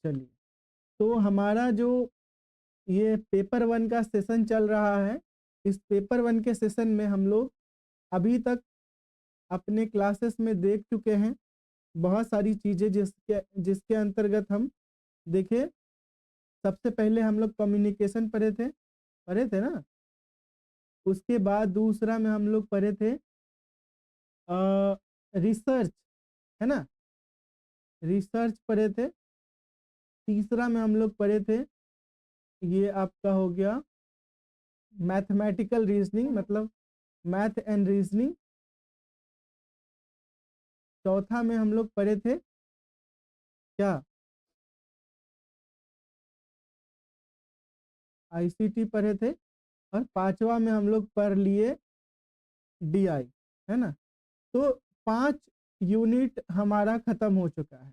चलिए, तो हमारा जो ये पेपर 1 का सेशन चल रहा है, इस पेपर 1 के सेशन में हम लोग अभी तक अपने क्लासेस में देख चुके हैं बहुत सारी चीज़ें, जिसके जिसके अंतर्गत हम देखिए, सबसे पहले हम लोग कम्युनिकेशन पढ़े थे ना? उसके बाद दूसरा में हम लोग पढ़े थे रिसर्च, है ना? रिसर्च पढ़े थे। तीसरा में हम लोग पढ़े थे, ये आपका हो गया मैथमेटिकल रीजनिंग, मतलब मैथ एंड रीजनिंग। चौथा में हम लोग पढ़े थे क्या? आईसीटी पढ़े थे। और पांचवा में हम लोग पढ़ लिए डीआई, है ना? तो 5 यूनिट हमारा खत्म हो चुका है।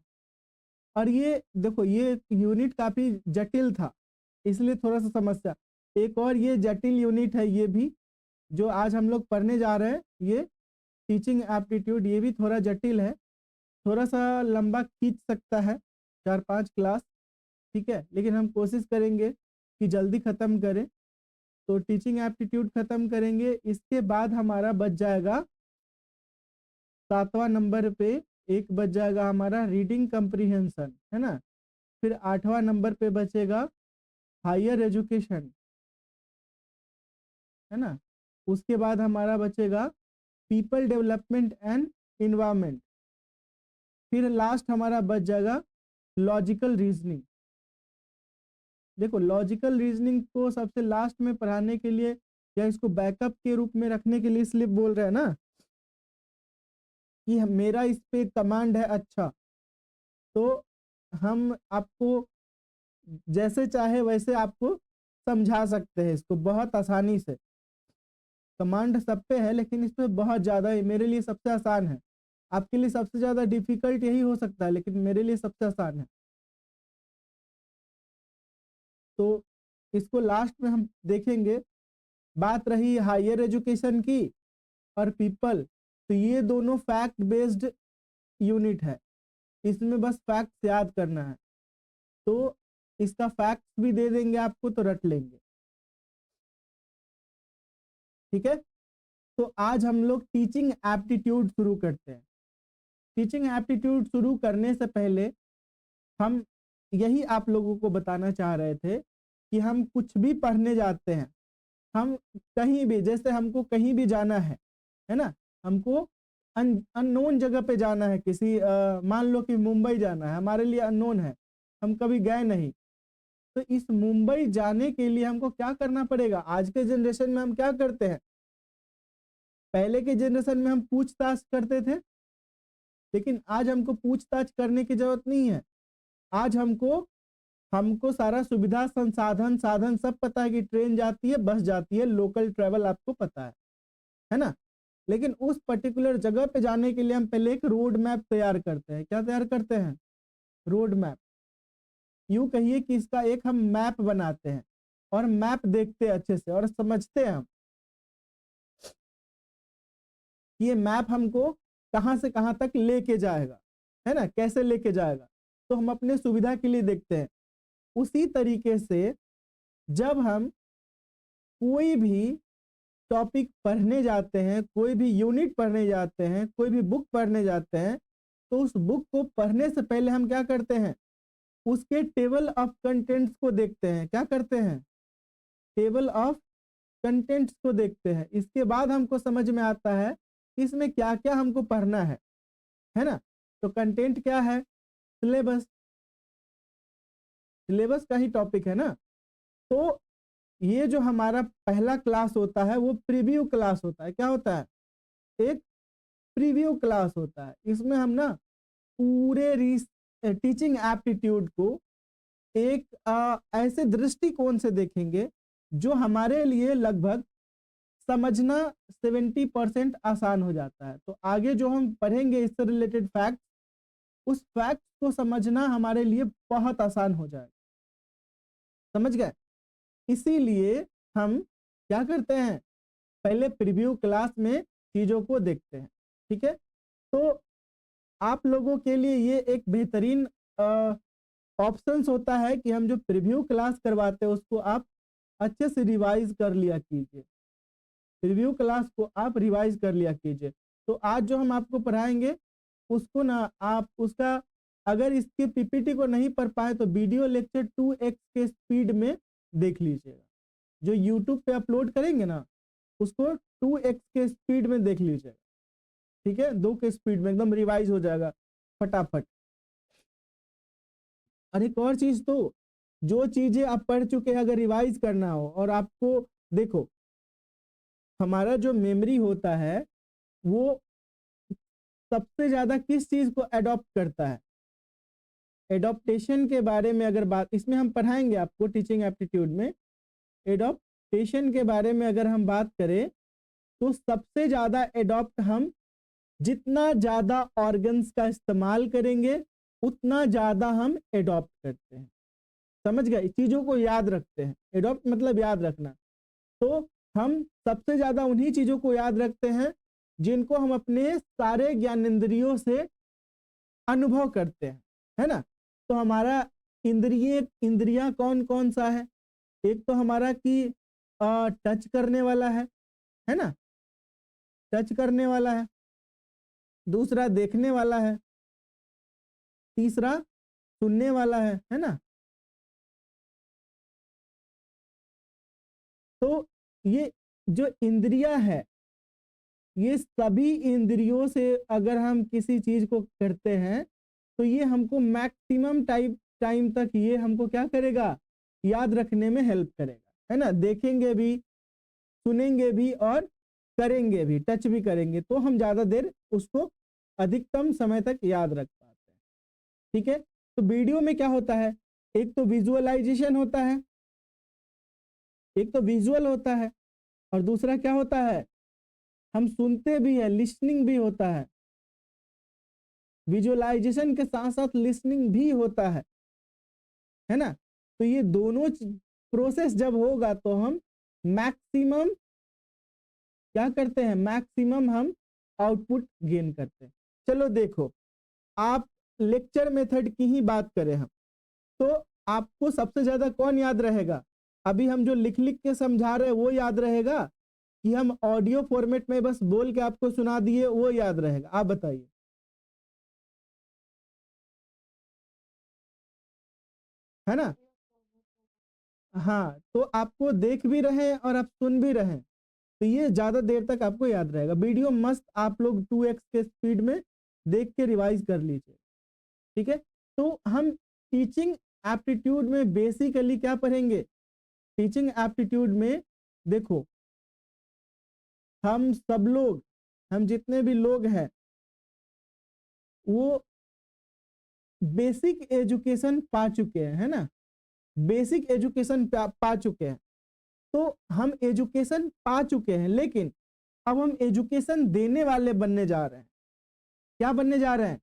और ये देखो, ये यूनिट काफी जटिल था, इसलिए थोड़ा सा समस्या। एक और ये जटिल यूनिट है, ये भी जो आज हम लोग पढ़ने जा रहे हैं, ये टीचिंग एप्टीट्यूड, ये भी थोड़ा जटिल है, थोड़ा सा लंबा खींच सकता है 4-5 क्लास, ठीक है? लेकिन हम कोशिश करेंगे कि जल्दी खत्म करें। तो टीचिंग एप्टीट्यूड खत्म करेंगे, इसके बाद हमारा बच जाएगा 7वां नंबर पे, एक बच जाएगा हमारा रीडिंग कंप्रीहेंशन, है ना? फिर 8वां नंबर पे बचेगा हायर एजुकेशन, है ना? उसके बाद हमारा बचेगा पीपल डेवलपमेंट एंड इन्वायरमेंट। फिर लास्ट हमारा बच जाएगा लॉजिकल रीजनिंग। देखो, लॉजिकल रीजनिंग को सबसे लास्ट में पढ़ाने के लिए, या इसको बैकअप के रूप में रखने के लिए इसलिए बोल रहे हैं ना कि मेरा इस पे कमांड है, अच्छा, तो हम आपको जैसे चाहे वैसे आपको समझा सकते हैं इसको बहुत आसानी से। कमांड सब पे है, लेकिन इस पे बहुत ज़्यादा है, मेरे लिए सबसे आसान है। आपके लिए सबसे ज़्यादा डिफिकल्ट यही हो सकता है, लेकिन मेरे लिए सबसे आसान है। तो इसको लास्ट में हम देखेंगे। बात रही हायर एजुकेशन की और पीपल, तो ये दोनों फैक्ट बेस्ड यूनिट है, इसमें बस फैक्ट्स याद करना है। तो इसका फैक्ट्स भी दे देंगे आपको, तो रट लेंगे, ठीक है? तो आज हम लोग टीचिंग एप्टीट्यूड शुरू करते हैं। टीचिंग एप्टीट्यूड शुरू करने से पहले हम यही आप लोगों को बताना चाह रहे थे कि हम कुछ भी पढ़ने जाते हैं, हम कहीं भी, जैसे हमको कहीं भी जाना है ना? हमको अननोन जगह पे जाना है, किसी मान लो कि मुंबई जाना है, हमारे लिए अननोन है, हम कभी गए नहीं। तो इस मुंबई जाने के लिए हमको क्या करना पड़ेगा? आज के जनरेशन में हम क्या करते हैं? पहले के जनरेशन में हम पूछताछ करते थे, लेकिन आज हमको पूछताछ करने की जरूरत नहीं है। आज हमको हमको सारा सुविधा, संसाधन, साधन सब पता है कि ट्रेन जाती है, बस जाती है, लोकल ट्रेवल आपको पता है ना? लेकिन उस पर्टिकुलर जगह पे जाने के लिए हम पहले एक रोड मैप तैयार करते हैं। क्या तैयार करते हैं? Road map. यूं कहिए कि इसका एक हम मैप बनाते हैं, और मैप देखते हैं अच्छे से और समझते हैं हम कि ये मैप हमको कहां से कहां तक लेके जाएगा, है ना? कैसे लेके जाएगा, तो हम अपने सुविधा के लिए देखते हैं। उसी तरीके से जब हम कोई भी टॉपिक पढ़ने जाते हैं, कोई भी यूनिट पढ़ने जाते हैं, कोई भी बुक पढ़ने जाते हैं, तो उस बुक को पढ़ने से पहले हम क्या करते हैं? उसके टेबल ऑफ कंटेंट्स को देखते हैं। क्या करते हैं? टेबल ऑफ कंटेंट्स को देखते हैं। इसके बाद हमको समझ में आता है कि इसमें क्या क्या हमको पढ़ना है ना? तो कंटेंट क्या है? सिलेबस। सिलेबस का ही टॉपिक है ना? तो ये जो हमारा पहला क्लास होता है, वो प्रीव्यू क्लास होता है। क्या होता है? एक प्रीव्यू क्लास होता है। इसमें हम ना पूरे टीचिंग एप्टीट्यूड को एक ऐसे दृष्टिकोण से देखेंगे जो हमारे लिए लगभग समझना 70% आसान हो जाता है। तो आगे जो हम पढ़ेंगे इससे रिलेटेड फैक्ट, उस फैक्ट को समझना हमारे लिए बहुत आसान हो जाएगा। समझ गए? इसीलिए हम क्या करते हैं? पहले प्रीव्यू क्लास में चीजों को देखते हैं, ठीक है? तो आप लोगों के लिए ये एक बेहतरीन ऑप्शंस होता है कि हम जो प्रीव्यू क्लास करवाते हैं उसको आप अच्छे से रिवाइज कर लिया कीजिए, प्रीव्यू क्लास को आप रिवाइज कर लिया कीजिए। तो आज जो हम आपको पढ़ाएंगे उसको ना आप उसका अगर इसके पीपीटी को नहीं पढ़ पाए तो वीडियो लेक्चर 2x के स्पीड में देख लीजिएगा, जो यूट्यूब पे अपलोड करेंगे ना उसको 2x के स्पीड में देख लीजिएगा, ठीक है, 2 के स्पीड में एकदम रिवाइज हो जाएगा फटाफट। और एक और चीज, तो जो चीजें आप पढ़ चुके हैं अगर रिवाइज करना हो और आपको देखो हमारा जो मेमोरी होता है वो सबसे ज्यादा किस चीज को अडॉप्ट करता है, एडॉप्टेशन के बारे में अगर बात इसमें हम पढ़ाएंगे आपको टीचिंग एप्टीट्यूड में, एडॉप्टेशन के बारे में अगर हम बात करें तो सबसे ज्यादा एडॉप्ट हम जितना ज्यादा ऑर्गन्स का इस्तेमाल करेंगे उतना ज्यादा हम एडॉप्ट करते हैं, समझ गए, चीजों को याद रखते हैं, एडॉप्ट मतलब याद रखना। तो हम सबसे ज्यादा उन्हीं चीजों को याद रखते हैं जिनको हम अपने सारे ज्ञानेंद्रियों से अनुभव करते हैं, है ना। तो हमारा इंद्रियां कौन कौन सा है, एक तो हमारा कि टच करने वाला है ना, टच करने वाला है, दूसरा देखने वाला है, तीसरा सुनने वाला है ना। तो ये जो इंद्रियां है ये सभी इंद्रियों से अगर हम किसी चीज को करते हैं तो ये हमको मैक्सिमम टाइम तक ये हमको क्या करेगा, याद रखने में हेल्प करेगा, है ना। देखेंगे भी, सुनेंगे भी और करेंगे भी, टच भी करेंगे तो हम ज्यादा देर उसको अधिकतम समय तक याद रख पाते हैं, ठीक है। तो वीडियो में क्या होता है, एक तो विजुअलाइजेशन होता है, एक तो विजुअल होता है और दूसरा क्या होता है, हम सुनते भी है, लिसनिंग भी होता है, विजुअलाइजेशन के साथ साथ लिसनिंग भी होता है ना। तो ये दोनों प्रोसेस जब होगा तो हम मैक्सिमम क्या करते हैं, मैक्सिमम हम आउटपुट गेन करते हैं। चलो देखो, आप लेक्चर मेथड की ही बात करें हम तो आपको सबसे ज्यादा कौन याद रहेगा, अभी हम जो लिख लिख के समझा रहे हैं वो याद रहेगा कि हम ऑडियो फॉर्मेट में बस बोल के आपको सुना दिए वो याद रहेगा, आप बताइए। है ना, हाँ, तो आपको देख भी रहे हैं और आप सुन भी रहे हैं तो ये ज्यादा देर तक आपको याद रहेगा। वीडियो मस्त आप लोग 2x के स्पीड में देख के रिवाइज कर लीजिए, ठीक है। तो हम टीचिंग एप्टीट्यूड में बेसिकली क्या पढ़ेंगे, टीचिंग एप्टीट्यूड में देखो हम सब लोग, हम जितने भी लोग हैं वो बेसिक एजुकेशन पा चुके हैं, है ना, बेसिक एजुकेशन पा चुके हैं। तो हम एजुकेशन पा चुके हैं लेकिन अब हम एजुकेशन देने वाले बनने जा रहे हैं, क्या बनने जा रहे हैं,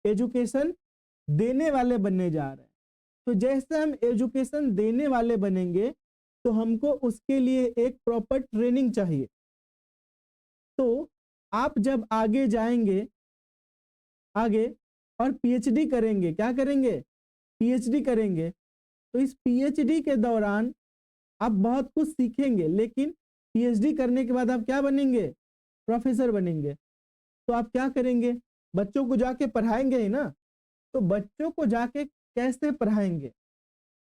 एजुकेशन देने वाले बनने जा रहे हैं। तो जैसे हम एजुकेशन देने वाले बनेंगे तो हमको उसके लिए एक प्रॉपर ट्रेनिंग चाहिए। तो आप जब आगे जाएंगे आगे और पीएचडी करेंगे, क्या करेंगे, पीएचडी करेंगे, तो इस पीएचडी के दौरान आप बहुत कुछ सीखेंगे लेकिन पीएचडी करने के बाद आप क्या बनेंगे, प्रोफेसर बनेंगे। तो आप क्या करेंगे, बच्चों को जाके पढ़ाएंगे ही ना। तो बच्चों को जाके कैसे पढ़ाएंगे,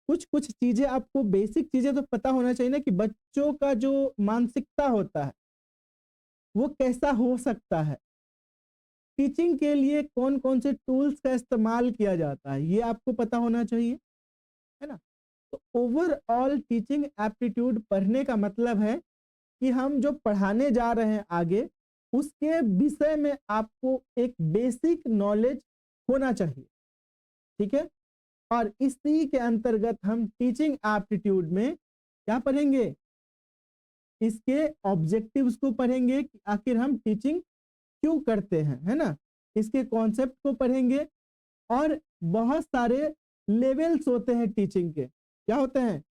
कुछ कुछ चीजें आपको, बेसिक चीजें तो पता होना चाहिए ना कि बच्चों का जो मानसिकता होता है वो कैसा हो सकता है, टीचिंग के लिए कौन कौन से टूल्स का इस्तेमाल किया जाता है ये आपको पता होना चाहिए, है ना। तो ओवरऑल टीचिंग एप्टीट्यूड पढ़ने का मतलब है कि हम जो पढ़ाने जा रहे हैं आगे उसके विषय में आपको एक बेसिक नॉलेज होना चाहिए, ठीक है। और इसी के अंतर्गत हम टीचिंग एप्टीट्यूड में क्या पढ़ेंगे, इसके ऑब्जेक्टिव्स को पढ़ेंगे कि आखिर हम टीचिंग क्यों करते हैं, है ना, इसके कॉन्सेप्ट को पढ़ेंगे। और बहुत सारे लेवल्स होते हैं टीचिंग के, क्या होते हैं,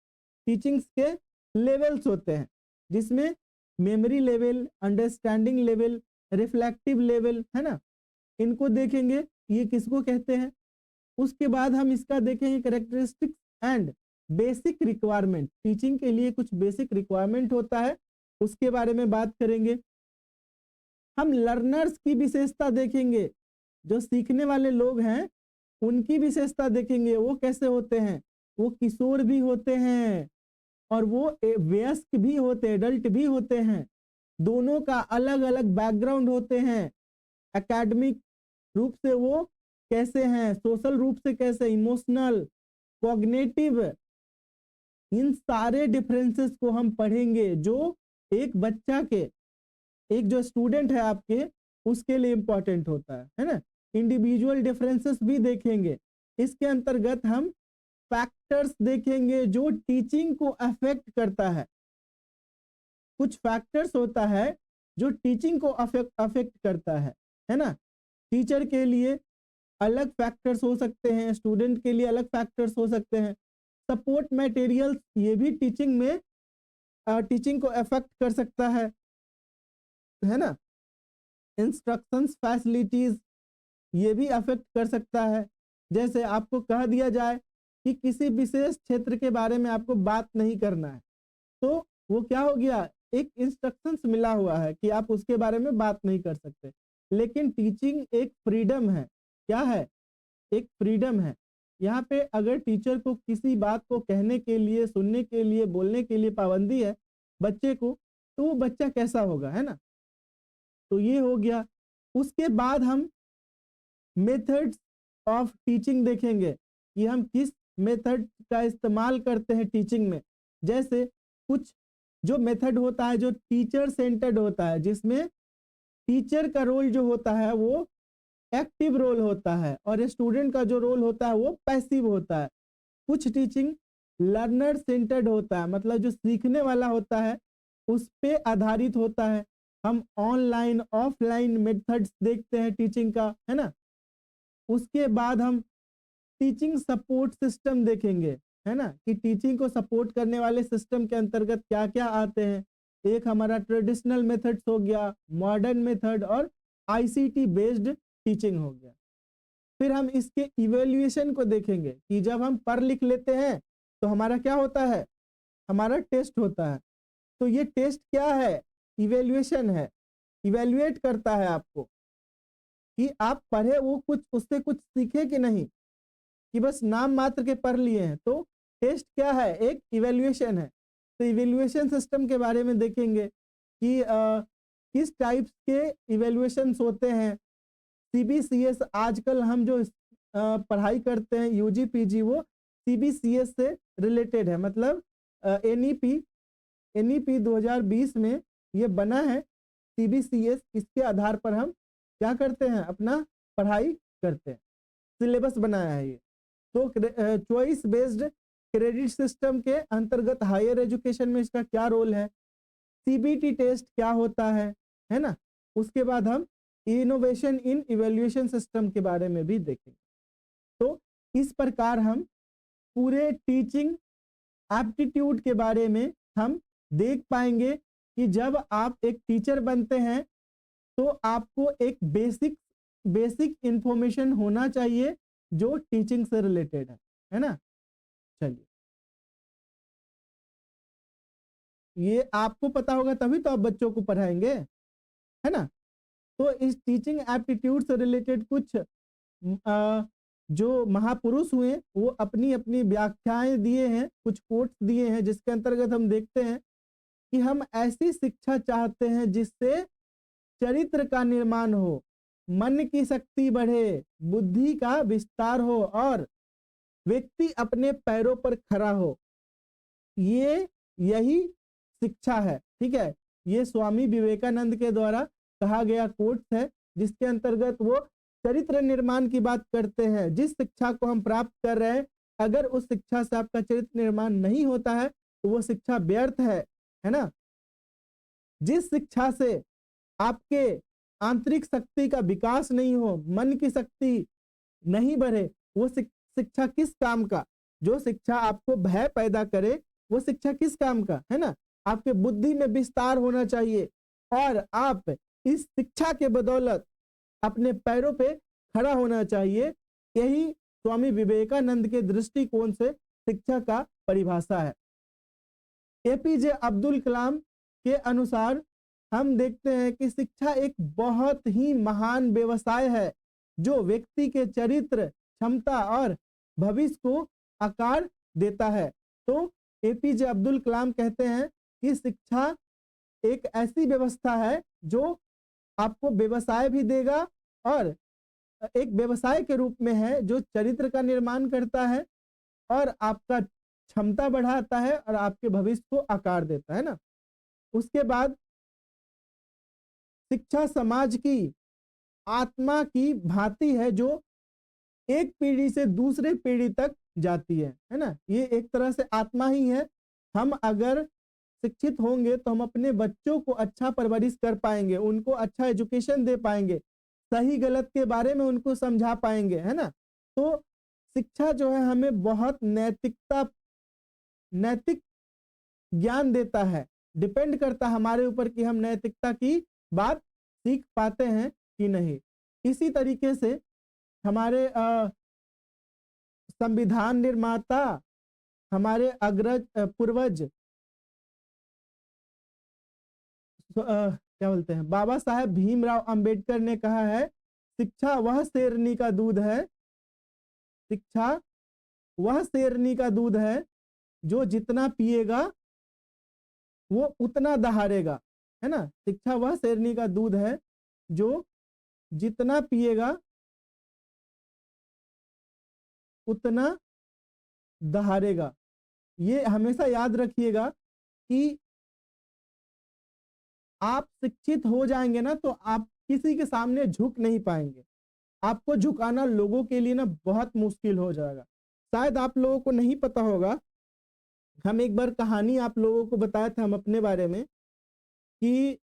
टीचिंग्स के लेवल्स होते हैं जिसमें memory level, understanding level, reflective level, है ना, इनको देखेंगे ये किसको कहते हैं। उसके बाद हम इसका देखेंगे characteristics and basic requirement. Teaching के लिए कुछ बेसिक रिक्वायरमेंट होता है, उसके बारे में बात करेंगे। हम लर्नर्स की विशेषता देखेंगे, जो सीखने वाले लोग हैं उनकी विशेषता देखेंगे, वो कैसे होते हैं, वो किशोर भी होते हैं और वो वयस्क भी होते हैं, एडल्ट भी होते हैं। दोनों का अलग अलग बैकग्राउंड होते हैं। एकेडमिक रूप से वो कैसे हैं, सोशल रूप से कैसे, इमोशनल, कॉग्निटिव, इन सारे डिफरेंसेस को हम पढ़ेंगे जो एक बच्चा के, एक जो स्टूडेंट है आपके, उसके लिए इंपॉर्टेंट होता है ना। इंडिविजुअल डिफरेंसेस भी देखेंगे। इसके अंतर्गत हम फैक्टर्स देखेंगे जो टीचिंग को अफेक्ट करता है। कुछ फैक्टर्स होता है जो टीचिंग को अफेक्ट करता है ना। टीचर के लिए अलग फैक्टर्स हो सकते हैं, स्टूडेंट के लिए अलग फैक्टर्स हो सकते हैं। सपोर्ट मटेरियल्स, ये भी टीचिंग में टीचिंग को अफेक्ट कर सकता है ना। इंस्ट्रक्शंस, फैसिलिटीज, ये भी अफेक्ट कर सकता है। जैसे आपको कह दिया जाए कि किसी विशेष क्षेत्र के बारे में आपको बात नहीं करना है, तो वो क्या हो गया, एक इंस्ट्रक्शंस मिला हुआ है कि आप उसके बारे में बात नहीं कर सकते। लेकिन टीचिंग एक फ्रीडम है। क्या है, एक फ्रीडम है। यहाँ पे अगर टीचर को किसी बात को कहने के लिए, सुनने के लिए, बोलने के लिए पाबंदी है बच्चे को, तो वो बच्चा कैसा होगा, है ना। तो ये हो गया। उसके बाद हम मेथड्स ऑफ टीचिंग देखेंगे कि हम किस मेथड का इस्तेमाल करते हैं टीचिंग में। जैसे कुछ जो मेथड होता है जो टीचर सेंटर्ड होता है, जिसमें टीचर का रोल जो होता है वो एक्टिव रोल होता है और स्टूडेंट का जो रोल होता है वो पैसिव होता है। कुछ टीचिंग लर्नर सेंटर्ड होता है, मतलब जो सीखने वाला होता है उस पे आधारित होता है। हम ऑनलाइन, ऑफलाइन मेथड्स देखते हैं टीचिंग का, है ना। उसके बाद हम टीचिंग सपोर्ट सिस्टम देखेंगे, है ना, कि टीचिंग को सपोर्ट करने वाले सिस्टम के अंतर्गत क्या क्या आते हैं। एक हमारा ट्रेडिशनल मेथड्स हो गया, मॉडर्न मेथड और आईसीटी बेस्ड टीचिंग हो गया। फिर हम इसके इवैल्यूएशन को देखेंगे कि जब हम पढ़ लिख लेते हैं तो हमारा क्या होता है, हमारा टेस्ट होता है। तो ये टेस्ट क्या है, इवैल्यूएशन है। इवैल्यूएट करता है आपको कि आप पढ़े, वो कुछ उससे कुछ सीखे कि नहीं, कि बस नाम मात्र के पढ़ लिए हैं। तो टेस्ट क्या है, एक इवैल्यूएशन है। तो इवैल्यूएशन सिस्टम के बारे में देखेंगे कि किस टाइप्स के इवैल्यूएशंस होते हैं। सीबीसीएस, आजकल हम जो पढ़ाई करते हैं यूजी पीजी, वो सीबीसीएस से रिलेटेड है। मतलब एनईपी 2020 में ये बना है सीबीसीएस। इसके आधार पर हम क्या करते हैं, अपना पढ़ाई करते हैं, सिलेबस बनाया है ये। तो चॉइस बेस्ड क्रेडिट सिस्टम के अंतर्गत हायर एजुकेशन में इसका क्या रोल है, सीबीटी टेस्ट क्या होता है ना। उसके बाद हम इनोवेशन इन इवैल्यूएशन सिस्टम के बारे में भी देखेंगे। तो इस प्रकार हम पूरे टीचिंग एप्टीट्यूड के बारे में हम देख पाएंगे कि जब आप एक टीचर बनते हैं तो आपको एक बेसिक इंफॉर्मेशन होना चाहिए जो टीचिंग से रिलेटेड है ना। चलिए, ये आपको पता होगा तभी तो आप बच्चों को पढ़ाएंगे, है ना। तो इस टीचिंग एप्टीट्यूड से रिलेटेड कुछ जो महापुरुष हुए वो अपनी अपनी व्याख्याएं दिए हैं, कुछ कोट्स दिए हैं, जिसके अंतर्गत हम देखते हैं कि हम ऐसी शिक्षा चाहते हैं जिससे चरित्र का निर्माण हो, मन की शक्ति बढ़े, बुद्धि का विस्तार हो और व्यक्ति अपने पैरों पर खड़ा हो। यही शिक्षा है, ठीक है। ये स्वामी विवेकानंद के द्वारा कहा गया कोट्स है, जिसके अंतर्गत वो चरित्र निर्माण की बात करते हैं। जिस शिक्षा को हम प्राप्त कर रहे हैं, अगर उस शिक्षा से आपका चरित्र निर्माण नहीं होता है तो वो शिक्षा व्यर्थ है ना। जिस शिक्षा से आपके आंतरिक शक्ति का विकास नहीं हो, मन की शक्ति नहीं बढ़े, वो शिक्षा किस काम का। जो शिक्षा आपको भय पैदा करे वो शिक्षा किस काम का, है ना। आपके बुद्धि में विस्तार होना चाहिए और आप इस शिक्षा के बदौलत अपने पैरों पे खड़ा होना चाहिए। यही स्वामी विवेकानंद के दृष्टिकोण से शिक्षा का परिभाषा है। एपीजे अब्दुल कलाम के अनुसार हम देखते हैं कि शिक्षा एक बहुत ही महान व्यवसाय है जो व्यक्ति के चरित्र, क्षमता और भविष्य को आकार देता है। तो एपीजे अब्दुल कलाम कहते हैं कि शिक्षा एक ऐसी व्यवस्था है जो आपको व्यवसाय भी देगा और एक व्यवसाय के रूप में है जो चरित्र का निर्माण करता है और आपका क्षमता बढ़ाता है और आपके भविष्य को आकार देता है ना। उसके बाद शिक्षा समाज की आत्मा की भांति है जो एक पीढ़ी से दूसरे पीढ़ी तक जाती है ना। ये एक तरह से आत्मा ही है। हम अगर शिक्षित होंगे तो हम अपने बच्चों को अच्छा परवरिश कर पाएंगे, उनको अच्छा एजुकेशन दे पाएंगे, सही गलत के बारे में उनको समझा पाएंगे, है ना। तो शिक्षा जो है हमें बहुत नैतिक ज्ञान देता है। डिपेंड करता है हमारे ऊपर कि हम नैतिकता की बात सीख पाते हैं कि नहीं। इसी तरीके से हमारे संविधान निर्माता, हमारे अग्रज पूर्वज क्या बोलते हैं, बाबा साहेब भीमराव अंबेडकर ने कहा है, शिक्षा वह शेरनी का दूध है, शिक्षा वह शेरनी का दूध है जो जितना पिएगा वो उतना दहाड़ेगा, है ना। शिक्षा वह शेरनी का दूध है जो जितना पिएगा उतना दहाड़ेगा। ये हमेशा याद रखिएगा कि आप शिक्षित हो जाएंगे ना तो आप किसी के सामने झुक नहीं पाएंगे। आपको झुकाना लोगों के लिए ना बहुत मुश्किल हो जाएगा। शायद आप लोगों को नहीं पता होगा, हम एक बार कहानी आप लोगों को बताया था हम अपने बारे में कि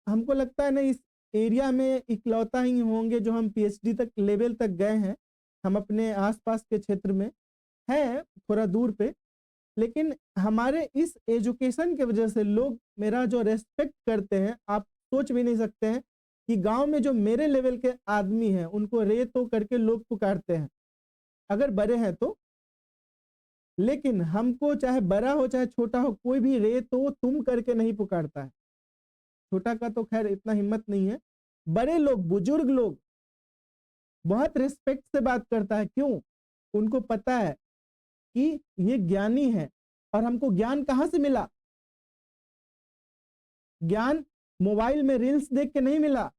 हमको लगता है ना इस एरिया में इकलौता ही होंगे जो हम पीएचडी तक लेवल तक गए हैं। हम अपने आसपास के क्षेत्र में है थोड़ा दूर पे, लेकिन हमारे इस एजुकेशन के वजह से लोग मेरा जो रेस्पेक्ट करते हैं, आप सोच भी नहीं सकते हैं कि गांव में जो मेरे लेवल के आदमी हैं उनको रे तो करके लोग पुकारते हैं अगर बड़े हैं तो। लेकिन हमको चाहे बड़ा हो चाहे छोटा हो, कोई भी रे तो तुम करके नहीं पुकारता है। छोटा का तो खैर इतना हिम्मत नहीं है, बड़े लोग, बुजुर्ग लोग बहुत रिस्पेक्ट से बात करता है। क्यों? उनको पता है कि ये ज्ञानी है। और हमको ज्ञान कहां से मिला? ज्ञान मोबाइल में रील्स देख के नहीं मिला,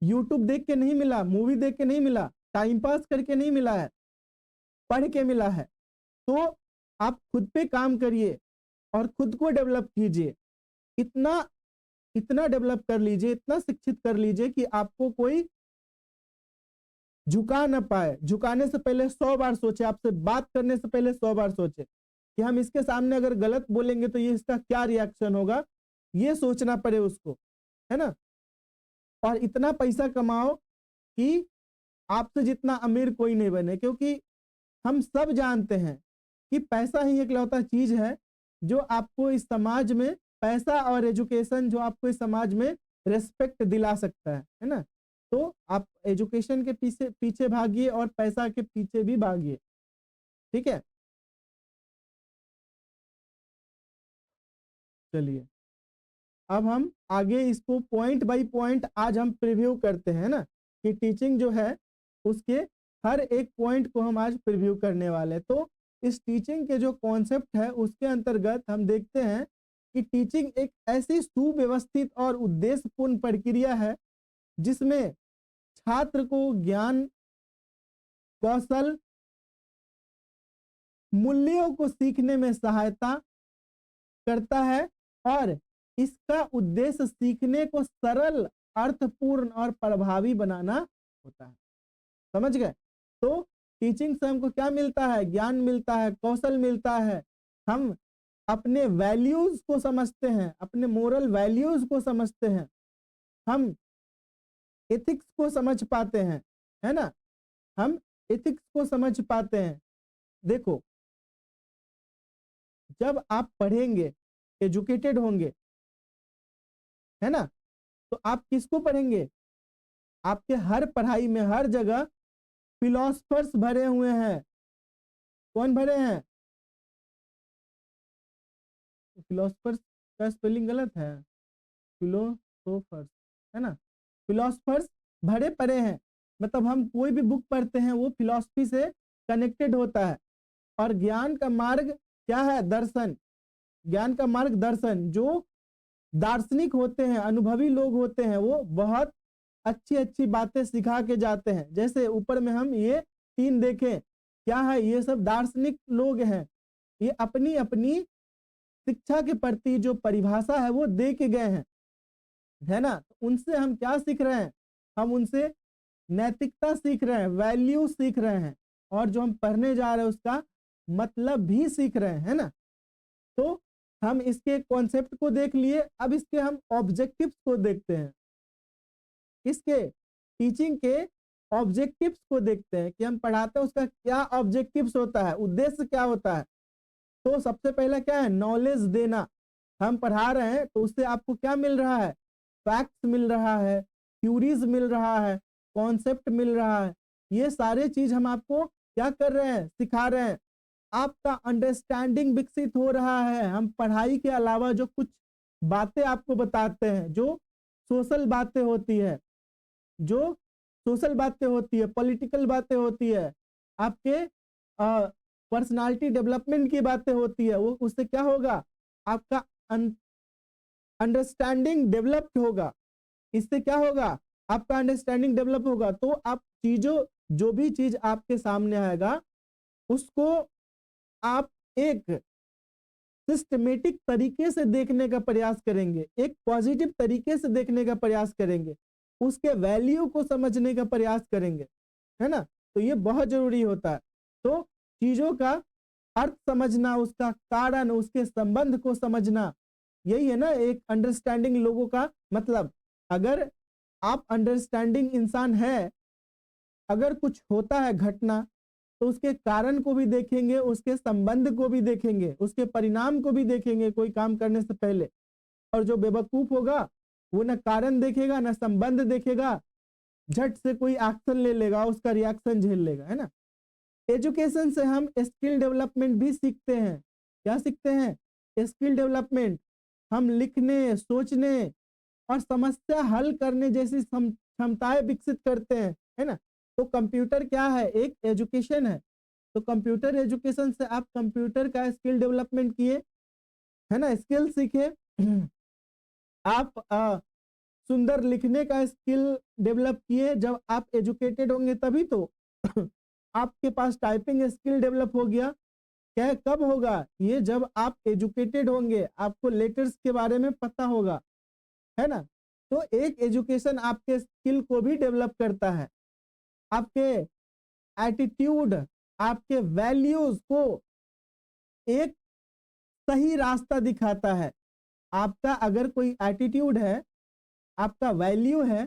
यूट्यूब देख के नहीं मिला, मूवी देख के नहीं मिला, टाइम पास करके नहीं मिला है, पढ़ के मिला है। तो आप खुद पे काम करिए और खुद को डेवलप कीजिए। इतना डेवलप कर लीजिए, इतना शिक्षित कर लीजिए कि आपको कोई झुका ना पाए। झुकाने से पहले 100 बार सोचे, आपसे बात करने से पहले 100 बार सोचे कि हम इसके सामने अगर गलत बोलेंगे तो ये इसका क्या रिएक्शन होगा, ये सोचना पड़े उसको, है ना। और इतना पैसा कमाओ कि आपसे जितना अमीर कोई नहीं बने, क्योंकि हम सब जानते हैं कि पैसा ही एकलौता चीज है जो आपको इस समाज में, पैसा और एजुकेशन जो आपको इस समाज में रेस्पेक्ट दिला सकता है ना। तो आप एजुकेशन के पीछे पीछे भागिए और पैसा के पीछे भी भागिए, ठीक है। चलिए अब हम आगे इसको पॉइंट बाय पॉइंट आज हम प्रीव्यू करते हैं ना, कि टीचिंग जो है उसके हर एक पॉइंट को हम आज प्रीव्यू करने वाले हैं। तो इस टीचिंग के जो कॉन्सेप्ट है उसके अंतर्गत हम देखते हैं कि टीचिंग एक ऐसी सुव्यवस्थित और उद्देश्यपूर्ण प्रक्रिया है जिसमें छात्र को ज्ञान, कौशल, मूल्यों को सीखने में सहायता करता है और इसका उद्देश्य सीखने को सरल, अर्थपूर्ण और प्रभावी बनाना होता है। समझ गए? तो टीचिंग से हमको क्या मिलता है? ज्ञान मिलता है, कौशल मिलता है, हम अपने वैल्यूज को समझते हैं, अपने मोरल वैल्यूज को समझते हैं, हम एथिक्स को समझ पाते हैं, है ना। हम एथिक्स को समझ पाते हैं। देखो, जब आप पढ़ेंगे, एजुकेटेड होंगे, है ना, तो आप किसको पढ़ेंगे? आपके हर पढ़ाई में, हर जगह फिलोसफर्स भरे हुए हैं। कौन भरे हैं? फिलोसफर्स का स्पेलिंग गलत है, फिलोसोफर्स है ना। फिलोसफर्स भरे पड़े हैं, मतलब हम कोई भी बुक पढ़ते हैं वो फिलॉसफी से कनेक्टेड होता है। और ज्ञान का मार्ग क्या है? दर्शन। ज्ञान का मार्ग दर्शन। जो दार्शनिक होते हैं, अनुभवी लोग होते हैं, वो बहुत अच्छी अच्छी बातें सिखा के जाते हैं। जैसे ऊपर में हम ये 3 देखें, क्या है? ये सब दार्शनिक लोग हैं। ये अपनी अपनी शिक्षा के प्रति जो परिभाषा है वो दे के गए हैं, है ना। उनसे हम क्या सीख रहे हैं? हम उनसे नैतिकता सीख रहे हैं, वैल्यू सीख रहे हैं, और जो हम पढ़ने जा रहे हैं उसका मतलब भी सीख रहे हैं, है ना। तो हम इसके कॉन्सेप्ट को देख लिए, अब इसके हम ऑब्जेक्टिव्स को देखते हैं। इसके टीचिंग के ऑब्जेक्टिव्स को देखते हैं कि हम पढ़ाते हैं उसका क्या ऑब्जेक्टिव्स होता है, उद्देश्य क्या होता है। तो सबसे पहला क्या है? नॉलेज देना। हम पढ़ा रहे हैं तो उससे आपको क्या मिल रहा है? फैक्ट्स मिल रहा है, थ्योरीज मिल रहा है, कॉन्सेप्ट मिल रहा है। ये सारे चीज हम आपको क्या कर रहे हैं? सिखा रहे हैं। आपका अंडरस्टैंडिंग विकसित हो रहा है। हम पढ़ाई के अलावा जो कुछ बातें आपको बताते हैं, जो सोशल बातें होती है, जो सोशल बातें होती है, पॉलिटिकल बातें होती है, आपके पर्सनालिटी डेवलपमेंट की बातें होती है, वो उससे क्या होगा? आपका अंडरस्टैंडिंग डेवलप होगा। इससे क्या होगा? आपका अंडरस्टैंडिंग डेवलप होगा। तो आप चीजों, जो भी चीज आपके सामने आएगा उसको आप एक सिस्टमेटिक तरीके से देखने का प्रयास करेंगे, एक पॉजिटिव तरीके से देखने का प्रयास करेंगे, उसके वैल्यू को समझने का प्रयास करेंगे, है ना। तो ये बहुत जरूरी होता है। तो चीजों का अर्थ समझना, उसका कारण, उसके संबंध को समझना, यही है ना एक अंडरस्टैंडिंग लोगों का मतलब। अगर आप अंडरस्टैंडिंग इंसान है, अगर कुछ होता है घटना, तो उसके कारण को भी देखेंगे, उसके संबंध को भी देखेंगे, उसके परिणाम को भी देखेंगे कोई काम करने से पहले। और जो बेवकूफ होगा वो ना कारण देखेगा ना संबंध देखेगा, झट से कोई एक्शन ले लेगा, उसका रिएक्शन झेल लेगा, है ना। एजुकेशन से हम स्किल डेवलपमेंट भी सीखते हैं। क्या सीखते हैं? Skill development. हम लिखने, सोचने और समस्या हल करने जैसी क्षमताएं विकसित करते हैं, है ना। तो कंप्यूटर क्या है? एक एजुकेशन है। तो कंप्यूटर एजुकेशन से आप कंप्यूटर का स्किल डेवलपमेंट किए, है ना, स्किल सीखे। आप सुंदर लिखने का स्किल डेवलप किए। जब आप एजुकेटेड होंगे तभी तो आपके पास टाइपिंग स्किल डेवलप हो गया। क्या कब होगा ये? जब आप एजुकेटेड होंगे, आपको लेटर्स के बारे में पता होगा, है ना। तो एक एजुकेशन आपके स्किल को भी डेवलप करता है, आपके एटीट्यूड, आपके वैल्यूज को एक सही रास्ता दिखाता है। आपका अगर कोई एटीट्यूड है, आपका वैल्यू है,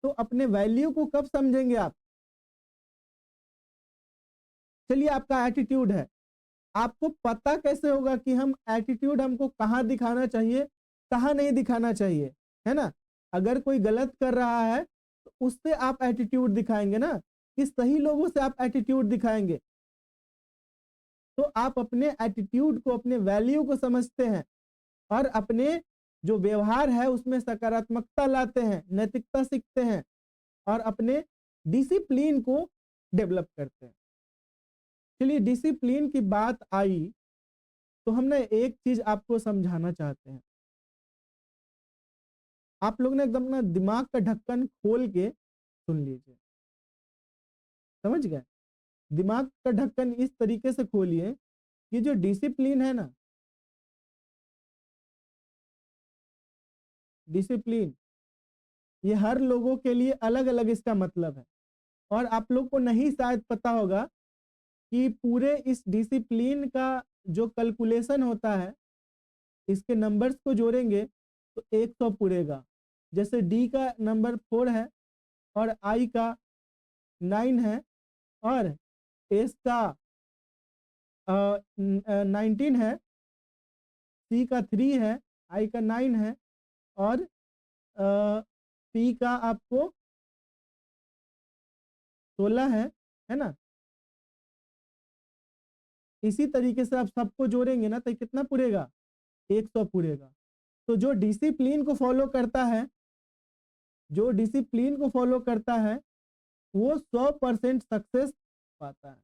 तो अपने वैल्यू को कब समझेंगे आप? चलिए, आपका एटीट्यूड है, आपको पता कैसे होगा कि हम एटीट्यूड हमको कहाँ दिखाना चाहिए, कहाँ नहीं दिखाना चाहिए, है ना। अगर कोई गलत कर रहा है तो उससे आप एटीट्यूड दिखाएंगे ना, कि सही लोगों से आप एटीट्यूड दिखाएंगे। तो आप अपने एटीट्यूड को, अपने वैल्यू को समझते हैं और अपने जो व्यवहार है उसमें सकारात्मकता लाते हैं, नैतिकता सीखते हैं और अपने डिसिप्लिन को डेवलप करते हैं। चलिए, डिसिप्लिन की बात आई तो हम ना एक चीज आपको समझाना चाहते हैं। आप लोग ने एकदम ना दिमाग का ढक्कन खोल के सुन लीजिए, समझ गए? दिमाग का ढक्कन इस तरीके से खोलिए कि जो डिसिप्लिन है ना, डिसिप्लिन, ये हर लोगों के लिए अलग अलग इसका मतलब है। और आप लोग को नहीं शायद पता होगा कि पूरे इस डिसिप्लिन का जो कैलकुलेशन होता है, इसके नंबर्स को जोड़ेंगे तो 100 पूरेगा। जैसे डी का नंबर 4 है और आई का 9 है और एस का 19 है, सी का 3 है, आई का 9 है और पी का आपको 16 है है ना। इसी तरीके से आप सबको जोड़ेंगे ना तो कितना पूरेगा, 100 पूरेगा। तो जो डिसिप्लिन को फॉलो करता है, जो डिसिप्लिन को फॉलो करता है वो 100% सक्सेस पाता है।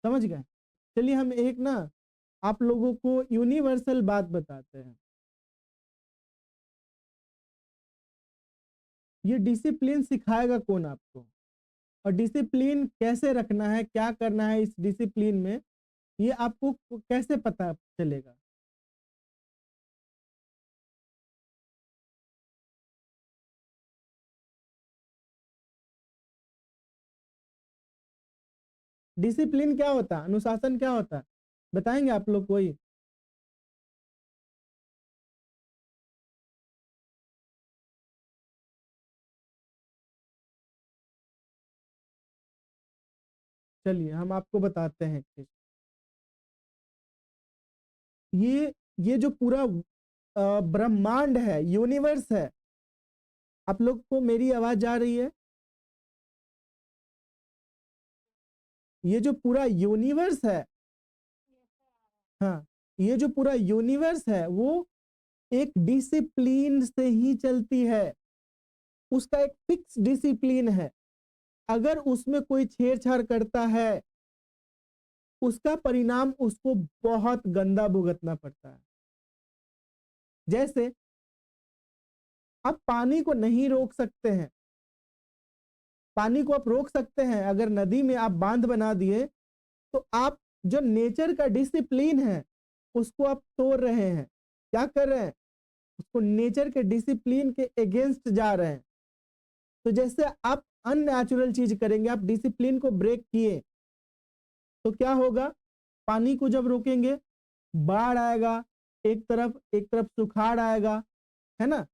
समझ गए। चलिए हम एक ना आप लोगों को यूनिवर्सल बात बताते हैं। ये डिसिप्लिन सिखाएगा कौन आपको, और डिसिप्लिन कैसे रखना है, क्या करना है इस डिसिप्लिन में, ये आपको कैसे पता चलेगा। डिसिप्लिन क्या होता है, अनुशासन क्या होता है, बताएंगे आप लोग कोई। चलिए हम आपको बताते हैं कि ये जो पूरा ब्रह्मांड है, यूनिवर्स है, आप लोग को मेरी आवाज जा रही है। ये जो पूरा यूनिवर्स है, हाँ, ये जो पूरा यूनिवर्स है वो एक डिसिप्लिन से ही चलती है। उसका एक फिक्स डिसिप्लिन है। अगर उसमें कोई छेड़छाड़ करता है उसका परिणाम उसको बहुत गंदा भुगतना पड़ता है। जैसे आप पानी को नहीं रोक सकते हैं, पानी को आप रोक सकते हैं अगर नदी में आप बांध बना दिए, तो आप जो नेचर का डिसिप्लिन है उसको आप तोड़ रहे हैं। क्या कर रहे हैं, उसको नेचर के डिसिप्लिन के अगेंस्ट जा रहे हैं। तो जैसे आप अननेचुरल चीज करेंगे, आप डिसिप्लिन को ब्रेक किए तो क्या होगा, पानी को जब रोकेंगे बाढ़ आएगा, एक तरफ सुखाड़ आएगा, है ना।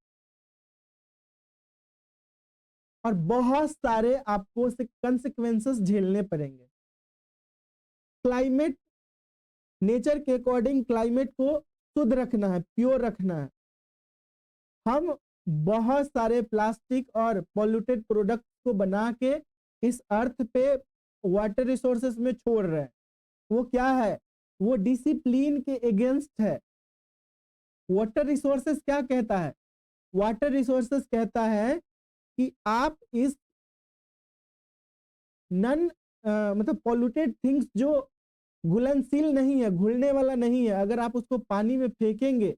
और बहुत सारे आपको कंसिक्वेंसेस झेलने पड़ेंगे। क्लाइमेट, नेचर के अकॉर्डिंग क्लाइमेट को शुद्ध रखना है, प्योर रखना है। हम बहुत सारे प्लास्टिक और पॉल्यूटेड प्रोडक्ट को बना के इस अर्थ पे वाटर रिसोर्सेस में छोड़ रहे हैं। वो क्या है, वो डिसिप्लिन के अगेंस्ट है। वाटर रिसोर्सेस क्या कहता है, वाटर रिसोर्सेस कहता है कि आप इस नन मतलब पॉल्यूटेड थिंग्स जो घुलनशील नहीं है, घुलने वाला नहीं है, अगर आप उसको पानी में फेंकेंगे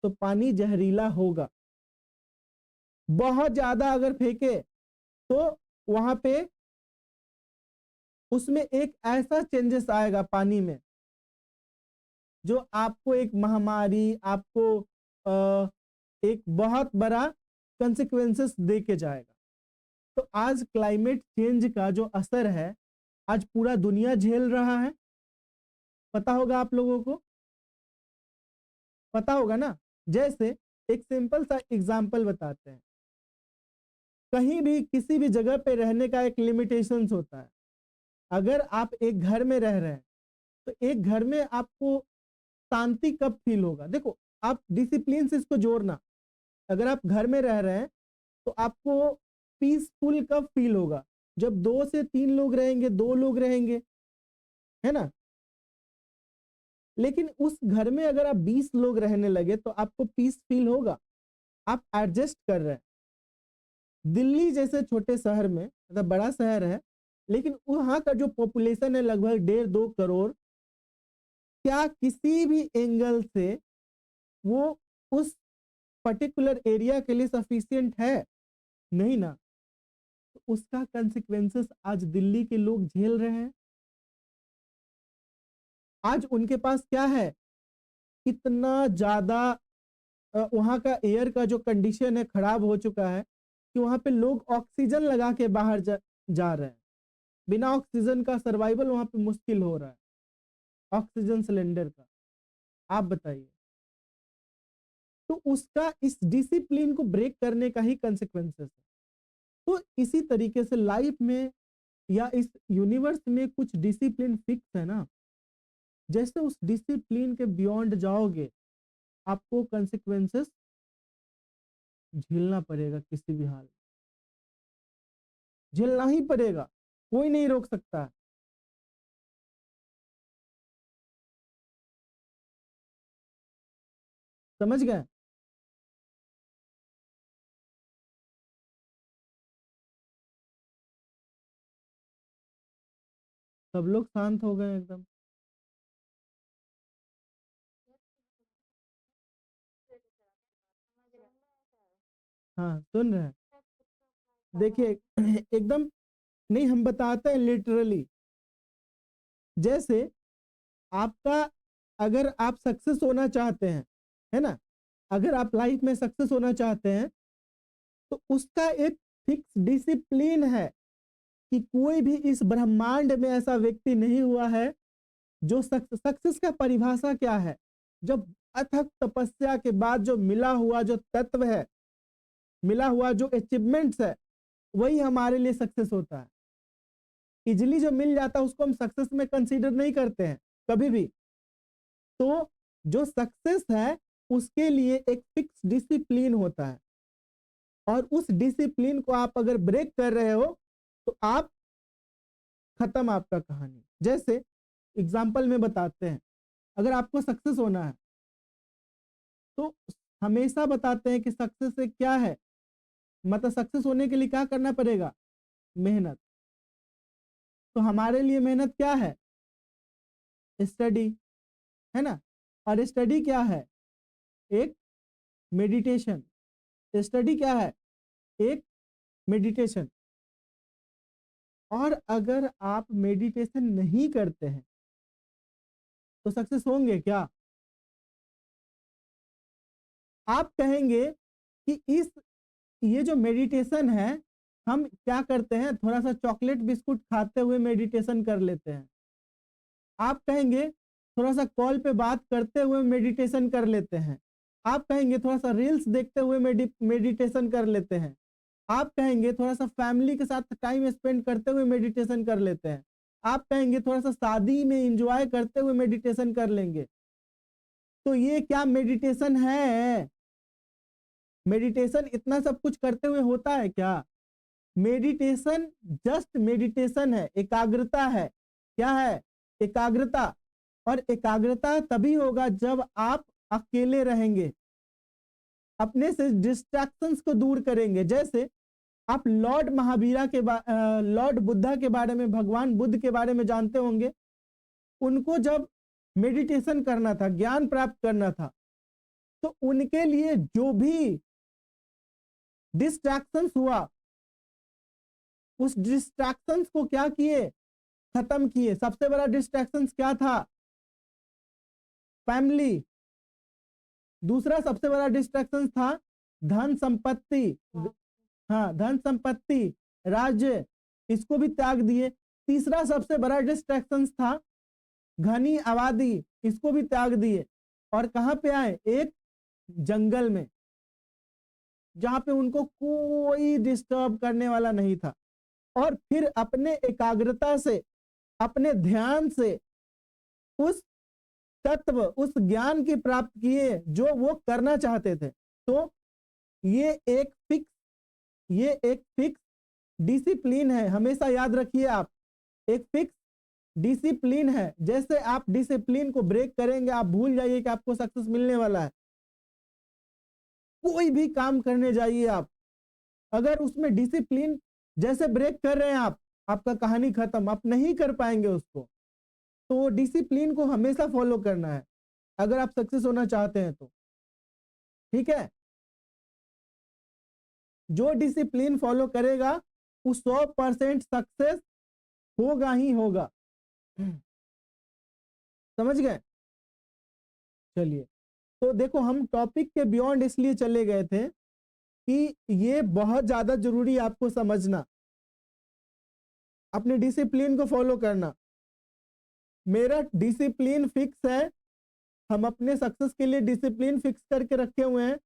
तो पानी जहरीला होगा। बहुत ज्यादा अगर फेंके तो वहां पे उसमें एक ऐसा चेंजेस आएगा पानी में जो आपको एक महामारी, आपको एक बहुत बड़ा कंसिक्वेंसेस दे के जाएगा। तो आज क्लाइमेट चेंज का जो असर है आज पूरा दुनिया झेल रहा है। पता होगा आप लोगों को, पता होगा ना। जैसे एक सिंपल सा एग्जांपल बताते हैं। कहीं भी किसी भी जगह पे रहने का एक लिमिटेशंस होता है। अगर आप एक घर में रह रहे हैं तो एक घर में आपको शांति कब फील होगा, देखो आप डिसिप्लिन से इसको जोड़ना। अगर आप घर में रह रहे हैं तो आपको पीसफुल कब फील होगा, जब 2 से 3 लोग रहेंगे, 2 लोग रहेंगे, है ना। लेकिन उस घर में अगर आप 20 लोग रहने लगे तो आपको पीस फील होगा, आप एडजस्ट कर रहे हैं। दिल्ली जैसे छोटे शहर में, मतलब बड़ा शहर है लेकिन वहां का जो पॉपुलेशन है लगभग 1.5-2 करोड़, क्या किसी भी एंगल से वो उस पर्टिकुलर एरिया के लिए सफिशिएंट है, नहीं ना। तो उसका कंसिक्वेंसेस आज दिल्ली के लोग झेल रहे हैं। आज उनके पास क्या है, इतना ज्यादा वहां का एयर का जो कंडीशन है खराब हो चुका है कि वहां पे लोग ऑक्सीजन लगा के बाहर जा रहे हैं। बिना ऑक्सीजन का सर्वाइवल वहां पे मुश्किल हो रहा है, ऑक्सीजन सिलेंडर का। आप बताइए। तो उसका इस डिसिप्लिन को ब्रेक करने का ही कंसिक्वेंसेस है। तो इसी तरीके से लाइफ में या इस यूनिवर्स में कुछ डिसिप्लिन फिक्स है ना। जैसे उस डिसिप्लिन के बियॉन्ड जाओगे आपको कंसिक्वेंसेस झेलना पड़ेगा किसी भी हाल में। झेलना ही पड़ेगा, कोई नहीं रोक सकता है। समझ गए? सब लोग शांत हो गए एकदम। हाँ सुन रहे हैं। देखिए एकदम नहीं, हम बताते हैं लिटरली। जैसे आपका, अगर आप सक्सेस होना चाहते हैं, है ना, अगर आप लाइफ में सक्सेस होना चाहते हैं तो उसका एक फिक्स डिसिप्लिन है कि कोई भी इस ब्रह्मांड में ऐसा व्यक्ति नहीं हुआ है जो सक्सेस का परिभाषा क्या है, जब अथक तपस्या के बाद जो मिला हुआ जो तत्व है, मिला हुआ जो अचीवमेंट्स है, वही हमारे लिए सक्सेस होता है। इजिली जो मिल जाता है उसको हम सक्सेस में कंसीडर नहीं करते हैं कभी भी। तो जो सक्सेस है उसके लिए एक फिक्स डिसिप्लिन होता है, और उस डिसिप्लिन को आप अगर ब्रेक कर रहे हो तो आप खत्म आपका कहानी। जैसे एग्जाम्पल में बताते हैं, अगर आपको सक्सेस होना है तो हमेशा बताते हैं कि सक्सेस से क्या है, मतलब सक्सेस होने के लिए क्या करना पड़ेगा, मेहनत। तो हमारे लिए मेहनत क्या है, स्टडी, है ना। और स्टडी क्या है, एक मेडिटेशन। स्टडी क्या है, एक मेडिटेशन। और अगर आप मेडिटेशन नहीं करते हैं तो सक्सेस होंगे क्या? आप कहेंगे कि इस ये जो मेडिटेशन है, हम क्या करते हैं, थोड़ा सा चॉकलेट बिस्कुट खाते हुए मेडिटेशन कर लेते हैं। आप कहेंगे थोड़ा सा कॉल पे बात करते हुए मेडिटेशन कर लेते हैं। आप कहेंगे थोड़ा सा रील्स देखते हुए मेडिटेशन कर लेते हैं। आप कहेंगे थोड़ा सा फैमिली के साथ टाइम स्पेंड करते हुए मेडिटेशन कर लेते हैं। आप कहेंगे थोड़ा सा शादी में एंजॉय करते हुए मेडिटेशन कर लेंगे। तो ये क्या मेडिटेशन है? मेडिटेशन इतना सब कुछ करते हुए होता है क्या? मेडिटेशन जस्ट मेडिटेशन है, एकाग्रता है। क्या है? एकाग्रता। और एकाग्रता तभी होगा जब आप अकेले रहेंगे, अपने से डिस्ट्रैक्शंस को दूर करेंगे। जैसे आप लॉर्ड महावीरा के लॉर्ड बुद्धा के बारे में, भगवान बुद्ध के बारे में जानते होंगे। उनको जब मेडिटेशन करना था, ज्ञान प्राप्त करना था, तो उनके लिए जो भी डिस्ट्रैक्शंस हुआ, उस डिस्ट्रैक्शंस को क्या किए, खत्म किए। सबसे बड़ा डिस्ट्रैक्शंस क्या था? फैमिली। दूसरा सबसे बड़ा डिस्ट्रैक्शन था धन संपत्ति। हाँ, धन संपत्ति, राज्य, इसको भी त्याग दिए। तीसरा सबसे बड़ा डिस्ट्रैक्शन था घनी आबादी, इसको भी त्याग दिए। और कहां पे आए? एक जंगल में, जहां पे उनको कोई डिस्टर्ब करने वाला नहीं था। और फिर अपने एकाग्रता से, अपने ध्यान से उस तत्व, उस ज्ञान की प्राप्त किए जो वो करना चाहते थे। तो ये एक फिक्स ये एक फिक्स डिसिप्लिन है, हमेशा याद रखिए आप। एक फिक्स डिसिप्लिन है। जैसे आप डिसिप्लिन को ब्रेक करेंगे, आप भूल जाइए कि आपको सक्सेस मिलने वाला है। कोई भी काम करने जाइए आप, अगर उसमें डिसिप्लिन जैसे ब्रेक कर रहे हैं आप, आपका कहानी खत्म, आप नहीं कर पाएंगे उसको। तो डिसिप्लिन को हमेशा फॉलो करना है अगर आप सक्सेस होना चाहते हैं तो। ठीक है, जो डिसिप्लिन फॉलो करेगा वो 100% सक्सेस होगा ही होगा। समझ गए? चलिए, तो देखो हम टॉपिक के बियॉन्ड इसलिए चले गए थे कि ये बहुत ज्यादा जरूरी है आपको समझना, अपने डिसिप्लिन को फॉलो करना। मेरा डिसिप्लिन फिक्स है, हम अपने सक्सेस के लिए डिसिप्लिन फिक्स करके रखे हुए हैं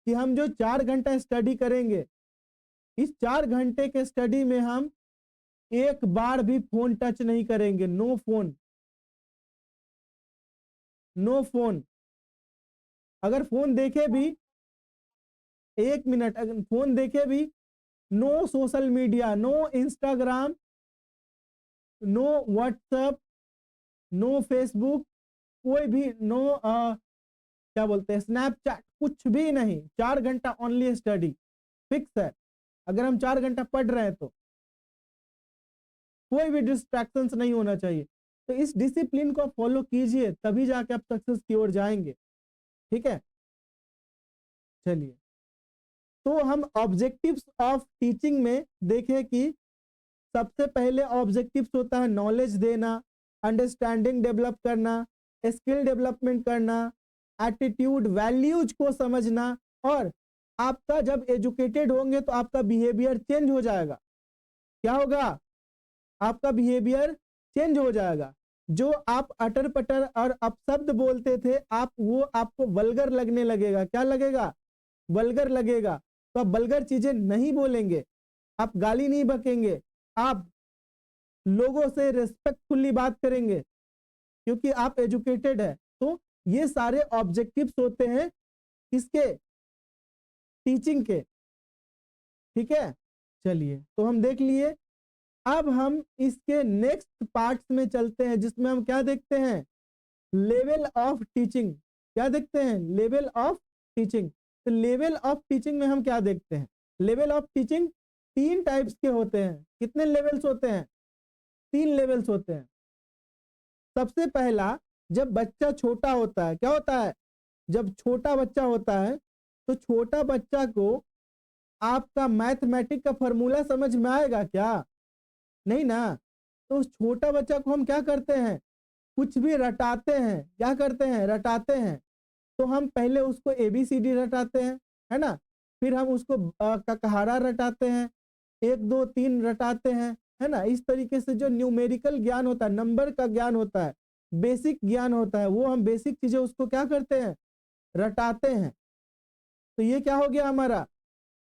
कि हम जो 4 घंटा स्टडी करेंगे, इस 4 घंटे के स्टडी में हम एक बार भी फोन टच नहीं करेंगे। No phone, no phone. अगर फोन देखे भी, 1 मिनट, अगर फोन देखे भी no social media, no Instagram, no WhatsApp, no Facebook, कोई भी नो क्या बोलते हैं स्नैपचैट, कुछ भी नहीं। 4 घंटा ओनली स्टडी फिक्स है। अगर हम 4 घंटा पढ़ रहे हैं तो कोई भी डिस्ट्रैक्शंस नहीं होना चाहिए। तो इस डिसिप्लिन को फॉलो कीजिए, तभी जाके आप सक्सेस की ओर जाएंगे। ठीक है, चलिए तो हम ऑब्जेक्टिव्स ऑफ टीचिंग में देखें कि सबसे पहले ऑब्जेक्टिव्स होता है नॉलेज देना, अंडरस्टैंडिंग डेवलप करना, स्किल डेवलपमेंट करना, एटीट्यूड वैल्यूज को समझना। और आपका जब एजुकेटेड होंगे तो आपका बिहेवियर चेंज हो जाएगा। क्या होगा? आपका बिहेवियर चेंज हो जाएगा। जो आप अटर पटर और अपशब्द बोलते थे आप, वो आपको वल्गर लगने लगेगा। क्या लगेगा? वल्गर लगेगा। तो आप वल्गर चीजें नहीं बोलेंगे, आप गाली नहीं बकेंगे, आप लोगों से रिस्पेक्टफुली बात करेंगे क्योंकि आप एजुकेटेड है। तो ये सारे ऑब्जेक्टिव्स होते हैं किसके? टीचिंग के। ठीक है, चलिए तो हम देख लिए। अब हम इसके नेक्स्ट पार्ट्स में चलते हैं जिसमें हम क्या देखते हैं? Level of teaching. क्या देखते हैं? Level of teaching. तो लेवल ऑफ टीचिंग में हम क्या देखते हैं? लेवल ऑफ टीचिंग 3 टाइप्स के होते हैं। कितने लेवल्स होते हैं? 3 लेवल्स होते हैं। सबसे पहला, जब बच्चा छोटा होता है, क्या होता है? जब छोटा बच्चा होता है तो छोटा बच्चा को आपका मैथमेटिक का फॉर्मूला समझ में आएगा क्या? नहीं ना। तो उस छोटा बच्चा को हम क्या करते हैं? कुछ भी रटाते हैं। क्या करते हैं? रटाते हैं। तो हम पहले उसको ABCD रटाते हैं, है ना। फिर हम उसको ककहारा रटाते हैं, 1 2 3 रटाते हैं, है ना। इस तरीके से जो न्यूमेरिकल ज्ञान होता है, नंबर का ज्ञान होता है, बेसिक ज्ञान होता है, वो हम बेसिक चीजें उसको क्या करते हैं? रटाते हैं। तो ये क्या हो गया हमारा?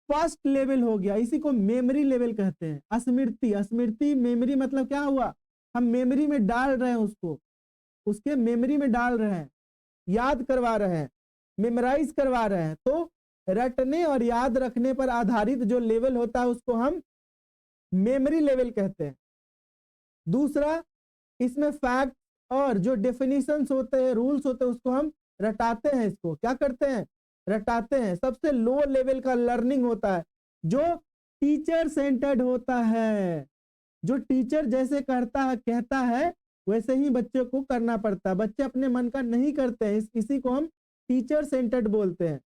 फर्स्ट लेवल हो गया। इसी को मेमोरी लेवल कहते हैं। स्मृति, स्मृति मेमोरी मतलब क्या हुआ? हम मेमोरी में डाल रहे हैं उसको, उसके मेमोरी में डाल रहे हैं, याद करवा रहे हैं, मेमोराइज करवा रहे हैं। तो रटने और याद रखने पर आधारित जो लेवल होता है उसको हम मेमोरी लेवल कहते हैं। दूसरा, इसमें फैक्ट और जो डेफिनेशंस होते हैं, रूल्स होते हैं, उसको हम रटाते हैं। इसको क्या करते हैं? रटाते हैं। सबसे लो लेवल का लर्निंग होता है जो टीचर सेंटर्ड होता है। जो टीचर जैसे करता है, कहता है, वैसे ही बच्चे को करना पड़ता है। बच्चे अपने मन का नहीं करते हैं, इसी को हम टीचर सेंटर्ड बोलते हैं।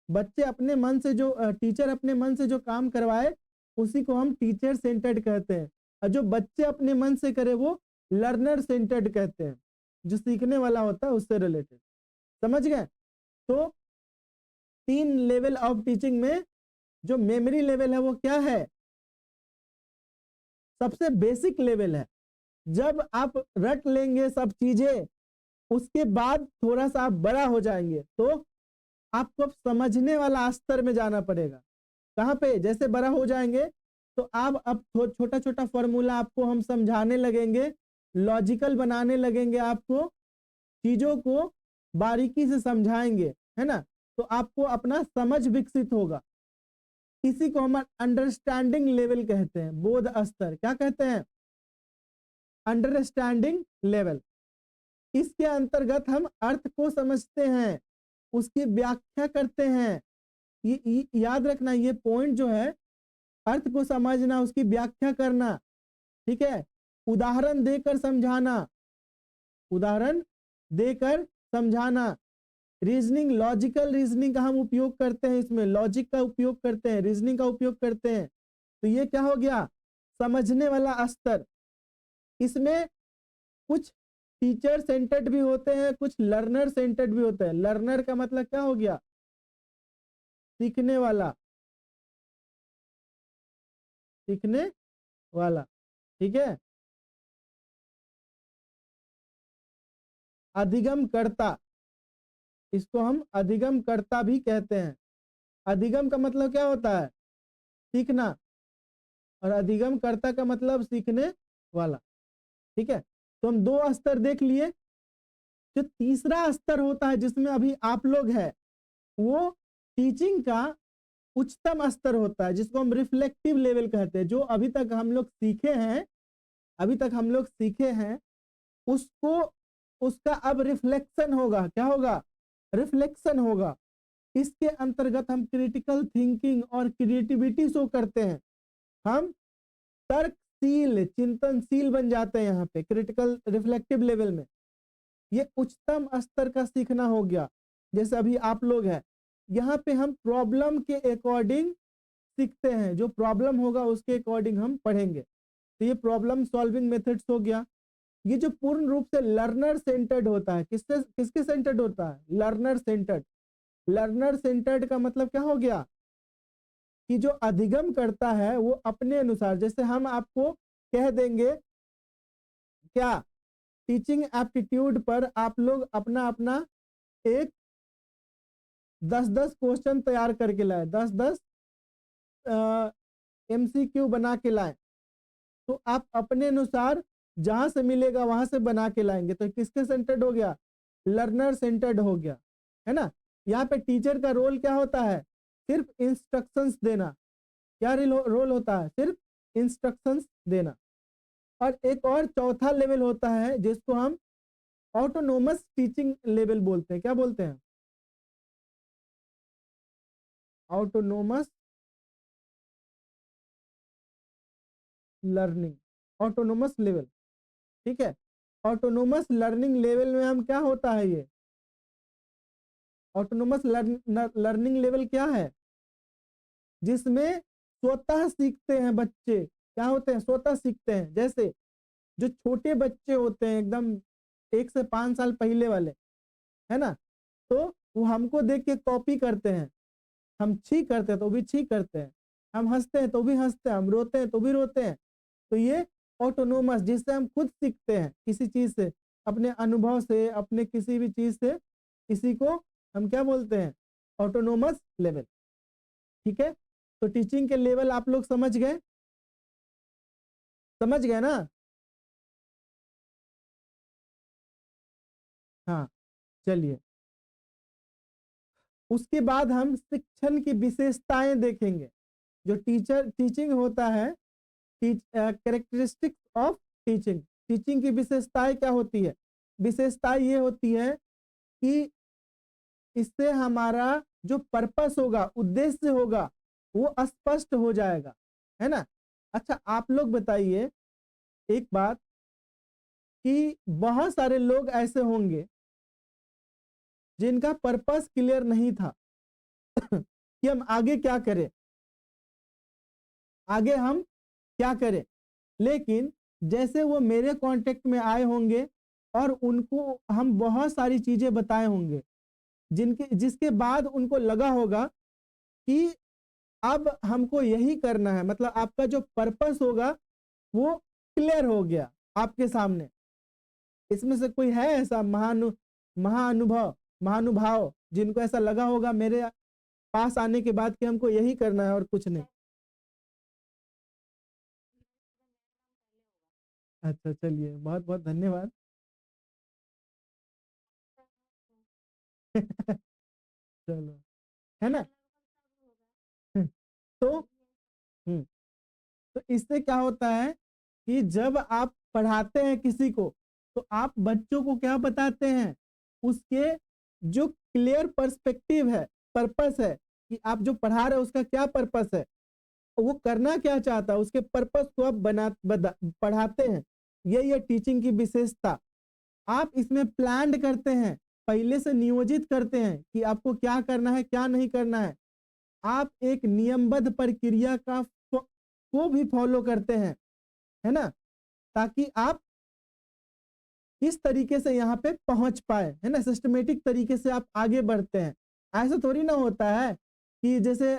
बच्चे अपने मन से जो टीचर अपने मन से जो काम करवाए उसी को हम टीचर सेंटर्ड कहते हैं। और जो बच्चे अपने मन से करे वो लर्नर सेंटर्ड कहते हैं, जो सीखने वाला होता है उससे रिलेटेड। समझ गए? तो 3 लेवल ऑफ टीचिंग में जो मेमोरी लेवल है वो क्या है? सबसे बेसिक लेवल है। जब आप रट लेंगे सब चीजें, उसके बाद थोड़ा सा आप बड़ा हो जाएंगे तो आपको समझने वाला स्तर में जाना पड़ेगा। कहाँ पे? जैसे बड़ा हो जाएंगे तो आप अब छोटा छोटा फॉर्मूला आपको हम समझाने लगेंगे, लॉजिकल बनाने लगेंगे, आपको चीजों को बारीकी से समझाएंगे, है ना। तो आपको अपना समझ विकसित होगा। इसी को हम अंडरस्टैंडिंग लेवल कहते हैं, बोध स्तर। क्या कहते हैं? Understanding level. इसके अंतर्गत हम अर्थ को समझते हैं, उसकी व्याख्या करते हैं। ये याद रखना, ये पॉइंट जो है, अर्थ को समझना, उसकी व्याख्या करना, ठीक है। उदाहरण देकर समझाना, उदाहरण देकर समझाना। रीजनिंग, लॉजिकल रीजनिंग का हम उपयोग करते हैं, इसमें लॉजिक का उपयोग करते हैं, रीजनिंग का उपयोग करते हैं। तो ये क्या हो गया? समझने वाला स्तर। इसमें कुछ टीचर सेंटर्ड भी होते हैं, कुछ लर्नर सेंटर्ड भी होते हैं। लर्नर का मतलब क्या हो गया? सीखने वाला, सीखने वाला, ठीक है। अधिगम कर्ता, इसको हम अधिगम कर्ता भी कहते हैं। अधिगम का मतलब क्या होता है? सीखना, और अधिगम कर्ता का मतलब सीखने वाला, ठीक है। तो हम 2 स्तर देख लिए। जो तीसरा स्तर होता है जिसमें अभी आप लोग हैं, वो टीचिंग का उच्चतम स्तर होता है, जिसको हम रिफ्लेक्टिव लेवल कहते हैं। जो अभी तक हम लोग सीखे हैं उसको, उसका अब रिफ्लेक्शन होगा। क्या होगा? रिफ्लेक्शन होगा। इसके अंतर्गत हम क्रिटिकल थिंकिंग और क्रिएटिविटी शो करते हैं। हम तर्कशील, चिंतनशील बन जाते हैं यहाँ पे क्रिटिकल रिफ्लेक्टिव लेवल में। ये उच्चतम स्तर का सीखना हो गया। जैसे अभी आप लोग हैं, यहाँ पे हम प्रॉब्लम के अकॉर्डिंग सीखते हैं, जो प्रॉब्लम होगा उसके अकॉर्डिंग हम पढ़ेंगे। तो ये प्रॉब्लम सॉल्विंग मेथड्स हो गया। ये जो पूर्ण रूप से लर्नर सेंटर्ड होता है, किसके सेंटर्ड होता है? Learner centred. लर्नर सेंटर्ड का मतलब क्या हो गया कि जो अधिगम करता है वो अपने अनुसार, जैसे हम आपको कह देंगे क्या, टीचिंग एप्टीट्यूड पर आप लोग अपना अपना एक 10-10 क्वेश्चन तैयार करके लाए, 10-10 MCQ बना के लाए। तो आप अपने अनुसार जहां से मिलेगा वहां से बना के लाएंगे। तो किसके सेंटर्ड हो गया? लर्नर सेंटर्ड हो गया, है ना। यहाँ पे टीचर का रोल क्या होता है? सिर्फ इंस्ट्रक्शंस देना। क्या रोल होता है? सिर्फ इंस्ट्रक्शंस देना। और एक और चौथा लेवल होता है जिसको हम ऑटोनोमस टीचिंग लेवल बोलते हैं। क्या बोलते हैं? Autonomous learning, autonomous level. ठीक है, ऑटोनोमस लर्निंग लेवल में हम क्या होता है ये ऑटोनोमस लर्निंग लेवल क्या है? जिसमें स्वतः सीखते हैं बच्चे। क्या होते हैं? स्वतः सीखते हैं। जैसे जो छोटे बच्चे होते हैं एकदम 1 से 5 साल पहले वाले, है ना, तो वो हमको देख के कॉपी करते हैं। हम छी करते हैं तो भी छी करते हैं, हम हंसते हैं तो भी हंसते हैं, हम रोते हैं तो भी रोते हैं। तो ये ऑटोनोमस, जिससे हम खुद सीखते हैं किसी चीज से, अपने अनुभव से, अपने किसी भी चीज से, इसी को हम क्या बोलते हैं? Autonomous level. ठीक है, तो टीचिंग के लेवल आप लोग समझ गए? समझ गए ना? हाँ, चलिए। उसके बाद हम शिक्षण की विशेषताएं देखेंगे। जो टीचिंग होता है, कैरेक्टरिस्टिक्स ऑफ टीचिंग। टीचिंग की विशेषताएं क्या होती है? विशेषताएं ये होती है कि इससे हमारा जो पर्पस होगा, उद्देश्य होगा, वो स्पष्ट हो जाएगा, है ना। अच्छा, आप लोग बताइए एक बात कि बहुत सारे लोग ऐसे होंगे जिनका पर्पस क्लियर नहीं था कि हम आगे क्या करें, आगे हम क्या करें। लेकिन जैसे वो मेरे कांटेक्ट में आए होंगे और उनको हम बहुत सारी चीजें बताए होंगे, जिसके बाद उनको लगा होगा कि अब हमको यही करना है। मतलब आपका जो पर्पस होगा वो क्लियर हो गया आपके सामने। इसमें से कोई है ऐसा महानुभाव जिनको ऐसा लगा होगा मेरे पास आने के बाद कि हमको यही करना है और कुछ नहीं? अच्छा, चलिए, बहुत बहुत धन्यवाद। चलो, है ना। तो हम्म, तो इससे क्या होता है कि जब आप पढ़ाते हैं किसी को, तो आप बच्चों को क्या बताते हैं? उसके जो क्लियर पर्सपेक्टिव है, पर्पस है, कि आप जो पढ़ा रहे हो उसका क्या पर्पस है, वो करना क्या चाहता है, उसके पर्पस को आप पढ़ाते हैं। ये टीचिंग की विशेषता। आप इसमें प्लान करते हैं, पहले से नियोजित करते हैं कि आपको क्या करना है, क्या नहीं करना है। आप एक नियमबद्ध प्रक्रिया को भी फॉलो करते हैं, है ना, ताकि आप इस तरीके से यहाँ पे पहुंच पाए, है ना। सिस्टमेटिक तरीके से आप आगे बढ़ते हैं। ऐसा थोड़ी ना होता है कि जैसे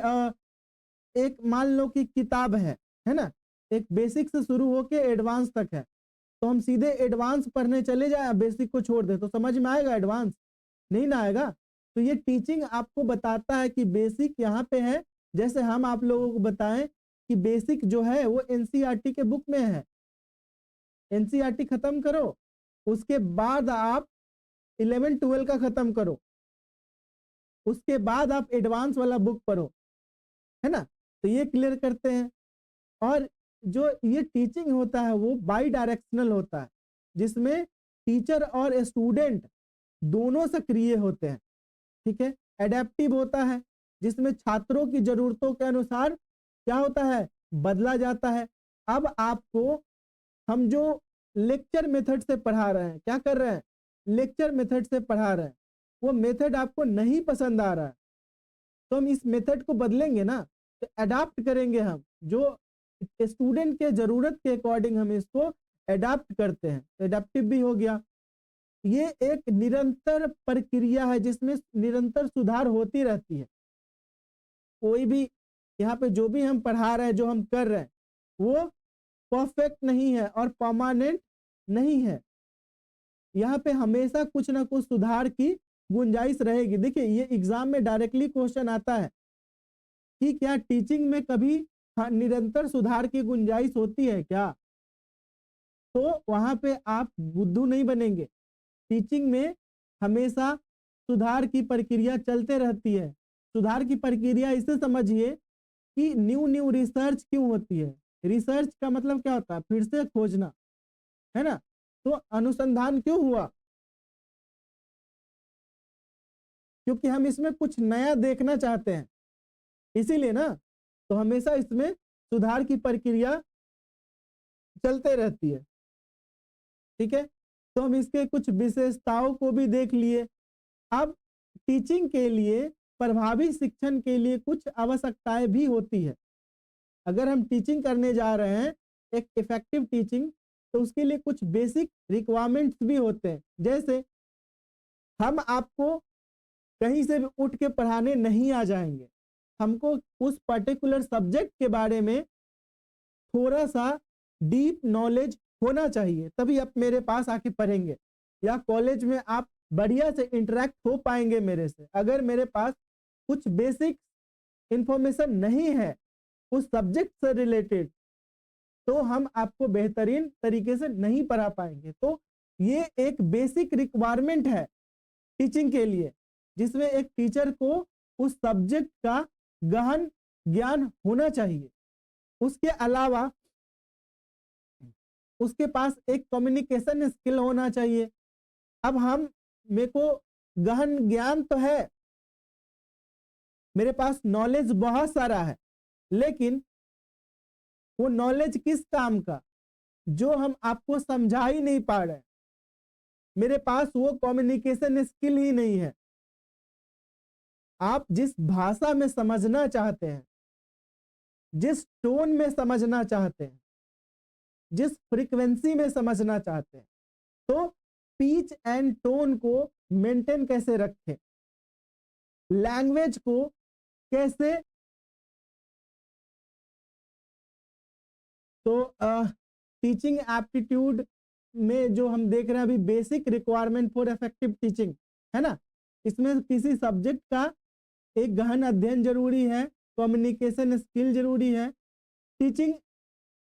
एक मान लो कि किताब है ना, एक बेसिक से शुरू होके एडवांस तक है, तो हम सीधे एडवांस पढ़ने चले जाए, बेसिक को छोड़ दे, तो समझ में आएगा एडवांस? नहीं ना आएगा। तो ये टीचिंग आपको बताता है कि बेसिक यहाँ पे है। जैसे हम आप लोगों को बताएं कि बेसिक जो है वो एनसीईआरटी के बुक में है। एनसीईआरटी खत्म करो, उसके बाद आप 11-12 का खत्म करो, उसके बाद आप एडवांस वाला बुक पढ़ो। है ना। तो ये क्लियर करते हैं। और जो ये टीचिंग होता है वो बाई डायरेक्शनल होता है, जिसमें टीचर और स्टूडेंट दोनों सक्रिय होते हैं। ठीक है। एडेप्टिव होता है, जिसमें छात्रों की जरूरतों के अनुसार क्या होता है, बदला जाता है। अब आपको हम जो लेक्चर मेथड से पढ़ा रहे हैं, क्या कर रहे हैं, लेक्चर मेथड से पढ़ा रहे हैं, वो मेथड आपको नहीं पसंद आ रहा है, तो हम इस मेथड को बदलेंगे ना, तो अडाप्ट करेंगे हम, जो स्टूडेंट के जरूरत के अकॉर्डिंग हम इसको अडाप्ट करते हैं। एडाप्टिव भी हो गया। ये एक निरंतर प्रक्रिया है जिसमें निरंतर सुधार होती रहती है। कोई भी यहाँ पे जो भी हम पढ़ा रहे हैं, जो हम कर रहे हैं, वो परफेक्ट नहीं है और परमानेंट नहीं है। यहाँ पे हमेशा कुछ ना कुछ सुधार की गुंजाइश रहेगी। देखिए, ये एग्जाम में डायरेक्टली क्वेश्चन आता है कि क्या टीचिंग में कभी निरंतर सुधार की गुंजाइश होती है क्या? तो वहां पे आप बुद्धू नहीं बनेंगे। टीचिंग में हमेशा सुधार की प्रक्रिया चलते रहती है। सुधार की प्रक्रिया इसे समझिए कि न्यू न्यू रिसर्च क्यों होती है। रिसर्च का मतलब क्या होता है, फिर से खोजना, है ना। तो अनुसंधान क्यों हुआ, क्योंकि हम इसमें कुछ नया देखना चाहते हैं, इसीलिए ना। तो हमेशा इसमें सुधार की प्रक्रिया चलते रहती है। ठीक है। तो हम इसके कुछ विशेषताओं को भी देख लिए। अब टीचिंग के लिए, प्रभावी शिक्षण के लिए कुछ आवश्यकताएं भी होती है। अगर हम टीचिंग करने जा रहे हैं, एक इफेक्टिव टीचिंग, तो उसके लिए कुछ बेसिक रिक्वायरमेंट्स भी होते हैं। जैसे हम आपको कहीं से भी उठ के पढ़ाने नहीं आ जाएंगे, हमको उस पर्टिकुलर सब्जेक्ट के बारे में थोड़ा सा डीप नॉलेज होना चाहिए, तभी आप मेरे पास आके पढ़ेंगे, या कॉलेज में आप बढ़िया से इंटरेक्ट हो पाएंगे मेरे से। अगर मेरे पास कुछ बेसिक इंफॉर्मेशन नहीं है उस सब्जेक्ट से रिलेटेड, तो हम आपको बेहतरीन तरीके से नहीं पढ़ा पाएंगे। तो ये एक बेसिक रिक्वायरमेंट है टीचिंग के लिए, जिसमें एक टीचर को उस सब्जेक्ट का गहन ज्ञान होना चाहिए। उसके अलावा उसके पास एक कम्युनिकेशन स्किल होना चाहिए। अब हम, मेरे को गहन ज्ञान तो है, मेरे पास नॉलेज बहुत सारा है, लेकिन वो नॉलेज किस काम का, जो हम आपको समझा ही नहीं पा रहे। मेरे पास वो कम्युनिकेशन स्किल ही नहीं है। आप जिस भाषा में समझना चाहते हैं, जिस टोन में समझना चाहते हैं, जिस फ्रीक्वेंसी में समझना चाहते हैं, तो पिच एंड टोन को मेंटेन कैसे रखें, लैंग्वेज को कैसे, तो टीचिंग एप्टीट्यूड में जो हम देख रहे हैं अभी, basic requirement for effective teaching, है ना। इसमें किसी सब्जेक्ट का एक गहन अध्ययन जरूरी है, कम्युनिकेशन स्किल जरूरी है, टीचिंग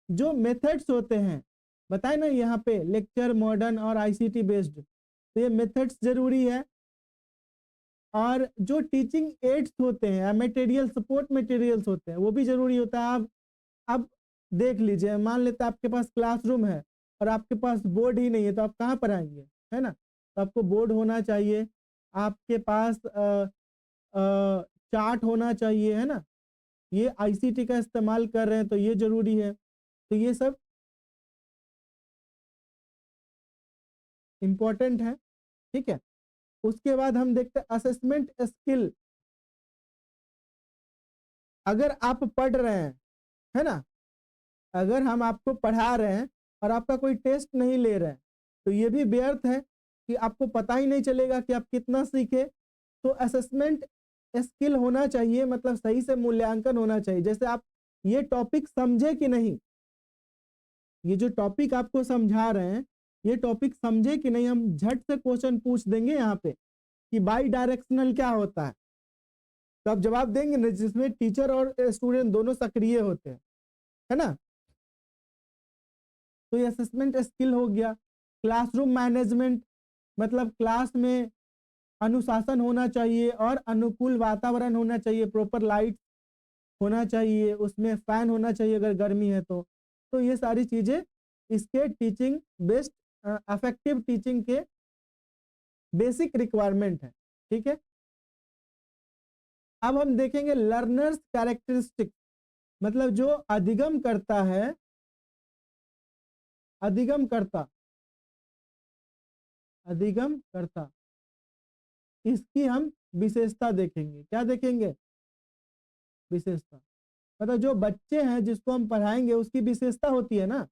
जो मेथड्स होते हैं, बताए ना यहाँ पे लेक्चर, मॉडर्न और आईसीटी बेस्ड, तो ये मेथड्स जरूरी है। और जो टीचिंग एड्स होते हैं, मटेरियल, सपोर्ट मटेरियल्स होते हैं, वो भी जरूरी होता है। आप अब देख लीजिए, मान लेते हैं आपके पास क्लासरूम है और आपके पास बोर्ड ही नहीं है, तो आप कहाँ पर आएंगे, है ना। तो आपको बोर्ड होना चाहिए, आपके पास चार्ट होना चाहिए, है ना। ये आईसीटी का इस्तेमाल कर रहे हैं तो ये जरूरी है। तो ये सब इंपॉर्टेंट है। ठीक है। उसके बाद हम देखते हैं असेसमेंट स्किल। अगर आप पढ़ रहे हैं, है ना, अगर हम आपको पढ़ा रहे हैं और आपका कोई टेस्ट नहीं ले रहे हैं, तो ये भी व्यर्थ है कि आपको पता ही नहीं चलेगा कि आप कितना सीखे। तो असेसमेंट स्किल होना चाहिए, मतलब सही से मूल्यांकन होना चाहिए। जैसे आप ये टॉपिक समझे कि नहीं, ये जो टॉपिक आपको समझा रहे हैं, ये टॉपिक समझे कि नहीं, हम झट से क्वेश्चन पूछ देंगे यहाँ पे कि बाई डायरेक्शनल क्या होता है, तो आप जवाब देंगे ना, जिसमें टीचर और स्टूडेंट दोनों सक्रिय होते हैं, है ना। तो ये असेसमेंट स्किल हो गया। क्लासरूम मैनेजमेंट, मतलब क्लास में अनुशासन होना चाहिए और अनुकूल वातावरण होना चाहिए, प्रॉपर लाइट होना चाहिए, उसमें फैन होना चाहिए अगर गर्मी है तो ये सारी चीजें इसके टीचिंग बेस्ड अफेक्टिव टीचिंग के बेसिक रिक्वायरमेंट है। ठीक है, अब हम देखेंगे लर्नर्स कैरेक्टरिस्टिक, मतलब जो अधिगम करता है, अधिगम करता इसकी हम विशेषता देखेंगे। क्या देखेंगे? विशेषता। मतलब जो बच्चे हैं जिसको हम पढ़ाएंगे उसकी विशेषता होती है ना,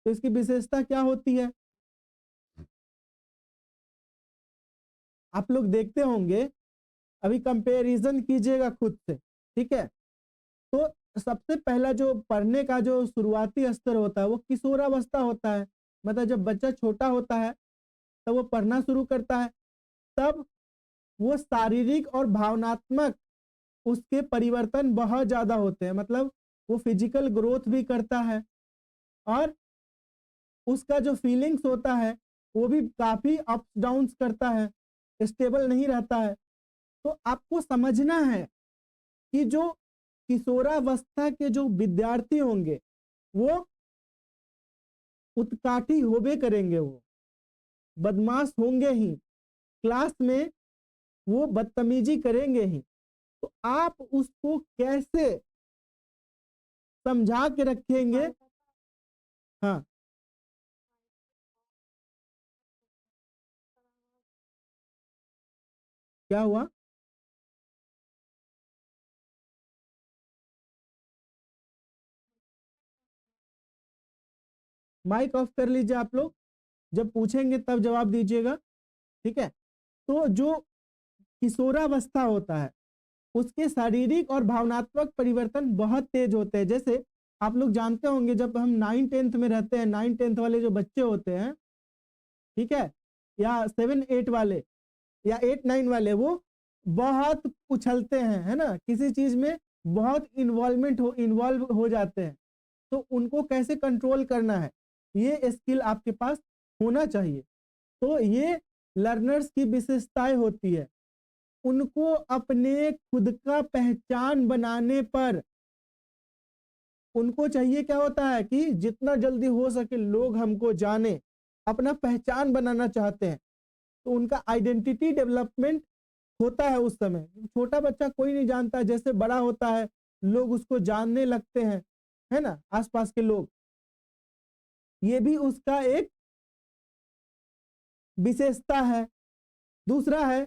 तो इसकी विशेषता क्या होती है? आप लोग देखते होंगे, अभी कंपैरिजन कीजिएगा खुद से। ठीक है, तो सबसे पहला जो पढ़ने का जो शुरुआती स्तर होता है वो किशोरावस्था होता है। मतलब जब बच्चा छोटा होता है तब वो पढ़ना शुरू करता है, तब वो शारीरिक और भावनात्मक उसके परिवर्तन बहुत ज्यादा होते हैं। मतलब वो फिजिकल ग्रोथ भी करता है और उसका जो फीलिंग्स होता है वो भी काफी अप्स डाउन्स करता है, स्टेबल नहीं रहता है। तो आपको समझना है कि जो किशोरावस्था के जो विद्यार्थी होंगे वो उत्काठी होबे करेंगे, वो बदमाश होंगे ही, क्लास में वो बदतमीजी करेंगे ही। तो आप उसको कैसे समझा के रखेंगे? हाँ, क्या हुआ? माइक ऑफ कर लीजिए आप लोग, जब पूछेंगे तब जवाब दीजिएगा। ठीक है, तो जो किशोरावस्था होता है उसके शारीरिक और भावनात्मक परिवर्तन बहुत तेज होते हैं। जैसे आप लोग जानते होंगे जब हम 9th 10th में रहते हैं, 9th 10th वाले जो बच्चे होते हैं, ठीक है, या 7 8 वाले या 8 9 वाले, वो बहुत उछलते हैं, है ना, किसी चीज में बहुत इन्वॉल्व हो जाते हैं। तो उनको कैसे कंट्रोल करना है, ये स्किल आपके पास होना चाहिए। तो ये लर्नर्स की विशेषताएं होती है। उनको अपने खुद का पहचान बनाने पर उनको चाहिए क्या होता है कि जितना जल्दी हो सके लोग हमको जाने, अपना पहचान बनाना चाहते हैं। तो उनका आइडेंटिटी डेवलपमेंट होता है उस समय। छोटा बच्चा कोई नहीं जानता, जैसे बड़ा होता है लोग उसको जानने लगते हैं, है ना, आसपास के लोग। ये भी उसका एक विशेषता है। दूसरा है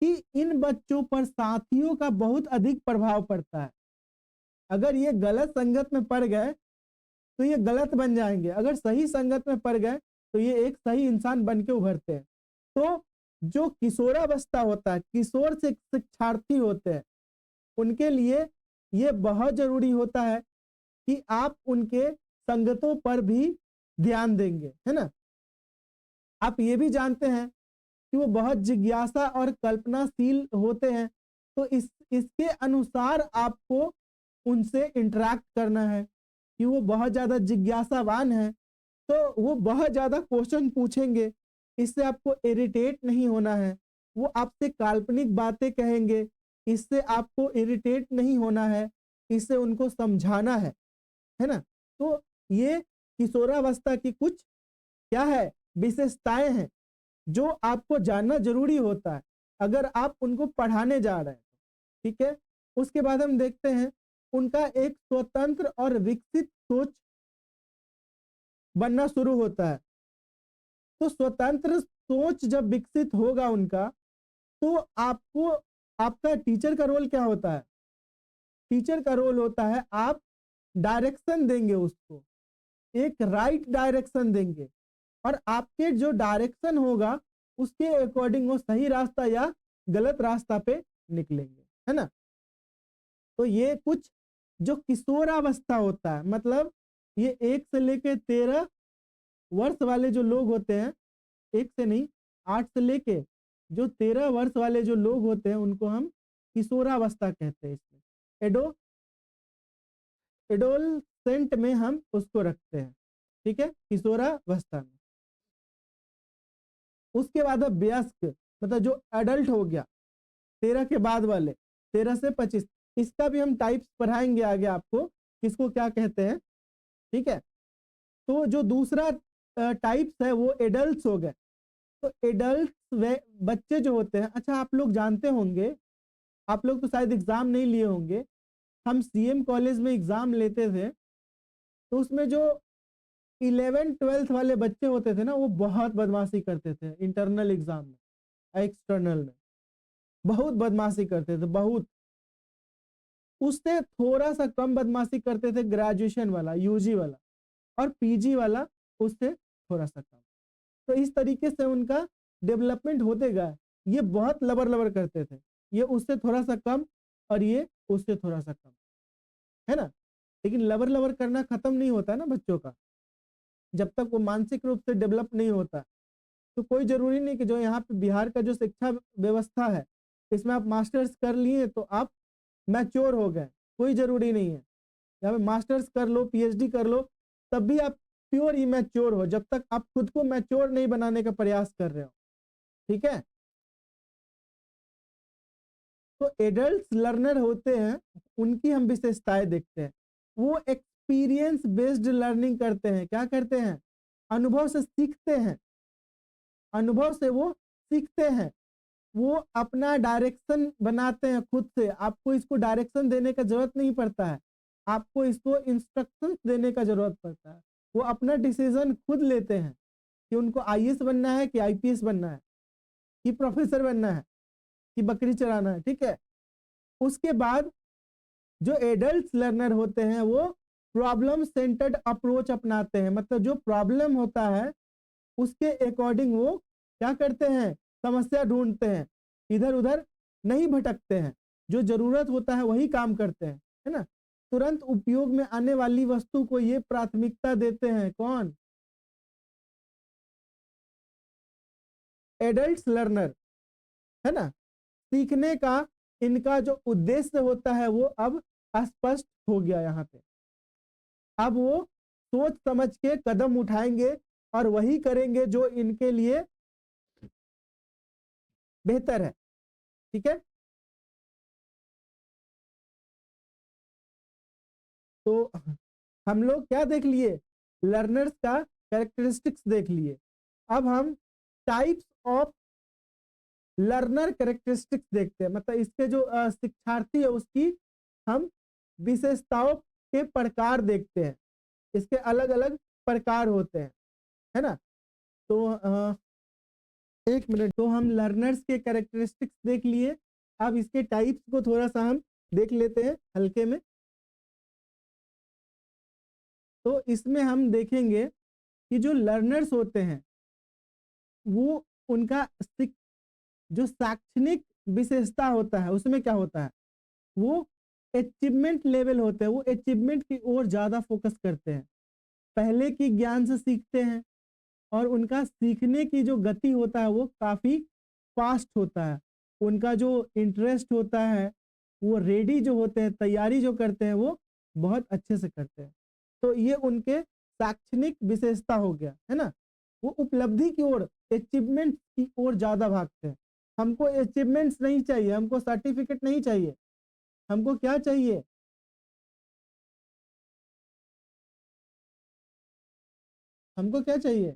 कि इन बच्चों पर साथियों का बहुत अधिक प्रभाव पड़ता है। अगर ये गलत संगत में पड़ गए तो ये गलत बन जाएंगे, अगर सही संगत में पड़ गए तो ये एक सही इंसान बन के उभरते हैं। तो जो किशोरावस्था होता है, किशोर से शिक्षार्थी होते हैं, उनके लिए ये बहुत जरूरी होता है कि आप उनके संगतों पर भी ध्यान देंगे, है ना। आप ये भी जानते हैं कि वो बहुत जिज्ञासा और कल्पनाशील होते हैं, तो इसके अनुसार आपको उनसे इंटरेक्ट करना है कि वो बहुत ज्यादा जिज्ञासावान है, तो वो बहुत ज्यादा क्वेश्चन पूछेंगे। इससे आपको इरिटेट नहीं होना है। वो आपसे काल्पनिक बातें कहेंगे, इससे आपको इरिटेट नहीं होना है, इससे उनको समझाना है ना। तो ये किशोरावस्था की कुछ क्या है, विशेषताएं हैं जो आपको जानना जरूरी होता है अगर आप उनको पढ़ाने जा रहे हैं। ठीक है, उसके बाद हम देखते हैं उनका एक स्वतंत्र और विकसित सोच बनना शुरू होता है। तो स्वतंत्र सोच जब विकसित होगा उनका, तो आपको, आपका टीचर का रोल क्या होता है? टीचर का रोल होता है आप डायरेक्शन देंगे उसको, एक राइट डायरेक्शन देंगे, और आपके जो डायरेक्शन होगा उसके अकॉर्डिंग वो सही रास्ता या गलत रास्ता पे निकलेंगे, है ना। तो ये कुछ जो किशोरावस्था होता है, मतलब ये 1 से लेके 13 वर्ष वाले जो लोग होते हैं, एक से नहीं, 8 से लेके जो 13 वर्ष वाले जो लोग होते हैं उनको हम किशोरावस्था कहते हैं। इसमें एडोलसेंट में हम उसको रखते हैं। ठीक है, किशोरावस्था में। उसके बाद अब वयस्क, मतलब जो एडल्ट हो गया, 13 के बाद वाले, 13 से 25, इसका भी हम टाइप्स पढ़ाएंगे आगे आपको, किसको क्या कहते हैं, ठीक है। तो जो दूसरा टाइप्स है वो एडल्ट्स हो गए। तो एडल्ट्स वे बच्चे जो होते हैं, अच्छा आप लोग जानते होंगे, आप लोग तो शायद एग्जाम नहीं लिए होंगे, हम सीएम कॉलेज में एग्जाम लेते थे, तो उसमें जो 11th-12th वाले बच्चे होते थे ना, वो बहुत बदमाशी करते थे इंटरनल एग्जाम में, एक्सटर्नल में बहुत बदमाशी करते थे, बहुत। उससे थोड़ा सा कम बदमाशी करते थे ग्रेजुएशन वाला, यूजी वाला, और पीजी वाला उससे थोड़ा सा कम। तो इस तरीके से उनका डेवलपमेंट होते गया। ये बहुत लबर लबर करते थे, ये उससे थोड़ा सा कम और ये उससे थोड़ा सा कम, है ना। लेकिन लबर लबर करना खत्म नहीं होता ना बच्चों का, जब तक वो मानसिक रूप से डेवलप नहीं होता। तो कोई जरूरी नहीं कि जो यहाँ पे बिहार का जो शिक्षा व्यवस्था है, इसमें आप मास्टर्स कर लिए तो आप मैच्योर हो गए, कोई जरूरी नहीं है। यहाँ पे मास्टर्स कर लो, पीएचडी कर लो, तब भी आप प्योर इमैच्योर हो, जब तक आप खुद को मैच्योर नहीं बनाने का प्रयास कर रहे हो, ठीक है। तो एडल्ट लर्नर होते हैं, उनकी हम विशेषताएं देखते हैं। वो एक्सपीरियंस बेस्ड लर्निंग करते हैं। क्या करते हैं? अनुभव से सीखते हैं, अनुभव से वो सीखते हैं। वो अपना डायरेक्शन बनाते हैं खुद से, आपको इसको डायरेक्शन देने का जरूरत नहीं पड़ता है, आपको इसको इंस्ट्रक्शंस देने का जरूरत पड़ता है। वो अपना डिसीजन खुद लेते हैं कि उनको आईएएस बनना है कि आईपीएस बनना है, कि प्रोफेसर बनना है, कि बकरी चराना है, ठीक है। उसके बाद जो एडल्ट लर्नर होते हैं वो प्रॉब्लम सेंटर्ड अप्रोच अपनाते हैं। मतलब जो प्रॉब्लम होता है उसके अकॉर्डिंग वो क्या करते हैं? समस्या ढूंढते हैं, इधर उधर नहीं भटकते हैं, जो जरूरत होता है वही काम करते हैं, है ना। तुरंत उपयोग में आने वाली वस्तु को ये प्राथमिकता देते हैं। कौन? एडल्ट लर्नर, है ना। सीखने का इनका जो उद्देश्य होता है वो अब स्पष्ट हो गया यहाँ पे। अब वो सोच समझ के कदम उठाएंगे और वही करेंगे जो इनके लिए बेहतर है, ठीक है। तो हम लोग क्या देख लिए? लर्नर्स का कैरेक्टरिस्टिक्स देख लिए। अब हम टाइप्स ऑफ लर्नर कैरेक्टरिस्टिक्स देखते हैं। मतलब इसके जो शिक्षार्थी है उसकी हम विशेषताओं के प्रकार देखते हैं। इसके अलग अलग प्रकार होते हैं, है ना। तो एक मिनट, तो हम लर्नर्स के कैरेक्टरिस्टिक्स देख लिए। अब इसके टाइप्स को थोड़ा सा हम देख लेते हैं हल्के में। तो इसमें हम देखेंगे कि जो लर्नर्स होते हैं वो उनका जो शैक्षणिक विशेषता होता है उसमें क्या होता है? वो अचीवमेंट लेवल होते हैं, वो अचीवमेंट की ओर ज्यादा फोकस करते हैं, पहले की ज्ञान से सीखते हैं, और उनका सीखने की जो गति होता है वो काफी फास्ट होता है। उनका जो इंटरेस्ट होता है, वो रेडी जो होते हैं, तैयारी जो करते हैं वो बहुत अच्छे से करते हैं। तो ये उनके शैक्षणिक विशेषता हो गया, है ना। वो उपलब्धि की ओर, अचीवमेंट की ओर ज्यादा भागते हैं। हमको अचीवमेंट्स नहीं चाहिए, हमको सर्टिफिकेट नहीं चाहिए, हमको क्या चाहिए? हमको क्या चाहिए?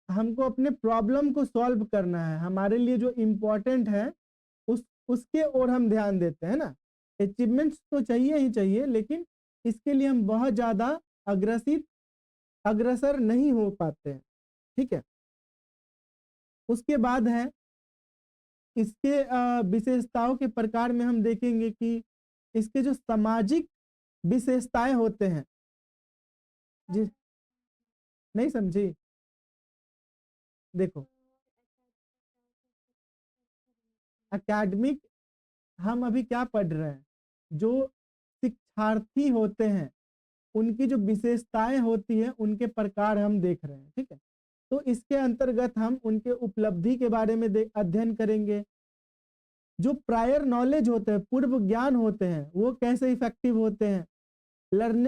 हमको अपने प्रॉब्लम को सॉल्व करना है, हमारे लिए जो इम्पोर्टेंट है उसके ओर हम ध्यान देते हैं ना। अचीवमेंट्स तो चाहिए ही चाहिए, लेकिन इसके लिए हम बहुत ज्यादा अग्रसित अग्रसर नहीं हो पाते हैं, ठीक है। उसके बाद है इसके विशेषताओं के प्रकार में हम देखेंगे कि इसके जो सामाजिक विशेषताएं होते हैं। जी, नहीं समझी? देखो, एकेडमिक हम अभी क्या पढ़ रहे हैं? जो शिक्षार्थी होते हैं उनकी जो विशेषताएं होती है उनके प्रकार हम देख रहे हैं, ठीक है। तो इसके अंतर्गत हम उनके उपलब्धि के बारे में अध्ययन करेंगे। जो प्रायर नॉलेज होते हैं, पूर्व ज्ञान होते हैं, वो कैसे इफेक्टिव होते हैं। लर्न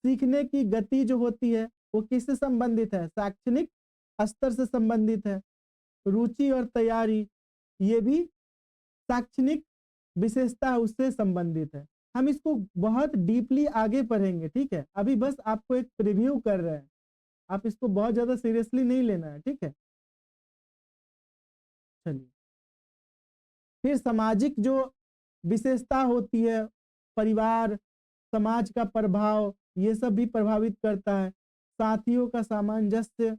सीखने की गति जो होती है वो किससे संबंधित है? शैक्षणिक स्तर से संबंधित है। रुचि और तैयारी ये भी शैक्षणिक विशेषता है, उससे संबंधित है। हम इसको बहुत डीपली आगे पढ़ेंगे, ठीक है? अभी बस आपको एक प्रीव्यू कर रहे हैं, आप इसको बहुत ज्यादा सीरियसली नहीं लेना है, ठीक है? चलिए, फिर सामाजिक जो विशेषता होती है, परिवार, समाज का प्रभाव, ये सब भी प्रभावित करता है। साथियों का सामंजस्य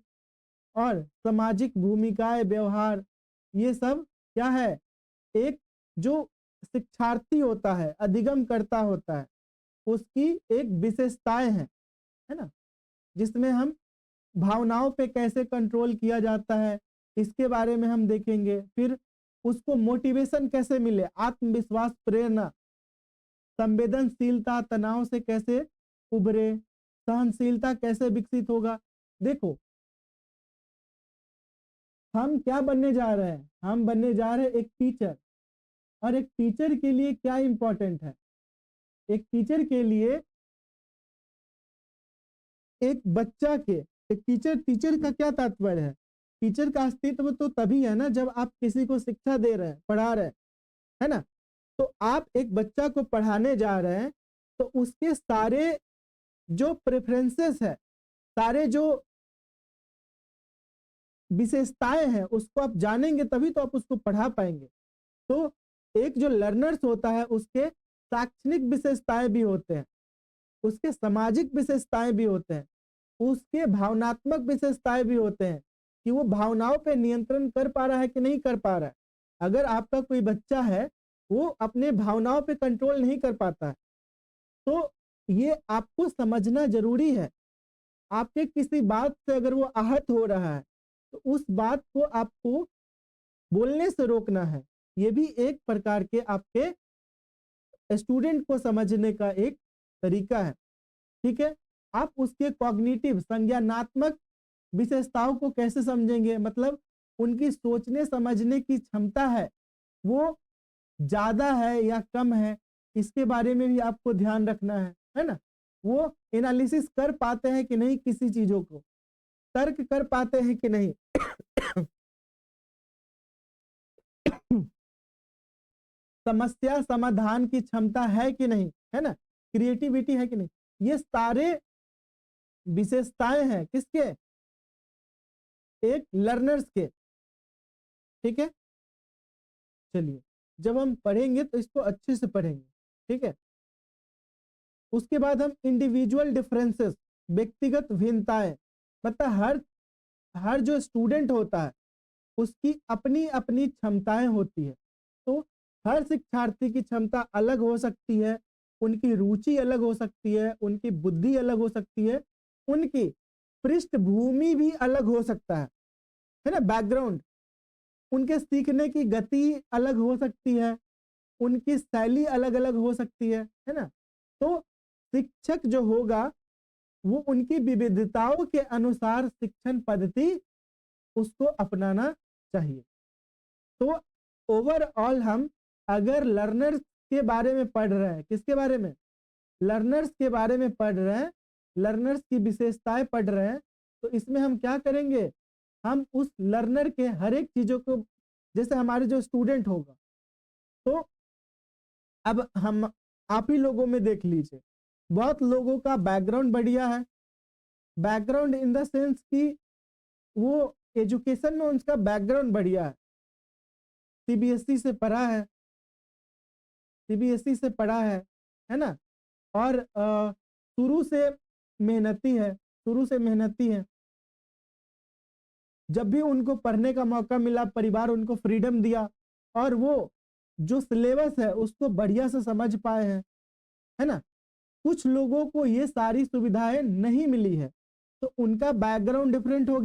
और सामाजिक भूमिकाएं, व्यवहार, ये सब क्या है? एक जो शिक्षार्थी होता है, अधिगम करता होता है, उसकी एक विशेषताएं हैं, है ना? जिसमें हम भावनाओं पे कैसे कंट्रोल किया जाता है, इसके बारे में हम देखेंगे। फिर उसको मोटिवेशन कैसे मिले, आत्मविश्वास, प्रेरणा, संवेदनशीलता, तनाव से कैसे उभरे, सहनशीलता कैसे विकसित होगा। देखो, हम क्या बनने जा रहे हैं? हम बनने जा रहे हैं एक टीचर। और एक टीचर के लिए क्या इंपॉर्टेंट है? एक टीचर के लिए एक बच्चा के एक टीचर का क्या तात्पर्य है? टीचर का अस्तित्व तो तभी है ना जब आप किसी को शिक्षा दे रहे हैं, पढ़ा रहे हैं, है ना? तो आप एक बच्चा को पढ़ाने जा रहे हैं तो उसके सारे जो प्रेफरेंसेस है, सारे जो विशेषताएं हैं, उसको आप जानेंगे तभी तो आप उसको पढ़ा पाएंगे। तो एक जो लर्नर्स होता है उसके शैक्षणिक विशेषताएं भी होते हैं, उसके सामाजिक विशेषताएं भी होते हैं, उसके भावनात्मक विशेषताएं भी होते हैं कि वो भावनाओं पे नियंत्रण कर पा रहा है कि नहीं कर पा रहा है। अगर आपका कोई बच्चा है वो अपने भावनाओं पे कंट्रोल नहीं कर पाता है तो ये आपको समझना जरूरी है। आपके किसी बात से अगर वो आहत हो रहा है तो उस बात को आपको बोलने से रोकना है। ये भी एक प्रकार के आपके स्टूडेंट को समझने का एक तरीका है, ठीक है? आप उसके कॉग्निटिव, संज्ञानात्मक विशेषताओं को कैसे समझेंगे? मतलब उनकी सोचने समझने की क्षमता है वो ज्यादा है या कम है, इसके बारे में भी आपको ध्यान रखना है ना? वो एनालिसिस कर पाते हैं कि नहीं, किसी चीजों को तर्क कर पाते हैं कि नहीं समस्या समाधान की क्षमता है कि नहीं, है ना? क्रिएटिविटी है कि नहीं? ये सारे विशेषताएं हैं किसके? एक लर्नर्स के, ठीक है? चलिए, जब हम पढ़ेंगे तो इसको अच्छे से पढ़ेंगे, ठीक है? उसके बाद हम इंडिविजुअल डिफरेंसेस, व्यक्तिगत भिन्नताएं, मतलब हर जो स्टूडेंट होता है उसकी अपनी अपनी क्षमताएं होती है। तो हर शिक्षार्थी की क्षमता अलग हो सकती है, उनकी रुचि अलग हो सकती है, उनकी बुद्धि अलग हो सकती है, उनकी पृष्ठभूमि भी अलग हो सकता है ना? बैकग्राउंड, उनके सीखने की गति अलग हो सकती है, उनकी शैली अलग अलग हो सकती है ना? तो शिक्षक जो होगा वो उनकी विविधताओं के अनुसार शिक्षण पद्धति उसको अपनाना चाहिए। तो ओवरऑल हम अगर लर्नर्स के बारे में पढ़ रहे हैं, किसके बारे में? लर्नर्स के बारे में पढ़ रहे हैं, लर्नर्स की विशेषताएं पढ़ रहे हैं, तो इसमें हम क्या करेंगे? हम उस लर्नर के हर एक चीजों को, जैसे हमारे जो स्टूडेंट होगा, तो अब हम आप ही लोगों में देख लीजिए, बहुत लोगों का बैकग्राउंड बढ़िया है। बैकग्राउंड इन द सेंस कि वो एजुकेशन में उनका बैकग्राउंड बढ़िया है, सीबीएसई से पढ़ा है, सीबीएसई से पढ़ा है ना? और शुरू से मेहनती है, शुरू से मेहनती है। जब भी उनको पढ़ने का मौका मिला, परिवार उनको फ्रीडम दिया और वो जो सिलेबस है उसको बढ़िया से समझ पाए हैं, है ना? कुछ लोगों को ये सारी सुविधाएं नहीं मिली है तो उनका बैकग्राउंड डिफरेंट हो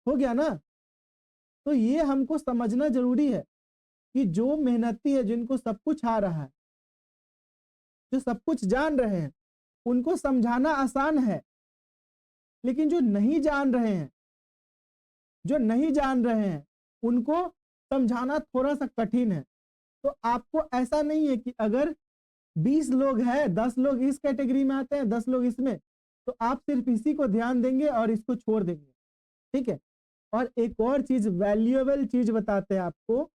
गया ना? तो ये हमको समझना जरूरी है कि जो मेहनती है, जिनको सब कुछ आ रहा है, जो सब कुछ जान रहे हैं, उनको समझाना आसान है, लेकिन जो नहीं जान रहे हैं उनको समझाना थोड़ा सा कठिन है। तो आपको ऐसा नहीं है कि अगर 20 लोग हैं, 10 लोग इस कैटेगरी में आते हैं, 10 लोग इसमें, तो आप सिर्फ इसी को ध्यान देंगे और इसको छोड़ देंगे, ठीक है। और एक और चीज, वैल्यूएबल चीज बताते हैं आपको,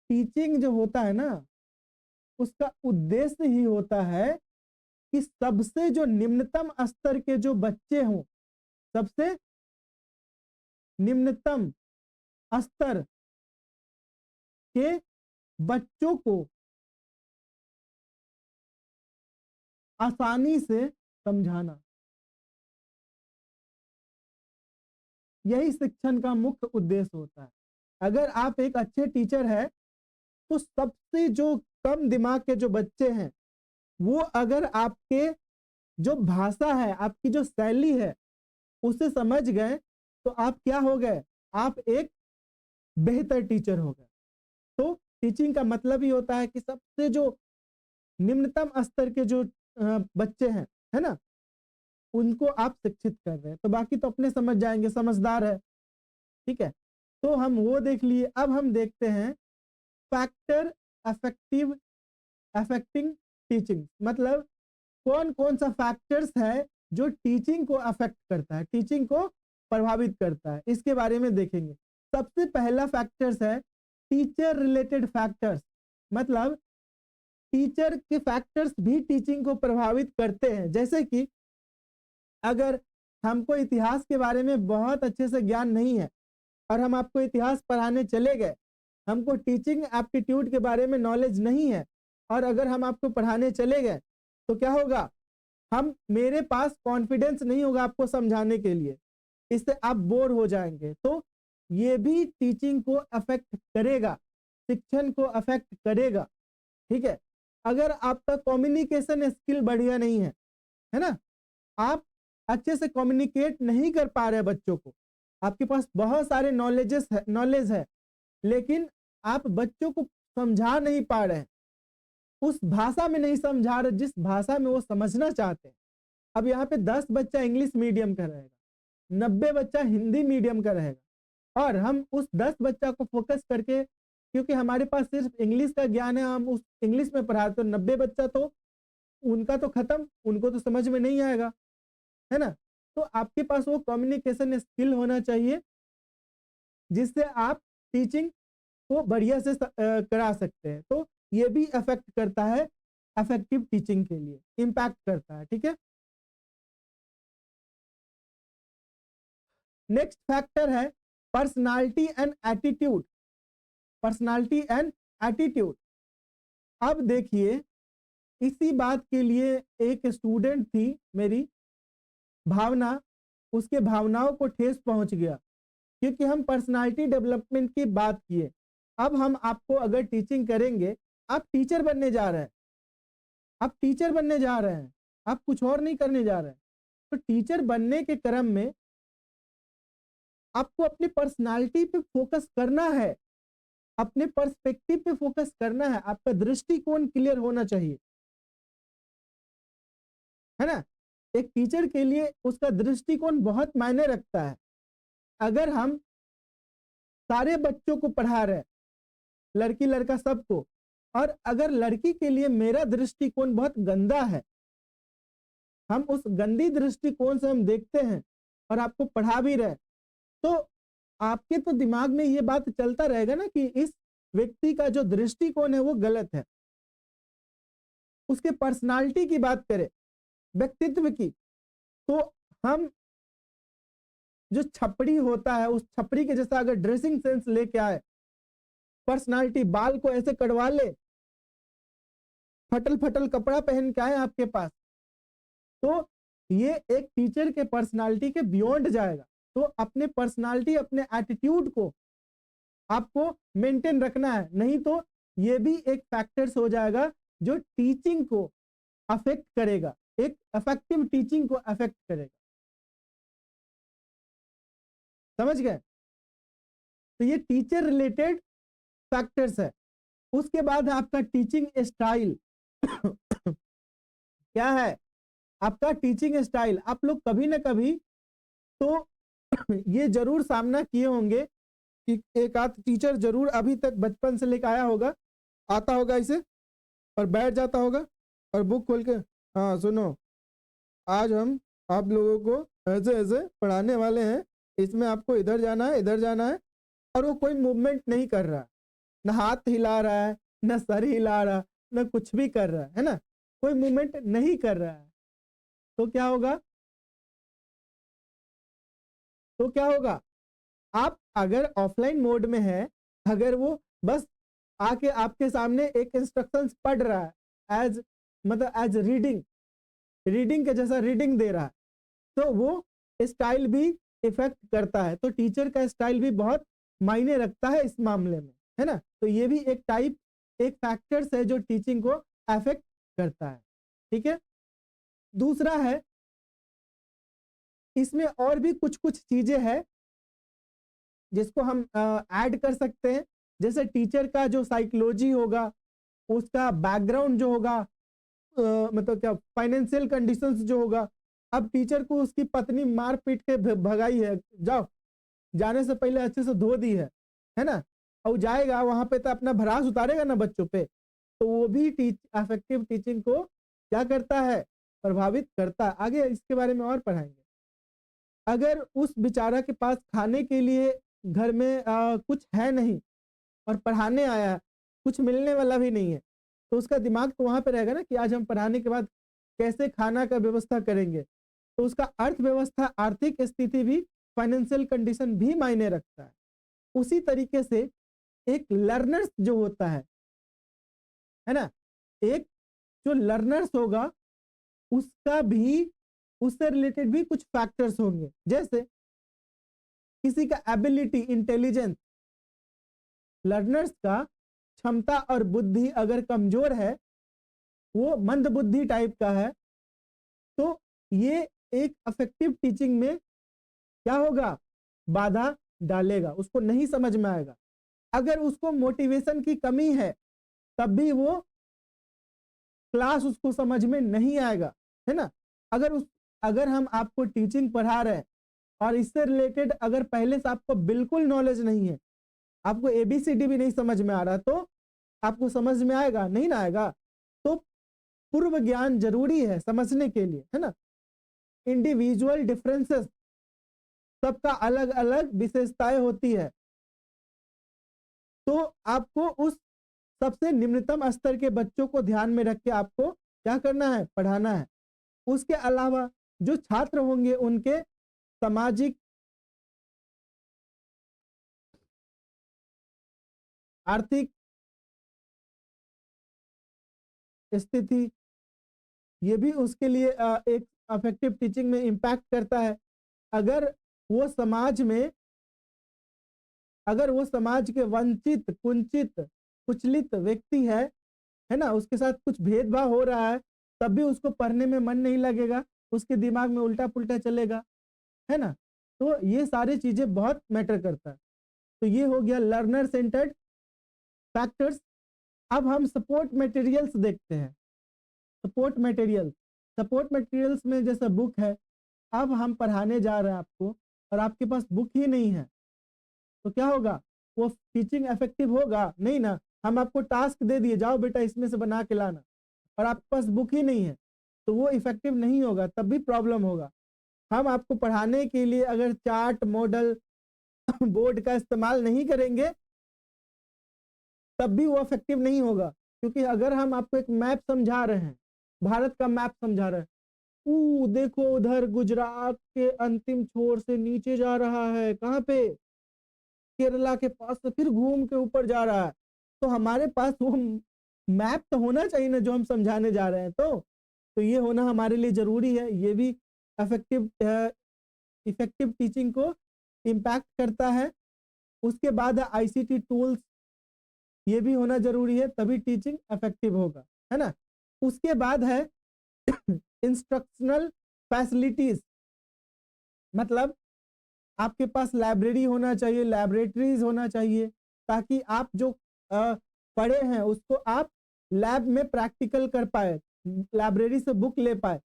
टीचिंग जो होता है ना, उसका उद्देश्य ही होता है कि सबसे जो निम्नतम स्तर के जो बच्चे हों, सबसे निम्नतम स्तर के बच्चों को आसानी से समझाना, यही शिक्षण का मुख्य उद्देश्य होता है। अगर आप एक अच्छे टीचर है तो सबसे जो कम दिमाग के जो बच्चे हैं, वो अगर आपके जो भाषा है, आपकी जो शैली है, उसे समझ गए तो आप क्या हो गए, आप एक बेहतर टीचर हो गए। तो टीचिंग का मतलब ही होता है कि सबसे जो निम्नतम स्तर के जो बच्चे हैं, है ना, उनको आप शिक्षित कर रहे हैं। तो बाकी तो अपने समझ जाएंगे, समझदार है, ठीक है। तो हम वो देख लिए। अब हम देखते हैं फैक्टर अफेक्टिंग टीचिंग, मतलब कौन कौन सा फैक्टर्स है जो टीचिंग को अफेक्ट करता है, टीचिंग को प्रभावित करता है, इसके बारे में देखेंगे। सबसे पहला फैक्टर्स है टीचर रिलेटेड फैक्टर्स, मतलब टीचर के फैक्टर्स भी टीचिंग को प्रभावित करते हैं। जैसे कि अगर हमको इतिहास के बारे में बहुत अच्छे से ज्ञान नहीं है और हम आपको इतिहास पढ़ाने चले गए, हमको टीचिंग एप्टीट्यूड के बारे में नॉलेज नहीं है, और अगर हम आपको पढ़ाने चले गए तो क्या होगा, मेरे पास कॉन्फिडेंस नहीं होगा आपको समझाने के लिए, इससे आप बोर हो जाएंगे। तो ये भी टीचिंग को अफेक्ट करेगा, शिक्षण को अफेक्ट करेगा, ठीक है। अगर आपका कम्युनिकेशन स्किल बढ़िया नहीं है ना, आप अच्छे से कम्युनिकेट नहीं कर पा रहे बच्चों को, आपके पास बहुत सारे नॉलेज है, लेकिन आप बच्चों को समझा नहीं पा रहे हैं, उस भाषा में नहीं समझा रहे जिस भाषा में वो समझना चाहते हैं। अब यहाँ पे 10 बच्चा इंग्लिश मीडियम का रहेगा, 90 बच्चा हिंदी मीडियम का रहेगा, और हम उस 10 बच्चा को फोकस करके, क्योंकि हमारे पास सिर्फ इंग्लिश का ज्ञान है, हम उस इंग्लिश में पढ़ाते, तो 90 बच्चा तो उनका तो खत्म, उनको तो समझ में नहीं आएगा, है ना। तो आपके पास वो कम्युनिकेशन स्किल होना चाहिए जिससे आप टीचिंग को बढ़िया से करा सकते हैं। तो ये भी अफेक्ट करता है, अफेक्टिव टीचिंग के लिए इम्पैक्ट करता है, ठीक है। नेक्स्ट फैक्टर है personality and attitude, personality and attitude. अब देखिए, इसी बात के लिए एक स्टूडेंट थी मेरी, भावना, उसके भावनाओं को ठेस पहुंच गया क्योंकि हम पर्सनालिटी डेवलपमेंट की बात किए। अब हम आपको अगर टीचिंग करेंगे, आप टीचर बनने जा रहे हैं, आप टीचर बनने जा रहे हैं, आप कुछ और नहीं करने जा रहे हैं। तो टीचर बनने के क्रम में आपको अपनी पर्सनालिटी पे फोकस करना है, अपने पर्सपेक्टिव पे फोकस करना है, आपका दृष्टिकोण क्लियर होना चाहिए, है ना। एक टीचर के लिए उसका दृष्टिकोण बहुत मायने रखता है। अगर हम सारे बच्चों को पढ़ा रहे हैं, लड़की लड़का सबको, और अगर लड़की के लिए मेरा दृष्टिकोण बहुत गंदा है, हम उस गंदी दृष्टिकोण से हम देखते हैं और आपको पढ़ा भी रहे, तो आपके तो दिमाग में ये बात चलता रहेगा ना कि इस व्यक्ति का जो दृष्टिकोण है वो गलत है। उसके पर्सनालिटी की बात करें, व्यक्तित्व की, तो हम जो छपरी होता है, उस छपरी के जैसा अगर ड्रेसिंग सेंस लेके आए, पर्सनालिटी, बाल को ऐसे कटवा ले, फटल फटल कपड़ा पहन के आए आपके पास, तो ये एक टीचर के पर्सनालिटी के बियॉन्ड जाएगा। तो अपने पर्सनालिटी, अपने एटीट्यूड को आपको मेंटेन रखना है, नहीं तो ये भी एक फैक्टर्स हो जाएगा जो टीचिंग को अफेक्ट करेगा, एक इफेक्टिव टीचिंग को अफेक्ट करेगा। समझ गए? तो ये टीचर रिलेटेड फैक्टर्स है। उसके बाद आपका टीचिंग स्टाइल क्या है? आपका टीचिंग स्टाइल, आप लोग कभी ना कभी तो ये जरूर सामना किए होंगे कि एक आध टीचर जरूर अभी तक बचपन से लेकर आया होगा, आता होगा इसे और बैठ जाता होगा और बुक खोल के, हाँ सुनो आज हम आप लोगों को ऐसे ऐसे पढ़ाने वाले हैं, इसमें आपको इधर जाना है, इधर जाना है, और वो कोई मूवमेंट नहीं कर रहा, ना हाथ हिला रहा है, ना सर हिला रहा, ना कुछ भी कर रहा है ना, कोई मूवमेंट नहीं कर रहा है। तो क्या होगा, तो क्या होगा, आप अगर ऑफलाइन मोड में है, अगर वो बस आके आपके सामने एक इंस्ट्रक्शंस पढ़ रहा है, एज मतलब एज रीडिंग, रीडिंग के जैसा रीडिंग दे रहा है, तो वो स्टाइल भी इफेक्ट करता है। तो टीचर का स्टाइल भी बहुत मायने रखता है इस मामले में, है ना। तो ये भी एक टाइप, एक फैक्टर्स है जो टीचिंग को अफेक्ट करता है। ठीक है, दूसरा है, इसमें और भी कुछ कुछ चीजें हैं जिसको हम ऐड कर सकते हैं। जैसे टीचर का जो साइकोलॉजी होगा, उसका बैकग्राउंड जो होगा, मतलब क्या फाइनेंशियल कंडीशंस जो होगा। अब टीचर को उसकी पत्नी मार पीट के भगाई है, जाओ, जाने से पहले अच्छे से धो दी है ना, और जाएगा वहां पे तो अपना भड़ास उतारेगा ना बच्चों पे, तो वो भी अफेक्टिव टीचिंग को क्या करता है, प्रभावित करता है। आगे इसके बारे में और पढ़ाएंगे। अगर उस बेचारा के पास खाने के लिए घर में कुछ है नहीं, और पढ़ाने आया है, कुछ मिलने वाला भी नहीं है, तो उसका दिमाग तो वहां पे रहेगा ना कि आज हम पढ़ाने के बाद कैसे खाना का व्यवस्था करेंगे। तो उसका अर्थव्यवस्था, आर्थिक स्थिति भी, फाइनेंशियल कंडीशन भी मायने रखता है। उसी तरीके से एक लर्नर्स जो होता है ना, एक जो लर्नर्स होगा उसका भी, उससे रिलेटेड भी कुछ फैक्टर्स होंगे। जैसे किसी का एबिलिटी, इंटेलिजेंस, लर्नर्स का क्षमता और बुद्धि अगर कमजोर है, वो मंद बुद्धि टाइप का है, तो ये एक अफेक्टिव टीचिंग में क्या होगा, बाधा डालेगा, उसको नहीं समझ में आएगा। अगर उसको मोटिवेशन की कमी है, तब भी वो क्लास उसको समझ में नहीं आएगा, है ना। अगर हम आपको टीचिंग पढ़ा रहे हैं और इससे रिलेटेड अगर पहले से आपको बिल्कुल नॉलेज नहीं है, आपको एबीसीडी भी नहीं समझ में आ रहा, तो आपको समझ में आएगा नहीं ना आएगा। तो पूर्व ज्ञान जरूरी है समझने के लिए, है ना। इंडिविजुअल डिफरेंसेस, सबका अलग अलग विशेषताएं होती है, तो आपको उस सबसे निम्नतम स्तर के बच्चों को ध्यान में रख के आपको क्या करना है, पढ़ाना है। उसके अलावा जो छात्र होंगे उनके सामाजिक, आर्थिक स्थिति, ये भी उसके लिए एक अफेक्टिव टीचिंग में इम्पैक्ट करता है। अगर वो समाज में, अगर वो समाज के वंचित, कुंचित, कुचलित व्यक्ति है ना, उसके साथ कुछ भेदभाव हो रहा है, तब भी उसको पढ़ने में मन नहीं लगेगा, उसके दिमाग में उल्टा पुल्टा चलेगा, है ना। तो ये सारी चीजें बहुत मैटर करता है। तो ये हो गया लर्नर सेंटर्ड फैक्टर्स। अब हम सपोर्ट मटेरियल्स देखते हैं। सपोर्ट मटेरियल, सपोर्ट मटेरियल्स में जैसे बुक है, अब हम पढ़ाने जा रहे हैं आपको और आपके पास बुक ही नहीं है, तो क्या होगा, वो टीचिंग इफेक्टिव होगा नहीं ना। हम आपको टास्क दे दिए, जाओ बेटा इसमें से बना के लाना, और आपके पास बुक ही नहीं है, तो वो इफेक्टिव नहीं होगा, तब भी प्रॉब्लम होगा। हम आपको पढ़ाने के लिए अगर चार्ट, मॉडल, बोर्ड का इस्तेमाल नहीं करेंगे, तब भी वो इफेक्टिव नहीं होगा। क्योंकि अगर हम आपको एक मैप समझा रहे हैं, भारत का मैप समझा रहे हैं, देखो उधर गुजरात के अंतिम छोर से नीचे जा रहा है, कहाँ पे, केरला के पास से फिर घूम के ऊपर जा रहा है, तो हमारे पास वो मैप तो होना चाहिए ना जो हम समझाने जा रहे हैं। तो ये होना हमारे लिए जरूरी है। ये भी इफेक्टिव इफेक्टिव टीचिंग को इम्पैक्ट करता है। उसके बाद आईसीटी टूल्स, ये भी होना जरूरी है, तभी टीचिंग इफेक्टिव होगा, है ना। उसके बाद है इंस्ट्रक्शनल फैसिलिटीज, मतलब आपके पास लाइब्रेरी होना चाहिए, लैबोरेटरीज होना चाहिए, ताकि आप जो पढ़े हैं उसको आप लैब में प्रैक्टिकल कर पाए, लाइब्रेरी से बुक ले पाए।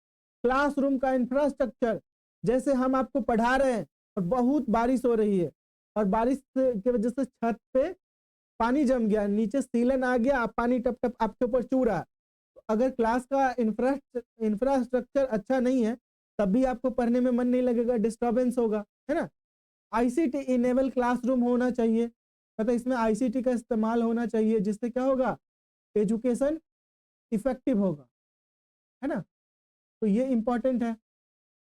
क्लासरूम का इंफ्रास्ट्रक्चर, जैसे हम आपको पढ़ा रहे हैं और बहुत बारिश हो रही है, और बारिश की वजह से छत पे पानी जम गया, नीचे सीलन आ गया, पानी टप टप आपके ऊपर चू रहा है। तो अगर क्लास का इंफ्रास्ट्रक्चर अच्छा नहीं है, तब भी आपको पढ़ने में मन नहीं लगेगा, डिस्टर्बेंस होगा, है ना। आईसीटी इनेबल क्लासरूम होना चाहिए, मतलब इसमें आईसीटी का इस्तेमाल होना चाहिए, जिससे क्या होगा, एजुकेशन इफेक्टिव होगा, है ना। तो ये इंपॉर्टेंट है।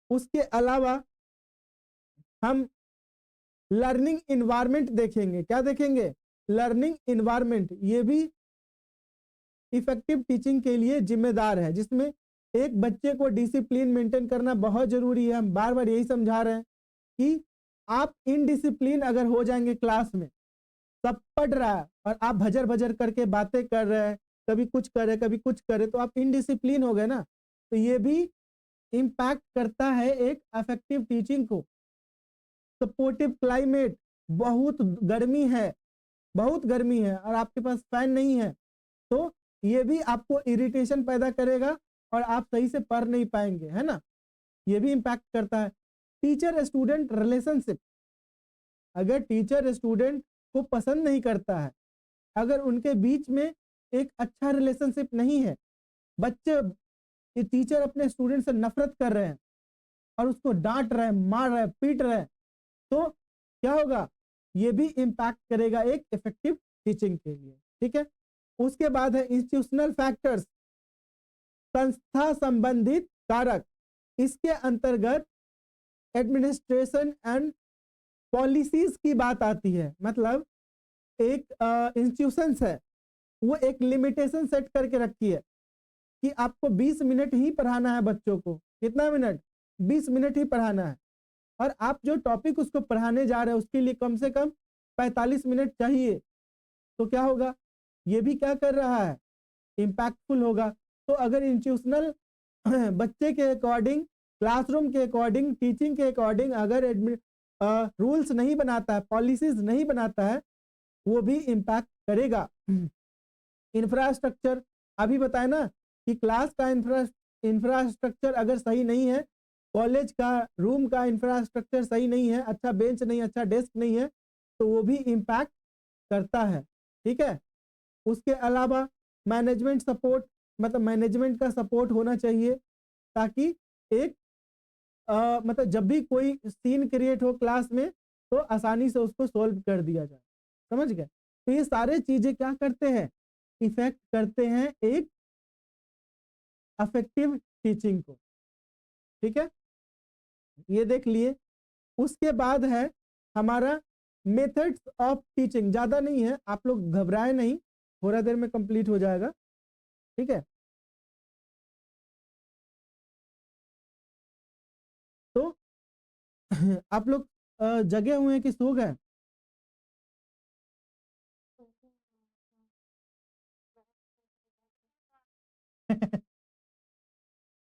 उसके अलावा हम लर्निंग इन्वायरमेंट देखेंगे। क्या देखेंगे? Learning environment. ये भी इफेक्टिव टीचिंग के लिए जिम्मेदार है, जिसमें एक बच्चे को डिसिप्लिन मेंटेन करना बहुत जरूरी है। हम बार बार यही समझा रहे हैं कि आप इनडिसिप्लिन अगर हो जाएंगे क्लास में, सब पढ़ रहा है और आप भजर भजर करके बातें कर रहे हैं, कभी कुछ करे कभी कुछ करे, तो आप इनडिसिप्लिन हो गए ना। तो ये भी इम्पैक्ट करता है एक इफेक्टिव टीचिंग को। सपोर्टिव क्लाइमेट, बहुत गर्मी है, बहुत गर्मी है और आपके पास फैन नहीं है, तो ये भी आपको इरिटेशन पैदा करेगा और आप सही से पढ़ नहीं पाएंगे, है ना। ये भी इम्पैक्ट करता है। टीचर स्टूडेंट रिलेशनशिप, अगर टीचर स्टूडेंट को पसंद नहीं करता है, अगर उनके बीच में एक अच्छा रिलेशनशिप नहीं है, बच्चे, टीचर अपने स्टूडेंट से नफरत कर रहे हैं और उसको डांट रहे हैं, मार रहे हैं, पीट रहे हैं, तो क्या होगा, ये भी इम्पैक्ट करेगा एक इफेक्टिव टीचिंग के लिए। ठीक है। उसके बाद है इंस्टीट्यूशनल फैक्टर्स, संस्था संबंधित कारक। इसके अंतर्गत एडमिनिस्ट्रेशन एंड पॉलिसीज की बात आती है। मतलब एक इंस्टीट्यूशंस है, वो एक लिमिटेशन सेट करके रखी है कि आपको 20 मिनट ही पढ़ाना है बच्चों को। कितना मिनट? 20 मिनट ही पढ़ाना है। और आप जो टॉपिक उसको पढ़ाने जा रहे हैं उसके लिए कम से कम 45 मिनट चाहिए। तो क्या होगा, ये भी क्या कर रहा है, इम्पैक्टफुल होगा। तो अगर इंस्टीट्यूशनल बच्चे के अकॉर्डिंग, क्लासरूम के अकॉर्डिंग, टीचिंग के अकॉर्डिंग अगर रूल्स नहीं बनाता है, पॉलिसीज नहीं बनाता है, वो भी इम्पैक्ट करेगा। इंफ्रास्ट्रक्चर, अभी बताए ना कि क्लास का इंफ्रास्ट्रक्चर अगर सही नहीं है, कॉलेज का रूम का इंफ्रास्ट्रक्चर सही नहीं है, अच्छा बेंच नहीं, अच्छा डेस्क नहीं है, तो वो भी इम्पैक्ट करता है। ठीक है। उसके अलावा मैनेजमेंट सपोर्ट, मतलब मैनेजमेंट का सपोर्ट होना चाहिए, ताकि एक मतलब जब भी कोई सीन क्रिएट हो क्लास में तो आसानी से उसको सॉल्व कर दिया जाए। समझ गए? तो ये सारे चीजें क्या करते हैं, इफेक्ट करते हैं एक अफेक्टिव टीचिंग को। ठीक है, ये देख लिए। उसके बाद है हमारा मेथड्स ऑफ टीचिंग। ज्यादा नहीं है, आप लोग घबराए नहीं, थोड़ा देर में कंप्लीट हो जाएगा। ठीक है। तो आप लोग जगे हुए हैं कि सो गए?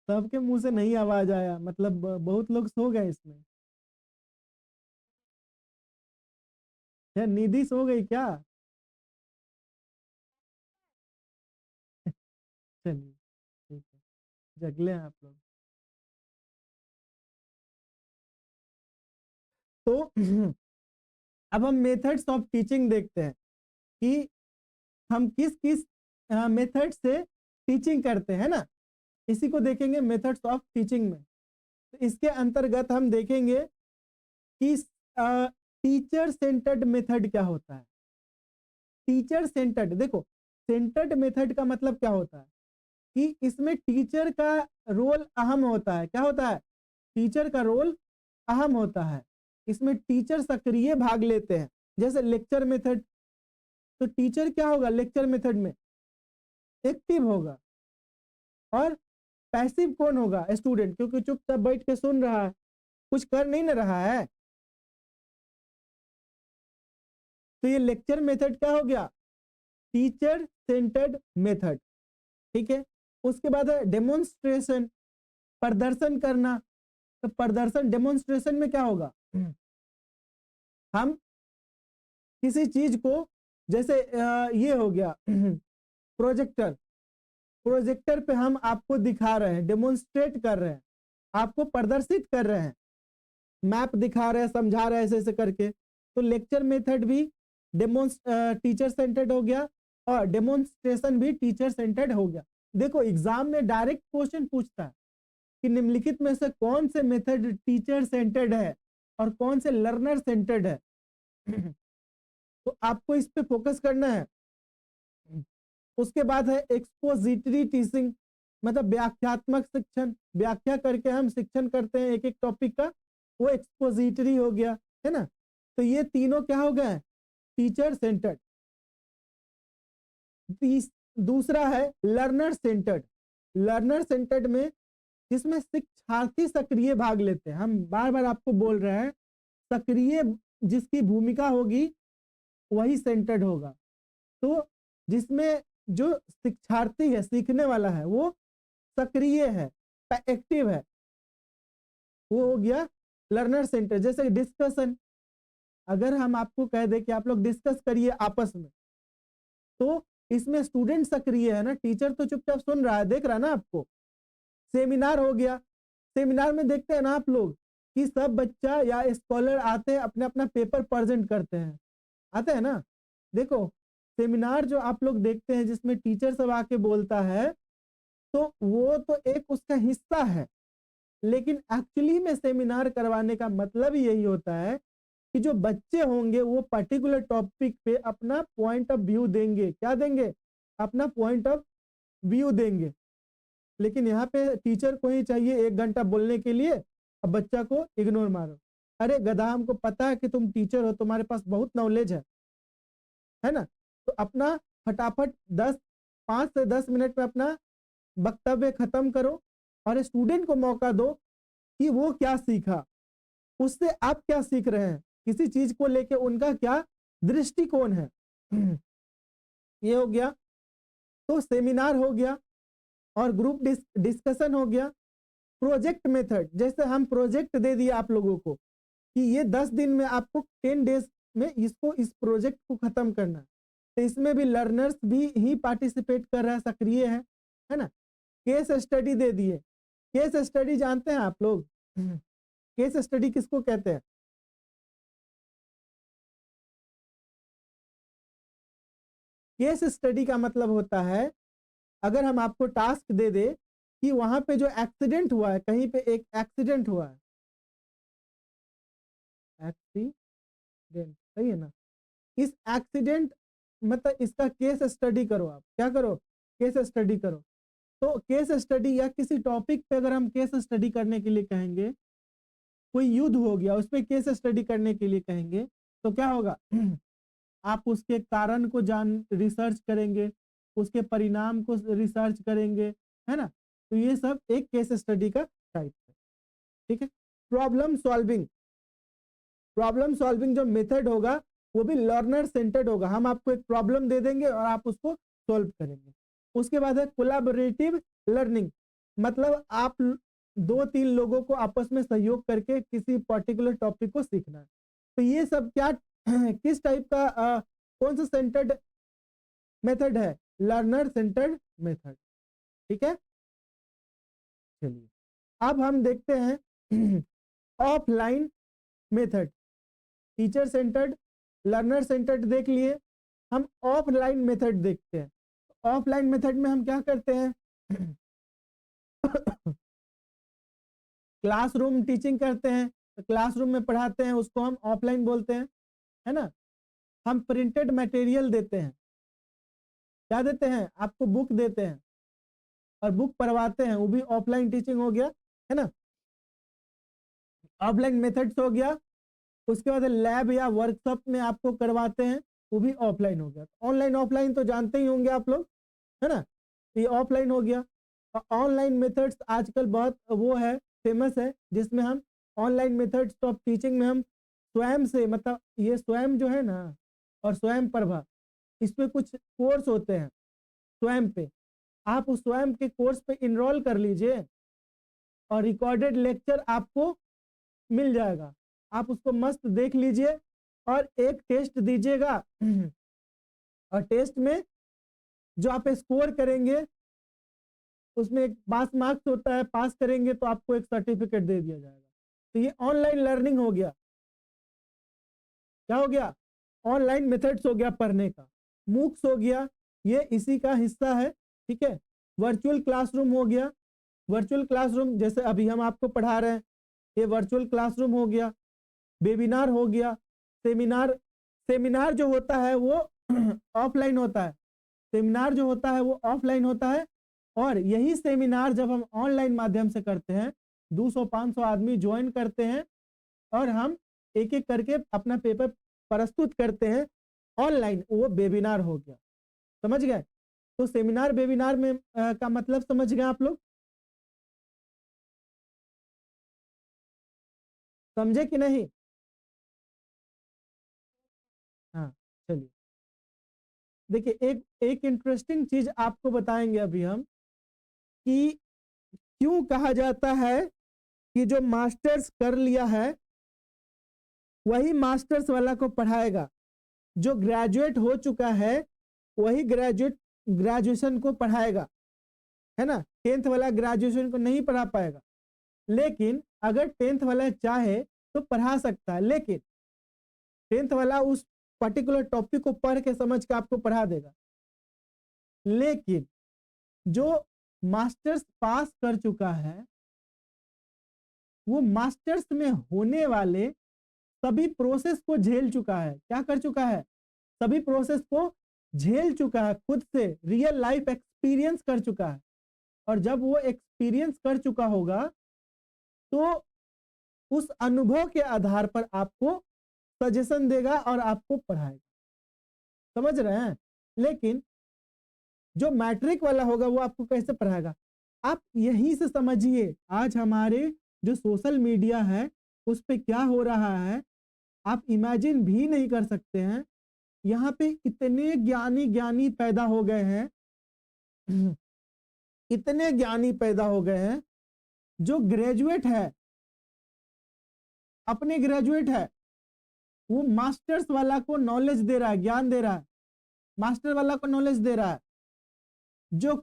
सबके मुंह से नहीं आवाज आया, मतलब बहुत लोग सो गए इसमें। क्या निधि सो गई क्या? चलिए ठीक है, जगले हैं आप लोग। तो अब हम मेथड्स ऑफ टीचिंग देखते हैं कि हम किस किस मेथड से टीचिंग करते हैं ना, इसी को देखेंगे मेथड्स ऑफ टीचिंग में। तो इसके अंतर्गत हम देखेंगे कि टीचर सेंटर्ड मेथड क्या होता है। टीचर सेंटर्ड, देखो, सेंटर्ड मेथड का मतलब क्या होता है कि इसमें टीचर का रोल अहम होता है। क्या होता है? टीचर का रोल अहम होता है। इसमें टीचर सक्रिय भाग लेते हैं। जैसे लेक्चर मेथड, तो टीचर क्या होगा लेक्चर मेथड में, एक्टिव होगा। और पैसिव कौन होगा? स्टूडेंट, क्योंकि चुपचाप बैठ के सुन रहा है, कुछ कर नहीं ना रहा है। तो ये लेक्चर मेथड क्या हो गया, टीचर सेंटर्ड मेथड। ठीक है। उसके बाद है डेमोन्स्ट्रेशन, प्रदर्शन करना। तो प्रदर्शन, डेमोन्स्ट्रेशन में क्या होगा, हम किसी चीज को, जैसे ये हो गया प्रोजेक्टर, प्रोजेक्टर पे हम आपको दिखा रहे हैं, डेमोन्स्ट्रेट कर रहे हैं, आपको प्रदर्शित कर रहे हैं, मैप दिखा रहे हैं, समझा रहे हैं ऐसे ऐसे करके। तो लेक्चर मेथड भी टीचर सेंटर्ड हो गया और डेमोन्स्ट्रेशन भी टीचर सेंटर्ड हो गया। देखो एग्जाम में डायरेक्ट क्वेश्चन पूछता है कि निम्नलिखित में से कौन से मेथड टीचर सेंटर्ड है और कौन से लर्नर सेंटर्ड है। तो आपको इस पे फोकस करना है। उसके बाद है एक्सपोजिटरी टीचिंग, मतलब व्याख्यात्मक शिक्षण, व्याख्या करके हम शिक्षण करते हैं एक एक टॉपिक का, वो एक्सपोजिटरी हो गया, है ना। तो ये तीनों क्या हो गए, टीचर सेंटर्ड। दूसरा है लर्नर सेंटर्ड। लर्नर सेंटर्ड में जिसमें शिक्षार्थी सक्रिय भाग लेते हैं, हम बार बार आपको बोल रहे हैं सक्रिय जिसकी भूमिका होगी वही सेंटर्ड होगा। तो जिसमें जो शिक्षार्थी है, सीखने वाला है, वो सक्रिय है, एक्टिव है, वो हो गया लर्नर सेंटर। जैसे डिस्कशन, अगर हम आपको कह दें कि आप लोग डिस्कस करिए आपस में, तो इसमें स्टूडेंट सक्रिय है ना, टीचर तो चुपचाप सुन रहा है, देख रहा है ना आपको। सेमिनार हो गया, सेमिनार में देखते हैं ना आप लोग कि सब बच्चा या स्कॉलर आते हैं, अपना अपना पेपर प्रेजेंट करते हैं, आते हैं ना। देखो सेमिनार जो आप लोग देखते हैं जिसमें टीचर सब आके बोलता है, तो वो तो एक उसका हिस्सा है, लेकिन एक्चुअली में सेमिनार करवाने का मतलब ही यही होता है कि जो बच्चे होंगे वो पर्टिकुलर टॉपिक पे अपना पॉइंट ऑफ व्यू देंगे। क्या देंगे, अपना पॉइंट ऑफ व्यू देंगे। लेकिन यहाँ पे टीचर को ही चाहिए 1 घंटा बोलने के लिए, अब बच्चा को इग्नोर मारो। अरे गधा, हमको पता है कि तुम टीचर हो, तुम्हारे पास बहुत नॉलेज है ना। तो अपना फटाफट 5 से 10 मिनट में अपना वक्तव्य खत्म करो और स्टूडेंट को मौका दो कि वो क्या सीखा, उससे आप क्या सीख रहे हैं, किसी चीज को लेके उनका क्या दृष्टिकोण है। ये हो गया, तो सेमिनार हो गया और ग्रुप डिस्कशन हो गया। प्रोजेक्ट मेथड, जैसे हम प्रोजेक्ट दे दिया आप लोगों को कि ये 10 दिन में आपको 10 डेज में इस प्रोजेक्ट को खत्म करना है, तो इसमें भी लर्नर्स भी ही पार्टिसिपेट कर रहा है, सक्रिय है ना। केस स्टडी दे दिए। केस स्टडी जानते हैं आप लोग, केस स्टडी किसको कहते हैं। केस स्टडी का मतलब होता है, अगर हम आपको टास्क दे दे कि वहां पे जो एक्सीडेंट हुआ है, कहीं पे एक एक्सीडेंट हुआ है, एक्सीडेंट सही है ना, इस एक्सीडेंट मतलब इसका केस स्टडी करो। आप क्या करो, केस स्टडी करो। तो केस स्टडी या किसी टॉपिक पे अगर हम केस स्टडी करने के लिए कहेंगे, कोई युद्ध हो गया उस पर केस स्टडी करने के लिए कहेंगे, तो क्या होगा, आप उसके कारण को रिसर्च करेंगे, उसके परिणाम को रिसर्च करेंगे, है ना। तो ये सब एक केस स्टडी का टाइप है, ठीक है। प्रॉब्लम सॉल्विंग, प्रॉब्लम सॉल्विंग जो मेथड होगा वो भी लर्नर सेंटर्ड होगा। हम आपको एक प्रॉब्लम दे देंगे और आप उसको सॉल्व करेंगे। उसके बाद है कोलैबोरेटिव लर्निंग, मतलब आप 2-3 लोगों को आपस में सहयोग करके किसी पर्टिकुलर टॉपिक को सीखना है। तो ये सब क्या किस टाइप का कौन सा सेंटर्ड मेथड है, लर्नर सेंटर्ड मेथड, ठीक है। चलिए अब हम देखते हैं offline method. Teacher centred, learner centred देख लिए, हम ऑफलाइन मेथड देखते हैं। ऑफलाइन मेथड में हम क्या करते हैं, क्लासरूम टीचिंग करते हैं, तो क्लासरूम में पढ़ाते हैं, उसको हम ऑफलाइन बोलते हैं, है ना। हम प्रिंटेड मटेरियल देते हैं, क्या देते हैं, आपको बुक देते हैं और बुक पढ़वाते हैं, वो भी ऑफलाइन टीचिंग हो गया, है ना। ऑफलाइन मेथड्स हो गया। उसके बाद लैब या वर्कशॉप में आपको करवाते हैं, वो भी ऑफलाइन हो गया। ऑनलाइन ऑफलाइन तो जानते ही होंगे आप लोग, है ना। तो ये ऑफलाइन हो गया। ऑनलाइन मेथड्स आजकल बहुत वो है, फेमस है, जिसमें हम ऑनलाइन मेथड्स ऑफ टीचिंग में हम स्वयं से, मतलब ये स्वयं जो है ना और स्वयं प्रभा, इसमें कुछ कोर्स होते हैं स्वयं पे, आप उस स्वयं के कोर्स पे इनरोल कर लीजिए और रिकॉर्डेड लेक्चर आपको मिल जाएगा, आप उसको मस्त देख लीजिए और एक टेस्ट दीजिएगा और टेस्ट में जो आप स्कोर करेंगे उसमें एक पास मार्क्स होता है, पास करेंगे तो आपको एक सर्टिफिकेट दे दिया जाएगा। तो ये ऑनलाइन लर्निंग हो गया, क्या हो गया, ऑनलाइन मेथड्स हो गया पढ़ने का। मूक्स हो गया, ये इसी का हिस्सा है, ठीक है। वर्चुअल क्लासरूम हो गया, वर्चुअल क्लासरूम जैसे अभी हम आपको पढ़ा रहे हैं, ये वर्चुअल क्लासरूम हो गया, वेबिनार हो गया, सेमिनार। सेमिनार जो होता है वो ऑफलाइन होता है, सेमिनार जो होता है वो ऑफलाइन होता है। और यही सेमिनार जब हम ऑनलाइन माध्यम से करते हैं, 200-500 आदमी ज्वाइन करते हैं और हम एक एक करके अपना पेपर प्रस्तुत करते हैं ऑनलाइन, वो वेबिनार हो गया। समझ गए? तो सेमिनार वेबिनार में का मतलब समझ गए आप लोग? समझे कि नहीं? हाँ, चलिए देखिए, एक एक इंटरेस्टिंग चीज आपको बताएंगे अभी हम कि क्यों कहा जाता है कि जो मास्टर्स कर लिया है वही मास्टर्स वाला को पढ़ाएगा, जो ग्रेजुएट हो चुका है वही ग्रेजुएशन को पढ़ाएगा, है ना। 10th वाला ग्रेजुएशन को नहीं पढ़ा पाएगा, लेकिन अगर 10th वाला चाहे तो पढ़ा सकता है, लेकिन 10th वाला उस पर्टिकुलर टॉपिक को पढ़ के समझ के आपको पढ़ा देगा। लेकिन जो मास्टर्स पास कर चुका है वो मास्टर्स में होने वाले सभी प्रोसेस को झेल चुका है। क्या कर चुका है? सभी प्रोसेस को झेल चुका है, खुद से रियल लाइफ एक्सपीरियंस कर चुका है। और जब वो एक्सपीरियंस कर चुका होगा तो उस अनुभव के आधार पर आपको सजेशन देगा और आपको पढ़ाएगा। समझ रहे हैं? लेकिन जो मैट्रिक वाला होगा वो आपको कैसे पढ़ाएगा? आप यहीं से समझिए, आज हमारे जो सोशल मीडिया है उस पे क्या हो रहा है आप इमेजिन भी नहीं कर सकते हैं। यहाँ पे इतने ज्ञानी ज्ञानी पैदा हो गए हैं इतने ज्ञानी पैदा हो गए हैं, जो ग्रेजुएट है, अपने ग्रेजुएट है, वो मास्टर्स वाला को नॉलेज दे रहा है, ज्ञान दे रहा है, मास्टर वाला को नॉलेज दे रहा है। जो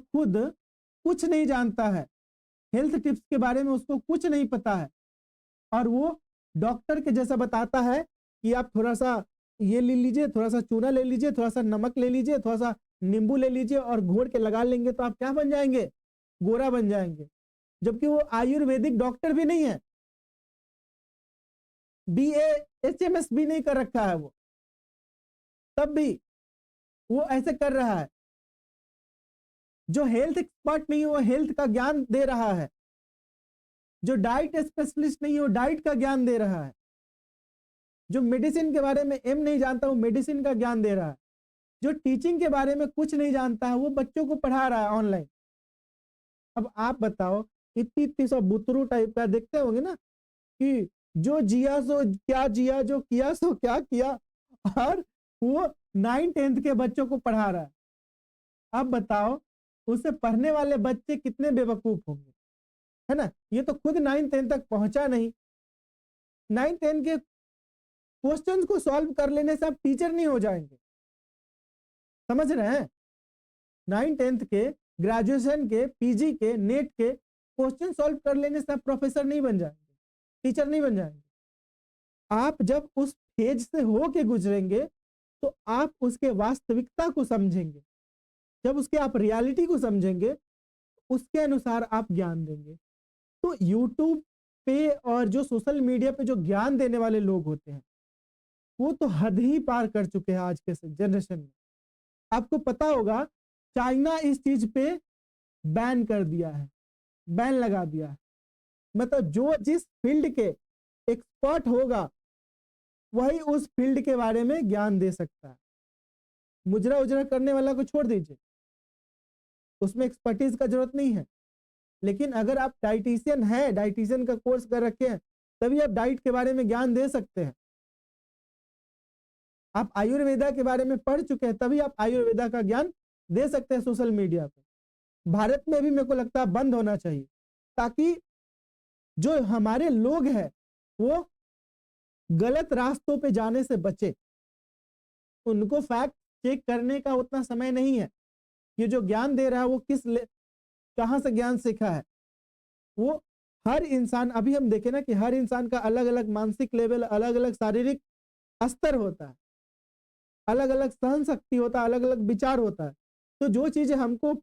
खुद कुछ नहीं जानता है, हेल्थ टिप्स के बारे में उसको कुछ नहीं पता है, और वो डॉक्टर के जैसा बताता है कि आप थोड़ा सा ये ले लीजिए, थोड़ा सा चूना ले लीजिए, थोड़ा सा नमक ले लीजिए, थोड़ा सा नींबू ले लीजिए और घोल के लगा लेंगे तो आप क्या बन जाएंगे? गोरा बन जाएंगे। जबकि वो आयुर्वेदिक डॉक्टर भी नहीं है, BA HMS भी नहीं कर रखा है वो, तब भी वो ऐसे कर रहा है। जो हेल्थ एक्सपर्ट नहीं है वो हेल्थ का ज्ञान दे रहा है, जो डाइट स्पेशलिस्ट नहीं है वो डाइट का ज्ञान दे रहा है, जो मेडिसिन के बारे में नहीं जानता वो मेडिसिन का ज्ञान दे रहा है, जो टीचिंग के बारे में कुछ नहीं जानता है वो बच्चों को पढ़ा रहा है ऑनलाइन। अब आप बताओ, इतनी इतनी सब बुतरू टाइप का देखते होंगे ना कि जो जिया सो क्या जिया, जो किया सो क्या किया, और वो 9th-10th के बच्चों को पढ़ा रहा है। अब बताओ उससे पढ़ने वाले बच्चे कितने बेवकूफ होंगे, है ना। ये तो खुद 9th-10th तक पहुंचा नहीं, 9th-10th के क्वेश्चंस को सॉल्व कर लेने से आप टीचर नहीं हो जाएंगे। समझ रहे हैं? 9th-10th के, ग्रेजुएशन के, PG के, नेट के क्वेश्चन सॉल्व कर लेने से आप प्रोफेसर नहीं बन जाएंगे, टीचर नहीं बन जाएंगे। आप जब उस फेज से होके गुजरेंगे तो आप उसके वास्तविकता को समझेंगे, जब उसके आप रियलिटी को समझेंगे उसके अनुसार आप ज्ञान देंगे। तो यूट्यूब पे और जो सोशल मीडिया पे जो ज्ञान देने वाले लोग होते हैं वो तो हद ही पार कर चुके हैं आज के जनरेशन में। आपको पता होगा चाइना इस चीज पे बैन कर दिया है, बैन लगा दिया है। मतलब जो जिस फील्ड के एक्सपर्ट होगा वही उस फील्ड के बारे में ज्ञान दे सकता है। मुजरा उजरा करने वाला को छोड़ दीजिए, उसमें एक्सपर्टीज का जरूरत नहीं है। लेकिन अगर आप डाइटिशियन है, डाइटिशियन का कोर्स कर रखे हैं, तभी आप डाइट के बारे में ज्ञान दे सकते हैं। आप आयुर्वेदा के बारे में पढ़ चुके हैं, तभी आप आयुर्वेदा का ज्ञान दे सकते हैं सोशल मीडिया पे। भारत में भी मेरे को लगता है बंद होना चाहिए, ताकि जो हमारे लोग हैं वो गलत रास्तों पे जाने से बचे। उनको फैक्ट चेक करने का उतना समय नहीं है। ये जो ज्ञान दे रहा है वो कहां से ज्ञान सीखा है। वो हर इंसान, अभी हम देखें ना कि हर इंसान का अलग अलग मानसिक लेवल, अलग अलग शारीरिक स्तर होता है, अलग अलग सहन शक्ति होता है, अलग अलग विचार होता है। तो जो चीजें हमको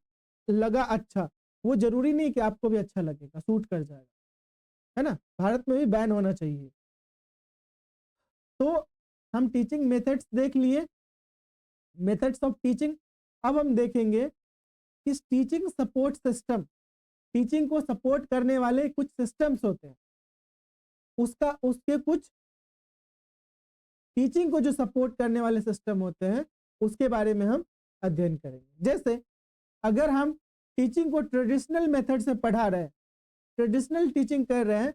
लगा अच्छा, वो जरूरी नहीं कि आपको भी अच्छा लगेगा, सूट कर जाएगा, है ना। भारत में भी बैन होना चाहिए। तो हम टीचिंग मेथड्स देख लिए, मेथड्स ऑफ टीचिंग। अब हम देखेंगे कि टीचिंग सपोर्ट सिस्टम, टीचिंग को सपोर्ट करने वाले कुछ सिस्टम्स होते हैं, उसके कुछ टीचिंग को जो सपोर्ट करने वाले सिस्टम होते हैं उसके बारे में हम अध्ययन करेंगे। जैसे अगर हम टीचिंग को ट्रेडिशनल मेथड से पढ़ा रहे हैं, ट्रेडिशनल टीचिंग कर रहे हैं,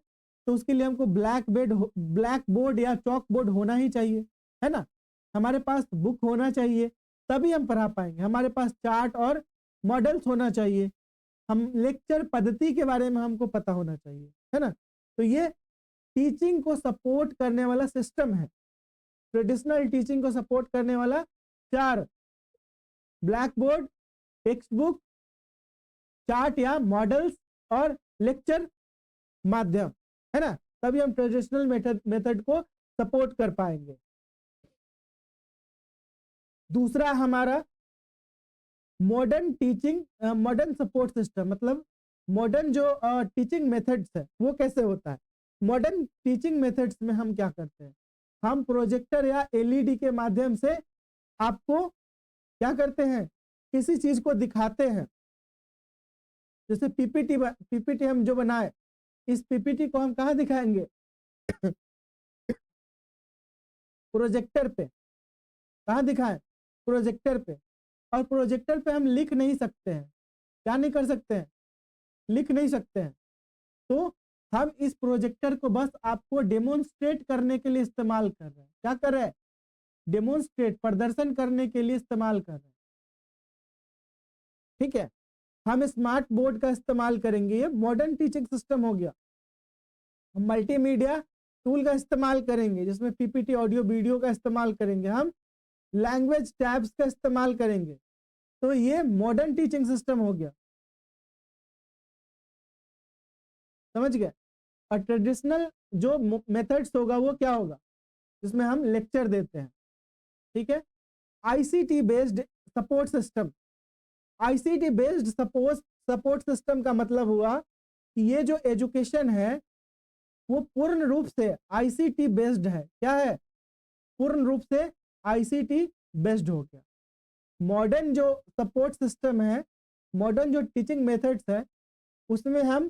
तो उसके लिए हमको ब्लैक बोर्ड या चॉक बोर्ड होना ही चाहिए, है ना। हमारे पास बुक होना चाहिए, तभी हम पढ़ा पाएंगे। हमारे पास चार्ट और मॉडल्स होना चाहिए, हम लेक्चर पद्धति के बारे में हमको पता होना चाहिए, है ना। तो ये टीचिंग को सपोर्ट करने वाला सिस्टम है। ट्रेडिशनल टीचिंग को सपोर्ट करने वाला 4, black board, text book, chart या मॉडल्स और लेक्चर माध्यम, है ना। तभी हम ट्रेडिशनल मेथड को सपोर्ट कर पाएंगे। दूसरा हमारा modern teaching, modern support system, मतलब मॉडर्न जो टीचिंग मेथड्स है वो कैसे होता है। मॉडर्न टीचिंग मेथड्स में हम क्या करते हैं, हम प्रोजेक्टर या एलईडी के माध्यम से आपको क्या करते हैं, किसी चीज को दिखाते हैं। जैसे पीपीटी हम जो बनाए, इस पीपीटी को हम कहाँ दिखाएंगे प्रोजेक्टर पे। कहाँ दिखाएं, प्रोजेक्टर पे। और प्रोजेक्टर पे हम लिख नहीं सकते हैं, क्या नहीं कर सकते हैं, लिख नहीं सकते हैं। तो हम इस प्रोजेक्टर को बस आपको डेमोन्स्ट्रेट करने के लिए इस्तेमाल कर रहे हैं। क्या कर रहे हैं, डेमोन्स्ट्रेट, प्रदर्शन करने के लिए इस्तेमाल कर रहे हैं, ठीक है। हम स्मार्ट बोर्ड का इस्तेमाल करेंगे, ये मॉडर्न टीचिंग सिस्टम हो गया। हम मल्टीमीडिया टूल का इस्तेमाल करेंगे, जिसमें पीपीटी, ऑडियो, वीडियो का इस्तेमाल करेंगे। हम लैंग्वेज टैब्स का इस्तेमाल करेंगे। तो ये मॉडर्न टीचिंग सिस्टम हो गया, समझ गए। और ट्रेडिशनल जो मेथड्स होगा वो क्या होगा, जिसमें हम लेक्चर देते हैं, ठीक है। ICT based support system, ICT based support system का मतलब हुआ कि ये जो एजुकेशन है वो पूर्ण रूप से आईसीटी बेस्ड है। क्या है, पूर्ण रूप से आईसीटी बेस्ड हो गया। मॉडर्न जो सपोर्ट सिस्टम है, मॉडर्न जो टीचिंग मेथड्स है, उसमें हम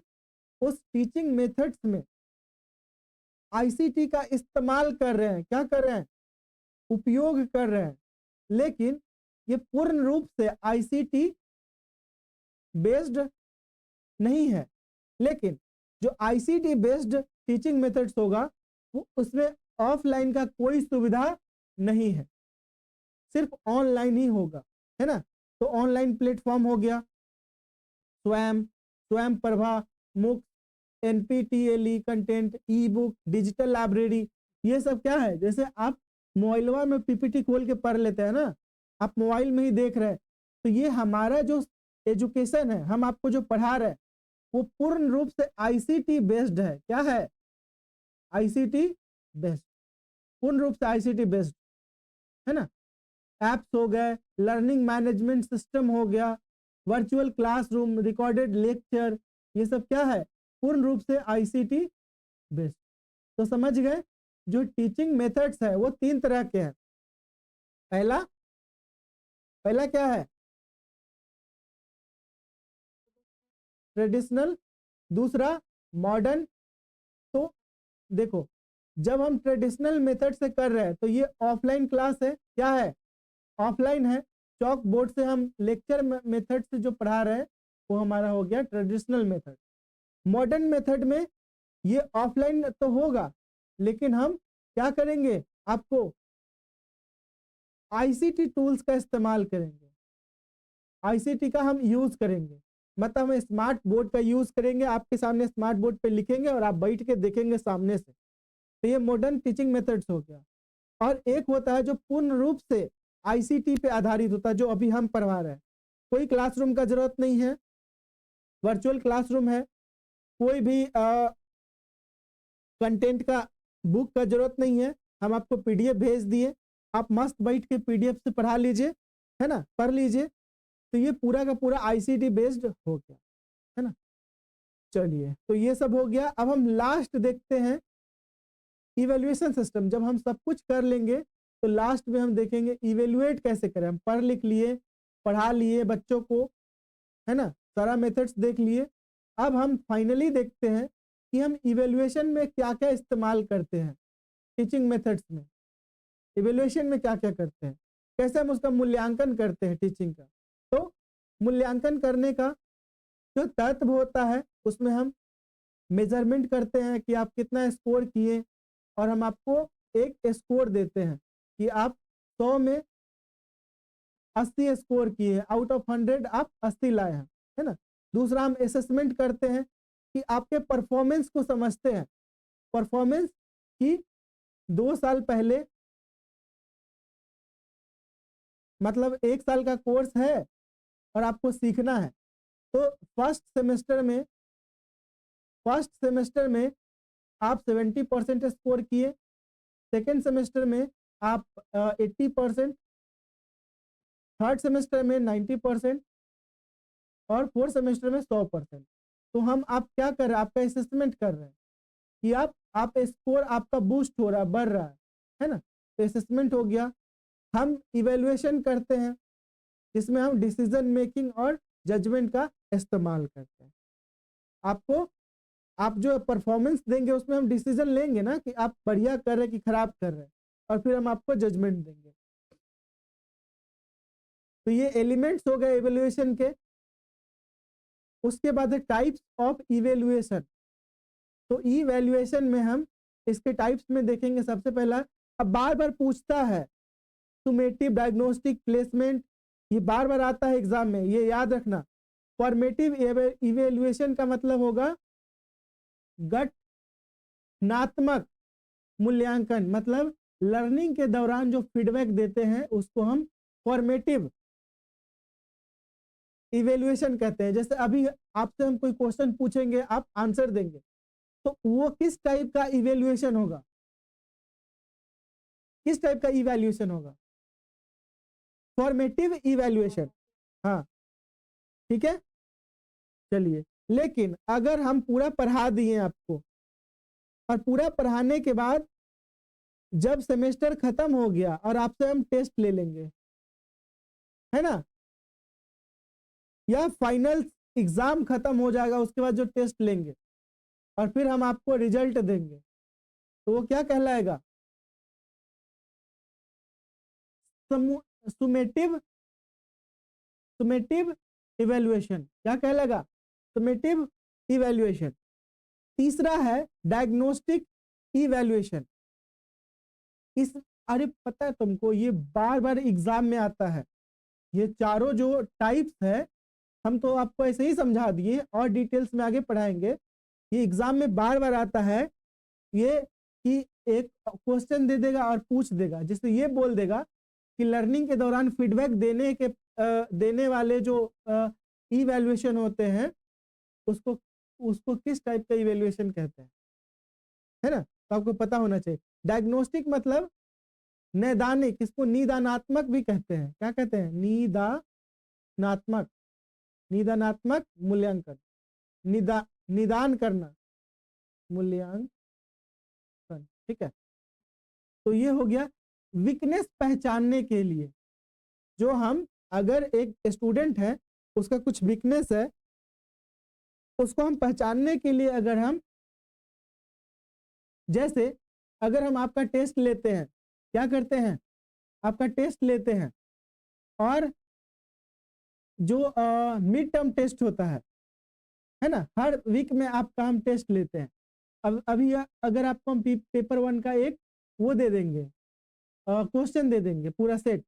उस टीचिंग मेथड्स में आईसीटी का इस्तेमाल कर रहे हैं। क्या कर रहे हैं, उपयोग कर रहे हैं। लेकिन ये पूर्ण रूप से आईसीटी बेस्ड नहीं है। लेकिन जो आईसीटी बेस्ड टीचिंग मेथड्स होगा वो उसमें ऑफलाइन का कोई सुविधा नहीं है, सिर्फ ऑनलाइन ही होगा, है ना। तो ऑनलाइन प्लेटफॉर्म हो गया Swayam Prabha, MOOCs, NPTEL content, ebook, digital library. ये सब क्या है, जैसे आप मोबाइलवा में पीपीटी खोल के पढ़ लेते हैं ना, आप मोबाइल में ही देख रहे हैं। तो ये हमारा जो एजुकेशन है, हम आपको जो पढ़ा रहे हैं, वो पूर्ण रूप से आईसीटी बेस्ड है। क्या है, आईसीटी बेस्ड, पूर्ण रूप से आईसीटी बेस्ड, है ना। एप्स हो गए, लर्निंग मैनेजमेंट सिस्टम हो गया, वर्चुअल क्लासरूम, रिकॉर्डेड लेक्चर, ये सब क्या है, पूर्ण रूप से आईसीटी बेस्ड। तो समझ गए, जो टीचिंग मेथड्स है वो 3 तरह के हैं। पहला क्या है, ट्रेडिशनल, दूसरा मॉडर्न। तो देखो, जब हम ट्रेडिशनल मेथड से कर रहे हैं तो ये ऑफलाइन क्लास है। क्या है, ऑफलाइन है। चॉक बोर्ड से हम लेक्चर मेथड से जो पढ़ा रहे हैं वो हमारा हो गया ट्रेडिशनल मेथड। मॉडर्न मेथड में ये ऑफलाइन तो होगा, लेकिन हम क्या करेंगे, आपको आईसीटी टूल्स का इस्तेमाल करेंगे, आईसीटी का हम यूज करेंगे। मतलब हम स्मार्ट बोर्ड का यूज करेंगे, आपके सामने स्मार्ट बोर्ड पे लिखेंगे और आप बैठ के देखेंगे सामने से। तो ये मॉडर्न टीचिंग मेथड्स हो गया। और एक होता है जो पूर्ण रूप से आईसीटी पे आधारित होता है, जो अभी हम पढ़वा रहे हैं। कोई क्लासरूम का जरूरत नहीं है, वर्चुअल क्लासरूम है। कोई भी कंटेंट का, बुक का जरूरत नहीं है। हम आपको पीडीएफ भेज दिए, आप मस्त बैठ के पीडीएफ से पढ़ा लीजिए, है ना, पढ़ लीजिए। तो ये पूरा का पूरा आईसीटी बेस्ड हो गया, है ना। चलिए, तो ये सब हो गया। अब हम लास्ट देखते हैं इवेल्युएशन सिस्टम। जब हम सब कुछ कर लेंगे तो लास्ट में हम देखेंगे इवेल्युएट कैसे करें। हम पढ़ लिख लिए, पढ़ा लिए बच्चों को, है ना, सारा मेथड्स देख लिए। अब हम फाइनली देखते हैं कि हम इवेल्युएशन में क्या क्या इस्तेमाल करते हैं, टीचिंग मेथड्स में इवेल्युएशन में क्या क्या करते हैं, कैसे हम उसका मूल्यांकन करते हैं टीचिंग का। तो मूल्यांकन करने का जो तत्व होता है उसमें हम मेजरमेंट करते हैं कि आप कितना स्कोर किए, और हम आपको एक स्कोर देते हैं कि आप 100 में 80 स्कोर किए, आउट ऑफ 100 आप 80 लाए हैं, है ना। दूसरा, हम असेसमेंट करते हैं कि आपके परफॉर्मेंस को समझते हैं, परफॉर्मेंस की 2 साल पहले, मतलब 1 साल का कोर्स है और आपको सीखना है, तो फर्स्ट सेमेस्टर में आप 70% स्कोर किए, सेकेंड सेमेस्टर में आप 80%, थर्ड सेमेस्टर में 90% और फोर्थ सेमेस्टर में 100%। तो हम आप क्या कर रहे हैं, आपका असेसमेंट कर रहे हैं कि आप स्कोर आपका बूस्ट हो रहा है, बढ़ रहा है ना। तो असेसमेंट हो गया। हम इवेल्युएशन करते हैं जिसमें हम डिसीजन मेकिंग और जजमेंट का इस्तेमाल करते हैं। आपको आप जो परफॉर्मेंस देंगे उसमें हम डिसीजन लेंगे ना कि आप बढ़िया कर रहे हैं कि खराब कर रहे हैं, और फिर हम आपको जजमेंट देंगे। तो ये एलिमेंट्स हो गए इवेल्युएशन के। उसके बाद है टाइप्स ऑफ इवेल्युएशन। तो इवेल्युएशन में हम इसके टाइप्स में देखेंगे। सबसे पहला, अब बार बार पूछता है सुमेटिव, डायग्नोस्टिक, प्लेसमेंट, ये बार बार आता है एग्जाम में, ये याद रखना। फॉर्मेटिव इवेल्युएशन का मतलब होगा गठनात्मक मूल्यांकन, मतलब लर्निंग के दौरान जो फीडबैक देते हैं उसको हम फॉर्मेटिव इवेल्युएशन कहते हैं। जैसे अभी आपसे हम कोई क्वेश्चन पूछेंगे, आप आंसर देंगे, तो वो किस टाइप का इवेल्युएशन होगा, किस टाइप का इवेल्युएशन होगा, फॉर्मेटिव इवेल्युएशन। हाँ, ठीक है। चलिए, लेकिन अगर हम पूरा पढ़ा दिए आपको, और पूरा पढ़ाने के बाद जब सेमेस्टर खत्म हो गया और आपसे हम टेस्ट ले लेंगे, है ना, या फाइनल एग्जाम खत्म हो जाएगा उसके बाद जो टेस्ट लेंगे, और फिर हम आपको रिजल्ट देंगे, तो वो क्या कहलाएगा, सुमेटिव इवेल्युएशन। क्या कहलाएगा, सुमेटिव इवेल्युएशन। तीसरा है डायग्नोस्टिक इवेल्युएशन। इस अरे पता है तुमको, ये बार बार एग्जाम में आता है। ये चारों जो टाइप्स है हम तो आपको ऐसे ही समझा दिए, और डिटेल्स में आगे पढ़ाएंगे। ये एग्जाम में बार बार आता है, ये कि एक क्वेश्चन दे देगा और पूछ देगा, जिससे ये बोल देगा कि लर्निंग के दौरान फीडबैक देने वाले जो इवैल्यूएशन होते हैं उसको उसको किस टाइप का इवैल्यूएशन कहते हैं, है ना। तो आपको पता होना चाहिए। डायग्नोस्टिक मतलब नैदानिक, इसको निदानात्मक भी कहते हैं। क्या कहते हैं, निदानात्मक, निदानात्मक मूल्यांकन, निदान करना, मूल्यांकन, ठीक है। तो ये हो गया वीकनेस पहचानने के लिए। जो हम, अगर एक स्टूडेंट है उसका कुछ वीकनेस है, उसको हम पहचानने के लिए, अगर हम, जैसे अगर हम आपका टेस्ट लेते हैं, क्या करते हैं, आपका टेस्ट लेते हैं, और जो मिड टर्म टेस्ट होता है ना, हर वीक में आपका हम टेस्ट लेते हैं। अब अभी अगर आपको हम पेपर 1 का एक वो दे देंगे, क्वेश्चन दे देंगे पूरा सेट,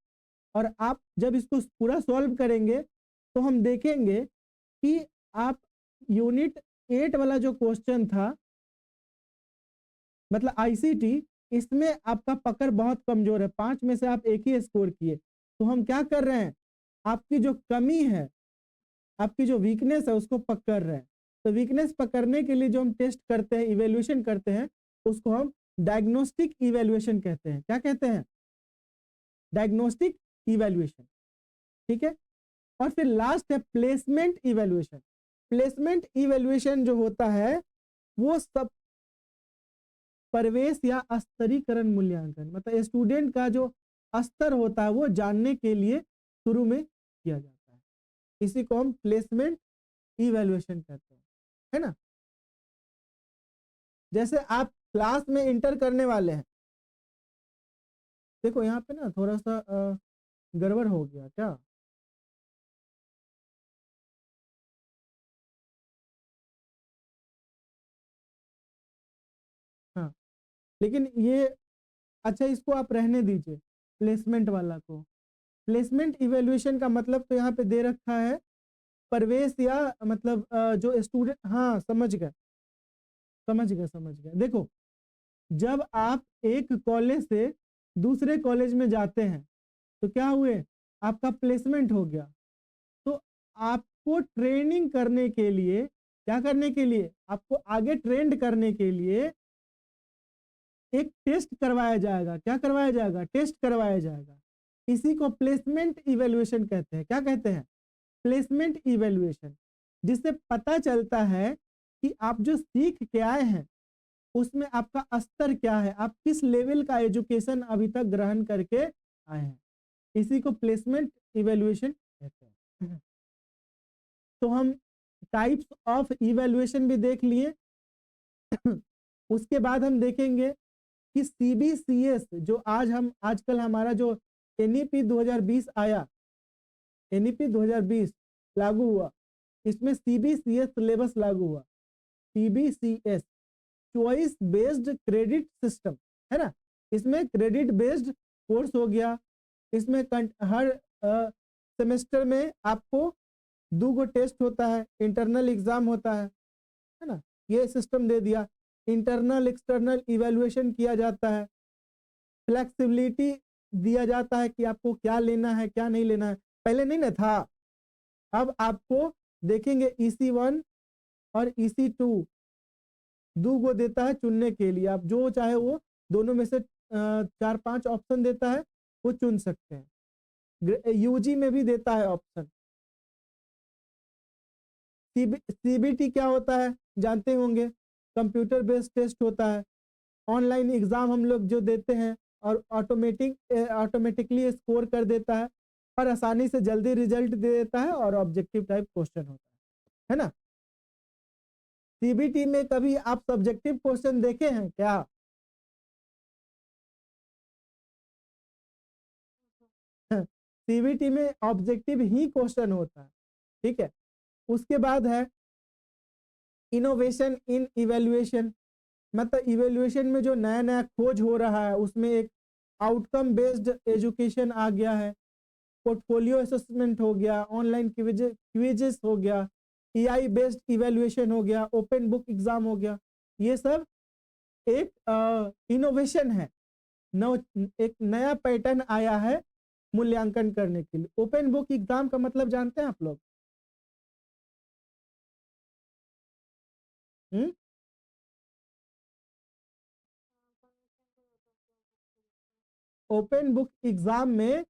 और आप जब इसको पूरा सॉल्व करेंगे तो हम देखेंगे कि आप यूनिट 8 वाला जो क्वेश्चन था, मतलब आईसीटी, इसमें आपका पकड़ बहुत कमजोर है। 5 में से आप 1 ही स्कोर किए। तो हम क्या कर रहे हैं, आपकी जो कमी है, आपकी जो वीकनेस है उसको पकड़ रहे हैं। तो वीकनेस पकड़ने के लिए जो हम टेस्ट करते हैं, इवेल्युएशन करते हैं, उसको हम डायग्नोस्टिक इवेल्युएशन कहते हैं। क्या कहते हैं, डायग्नोस्टिक इवेल्युएशन, ठीक है। और फिर लास्ट है प्लेसमेंट इवैल्यूएशन। प्लेसमेंट इवैल्यूएशन जो होता है वो सब प्रवेश या स्तरीकरण मूल्यांकन, मतलब स्टूडेंट का जो स्तर होता है वो जानने के लिए शुरू में किया जाता है। इसी को हम प्लेसमेंट इवैल्यूएशन कहते हैं, है ना। जैसे आप क्लास में इंटर करने वाले हैं, देखो यहाँ पे ना थोड़ा सा गड़बड़ हो गया क्या। हाँ, लेकिन ये अच्छा, इसको आप रहने दीजिए, प्लेसमेंट वाला को। प्लेसमेंट इवैल्यूएशन का मतलब तो यहाँ पे दे रखा है प्रवेश या मतलब जो स्टूडेंट, हाँ समझ गए समझ गए समझ गए। देखो, जब आप एक कॉलेज से दूसरे कॉलेज में जाते हैं तो क्या हुए, आपका प्लेसमेंट हो गया। तो आपको ट्रेनिंग करने के लिए, क्या करने के लिए, आपको आगे ट्रेंड करने के लिए एक टेस्ट करवाया जाएगा। क्या करवाया जाएगा, टेस्ट करवाया जाएगा। इसी को प्लेसमेंट इवैल्यूएशन कहते हैं। क्या कहते हैं, प्लेसमेंट इवैल्यूएशन। जिससे पता चलता है कि आप जो सीख के आए हैं उसमें आपका स्तर क्या है, आप किस लेवल का एजुकेशन अभी तक ग्रहण करके आए हैं। इसी को प्लेसमेंट इवैल्यूएशन कहते हैं। तो हम टाइप्स ऑफ इवैल्यूएशन भी देख लिए। उसके बाद हम देखेंगे कि सीबीसीएस जो आजकल हमारा जो एनईपी 2020 आया, एनईपी 2020 लागू हुआ, इसमें सीबीसीएस सिलेबस लागू हुआ। CBCS choice based credit system, है ना। इसमें क्रेडिट बेस्ड कोर्स हो गया। इसमें हर सेमेस्टर में आपको 2 टेस्ट होता है, इंटरनल एग्जाम होता है ना। ये सिस्टम दे दिया। इंटरनल एक्सटर्नल इवैल्यूएशन किया जाता है। फ्लेक्सिबिलिटी दिया जाता है कि आपको क्या लेना है क्या नहीं लेना है। पहले नहीं ना था, अब आपको देखेंगे EC1 और EC2 2 देता है चुनने के लिए। आप जो चाहे वो दोनों में से 4-5 ऑप्शन देता है, वो चुन सकते हैं। यूजी में भी देता है ऑप्शन। सीबीटी क्या होता है जानते होंगे, कंप्यूटर बेस्ड टेस्ट होता है। ऑनलाइन एग्जाम हम लोग जो देते हैं और ऑटोमेटिकली स्कोर कर देता है और आसानी से जल्दी रिजल्ट दे देता है और ऑब्जेक्टिव टाइप क्वेश्चन होता है ना। सीबीटी में कभी आप सब्जेक्टिव क्वेश्चन देखे हैं क्या? सीबीटी में ऑब्जेक्टिव ही क्वेश्चन होता है, ठीक है। उसके बाद है इनोवेशन इन इवैल्यूएशन, मतलब इवैल्यूएशन में जो नया नया खोज हो रहा है उसमें एक आउटकम बेस्ड एजुकेशन आ गया है, पोर्टफोलियो असेसमेंट हो गया, ऑनलाइन क्विजेस हो गया, एआई बेस्ड इवैल्यूएशन हो गया, ओपन बुक एग्जाम हो गया। ये सब एक इनोवेशन है, एक नया पैटर्न आया है मूल्यांकन करने के लिए। ओपन बुक एग्जाम का मतलब जानते हैं आप लोग? ओपन बुक एग्जाम में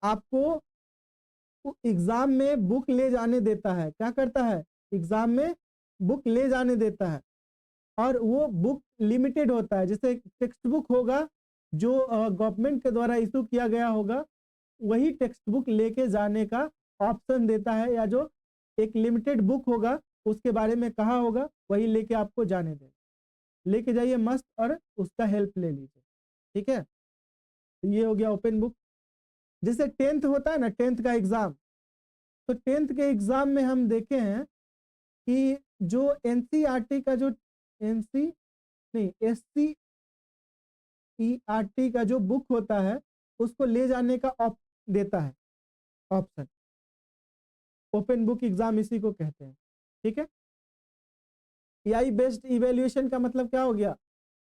आपको एग्जाम में बुक ले जाने देता है। क्या करता है, एग्जाम में बुक ले जाने देता है और वो बुक लिमिटेड होता है। जैसे टेक्स्ट बुक होगा जो गवर्नमेंट के द्वारा इशू किया गया होगा, वही टेक्स्ट बुक लेके जाने का ऑप्शन देता है, या जो एक लिमिटेड बुक होगा उसके बारे में कहा होगा वही लेके आपको जाने देगा। लेके जाइए मस्त और उसका हेल्प ले लीजिए, ठीक है। ये हो गया ओपन बुक। जैसे 10th होता है ना, 10th का एग्जाम, तो 10th के एग्जाम में हम देखे हैं कि जो एनसीईआरटी का जो एनसी नहीं एससीईआरटी का जो बुक होता है उसको ले जाने का देता है ऑप्शन। ओपन बुक एग्जाम इसी को कहते हैं, ठीक है। एआई बेस्ड इवैल्यूएशन का मतलब क्या हो गया,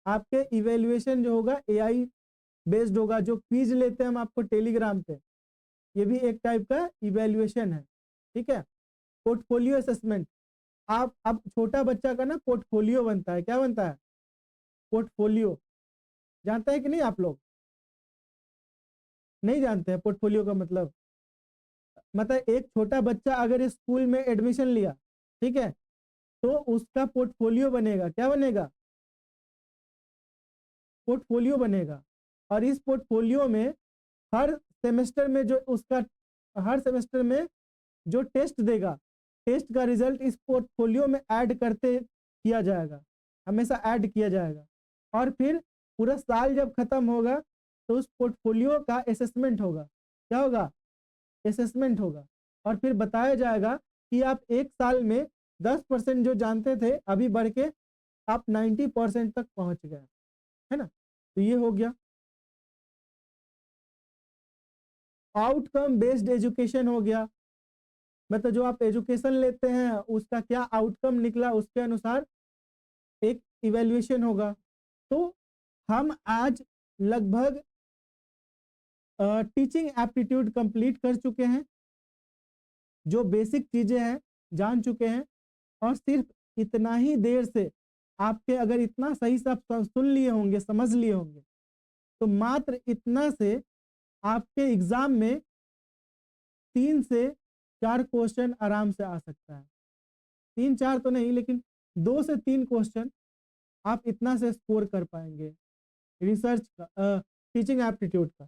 आपके इवैल्यूएशन जो होगा एआई बेस्ड होगा। जो क्विज लेते हैं हम आपको टेलीग्राम पे, ये भी एक टाइप का इवैल्यूएशन है, ठीक है। पोर्टफोलियो असेसमेंट, आप अब छोटा बच्चा का ना पोर्टफोलियो बनता है। क्या बनता है, पोर्टफोलियो। जानते हैं कि नहीं आप लोग? नहीं जानते हैं पोर्टफोलियो का मतलब? मतलब एक छोटा बच्चा अगर स्कूल में एडमिशन लिया, ठीक है, तो उसका पोर्टफोलियो बनेगा। क्या बनेगा? पोर्टफोलियो बनेगा। और इस पोर्टफोलियो में हर सेमेस्टर में जो उसका हर सेमेस्टर में जो टेस्ट देगा, टेस्ट का रिजल्ट इस पोर्टफोलियो में ऐड करते किया जाएगा, हमेशा ऐड किया जाएगा। और फिर पूरा साल जब खत्म होगा तो उस पोर्टफोलियो का असेसमेंट होगा। क्या होगा? असेसमेंट होगा। और फिर बताया जाएगा कि आप एक साल में 10% जो जानते थे अभी बढ़ के आप 90% तक पहुंच गए, है ना। तो ये हो गया। आउटकम बेस्ड एजुकेशन हो गया, मतलब जो आप एजुकेशन लेते हैं उसका क्या आउटकम निकला उसके अनुसार एक इवैल्यूएशन होगा। तो हम आज लगभग टीचिंग एप्टीट्यूड कंप्लीट कर चुके हैं, जो बेसिक चीजें हैं जान चुके हैं। और सिर्फ इतना ही देर से आपके अगर इतना सही से आप सुन लिए होंगे, समझ लिए होंगे, तो मात्र इतना से आपके एग्जाम में 3 से 4 क्वेश्चन आराम से आ सकता है। 3-4 तो नहीं, लेकिन 2 से 3 क्वेश्चन आप इतना से स्कोर कर पाएंगे रिसर्च का, टीचिंग एप्टीट्यूड का,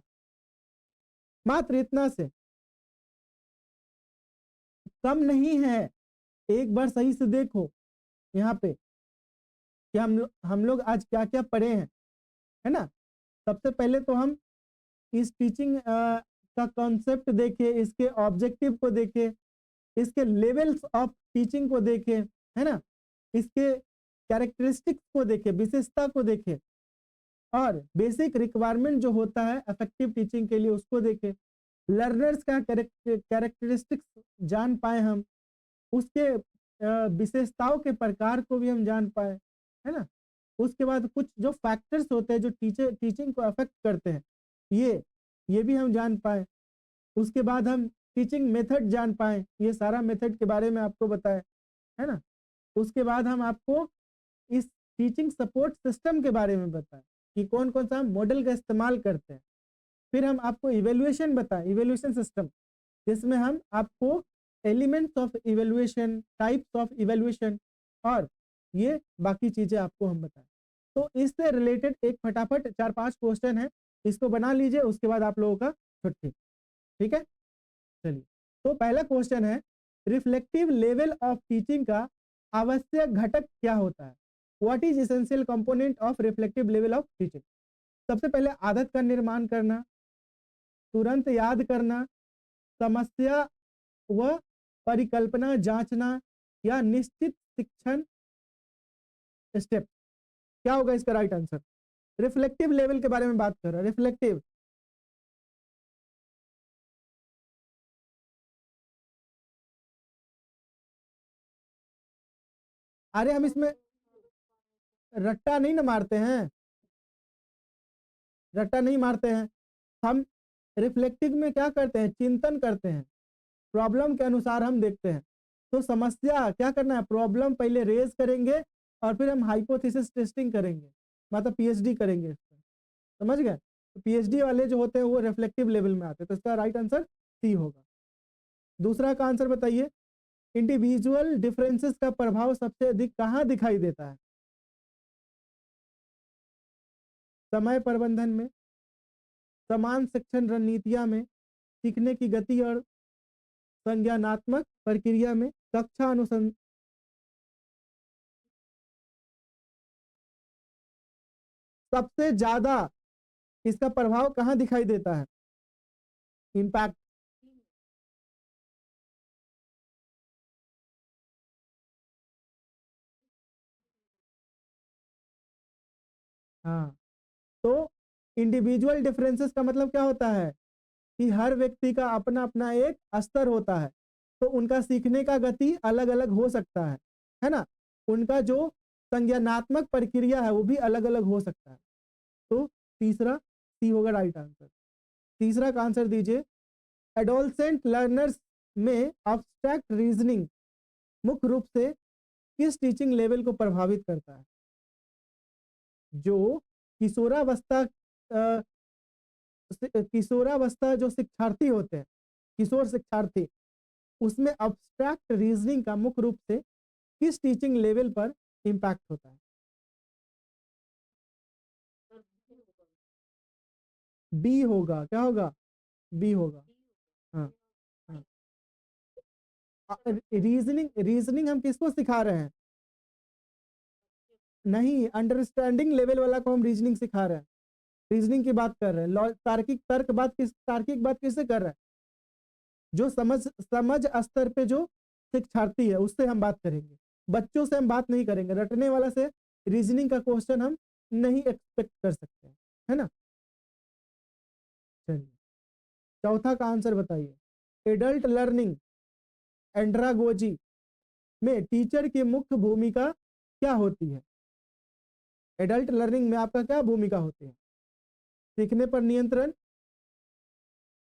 मात्र इतना से। कम नहीं है। एक बार सही से देखो यहाँ पे कि हम लोग आज क्या क्या पढ़े हैं, है ना। सबसे पहले तो हम इस टीचिंग का कॉन्सेप्ट देखे, इसके ऑब्जेक्टिव को देखे, इसके लेवल्स ऑफ टीचिंग को देखे, है ना, इसके कैरेक्टरिस्टिक्स को देखे, विशेषता को देखे, और बेसिक रिक्वायरमेंट जो होता है इफेक्टिव टीचिंग के लिए उसको देखे। लर्नर्स का कैरेक्टरिस्टिक्स जान पाए हम, उसके विशेषताओं के प्रकार को भी हम जान पाए, है ना। उसके बाद कुछ जो फैक्टर्स होते हैं जो टीचिंग को अफेक्ट करते हैं, ये भी हम जान पाए। उसके बाद हम टीचिंग मेथड जान पाए, ये सारा मेथड के बारे में आपको बताए, है ना। उसके बाद हम आपको इस टीचिंग सपोर्ट सिस्टम के बारे में बताएं कि कौन कौन सा हम मॉडल का इस्तेमाल करते हैं। फिर हम आपको इवेल्युएशन बताएं, इवेल्युएशन सिस्टम, जिसमें हम आपको elements of evaluation, types of evaluation और ये बाकी चीजें आपको हम बताएं। तो इससे रिलेटेड एक फटाफट 4-5 क्वेश्चन है, इसको बना लीजिए, उसके बाद आप लोगों का छुट्टी। ठीक है, चलिए। तो पहला क्वेश्चन है, रिफ्लेक्टिव लेवल ऑफ टीचिंग का आवश्यक घटक क्या होता है? What is essential component of reflective level of teaching? सबसे पहले आदत का निर्माण करना, तुरंत याद करना, समस्या व परिकल्पना जांचना, या निश्चित शिक्षण स्टेप। क्या होगा इसका राइट आंसर? रिफ्लेक्टिव लेवल के बारे में बात कर रहा है। रिफ्लेक्टिव, अरे हम इसमें रट्टा नहीं ना मारते हैं, रट्टा नहीं मारते हैं हम। रिफ्लेक्टिव में क्या करते हैं? चिंतन करते हैं, प्रॉब्लम के अनुसार हम देखते हैं। तो समस्या क्या करना है? प्रॉब्लम पहले रेज करेंगे और फिर हम हाइपोथेसिस टेस्टिंग करेंगे, मतलब पीएचडी करेंगे इस पर। समझ गए? तो पीएचडी वाले जो होते हैं वो रिफ्लेक्टिव लेवल में आते हैं। तो इसका राइट आंसर सी होगा। दूसरा का आंसर बताइए, इंडिविजुअल डिफरेंसेस का प्रभाव सबसे अधिक कहाँ दिखाई देता है? समय प्रबंधन में, समान शिक्षण रणनीतियां में, सीखने की गति और संज्ञानात्मक प्रक्रिया में, कक्षा अनुसंधान। सबसे ज्यादा इसका प्रभाव कहाँ दिखाई देता है? इम्पैक्ट। हाँ, तो इंडिविजुअल डिफरेंसेस का मतलब क्या होता है कि हर व्यक्ति का अपना अपना एक स्तर होता है, तो उनका सीखने का गति अलग अलग हो सकता है ना। उनका जो संज्ञानात्मक प्रक्रिया है वो भी अलग अलग हो सकता है। तो तीसरा सी होगा राइट आंसर। तीसरा का आंसर दीजिए, एडोलसेंट लर्नर्स में एब्स्ट्रैक्ट रीजनिंग मुख्य रूप से किस टीचिंग लेवल को प्रभावित करता है? जो किशोरावस्था किशोरावस्था जो शिक्षार्थी होते हैं, किशोर शिक्षार्थी, उसमें अब्स्ट्रैक्ट रीजनिंग का मुख्य रूप से किस टीचिंग लेवल पर इम्पैक्ट होता है? बी होगा, क्या होगा? बी होगा। हाँ हाँ। रीजनिंग रीजनिंग हम किसको सिखा रहे हैं? नहीं, अंडरस्टैंडिंग लेवल वाला को हम रीजनिंग सिखा रहे हैं, रीजनिंग की बात कर रहे हैं। तार्किक तर्क बात तार्किक बात किससे कर रहे हैं? जो समझ समझ स्तर पे जो शिक्षार्थी है उससे हम बात करेंगे, बच्चों से हम बात नहीं करेंगे। रटने वाला से रीजनिंग का क्वेश्चन हम नहीं एक्सपेक्ट कर सकते हैं, है ना। चलिए, चौथा का आंसर बताइए। एडल्ट लर्निंग एंड्रागोजी में टीचर की मुख्य भूमिका क्या होती है? एडल्ट लर्निंग में आपका क्या भूमिका होती है? सीखने पर नियंत्रण,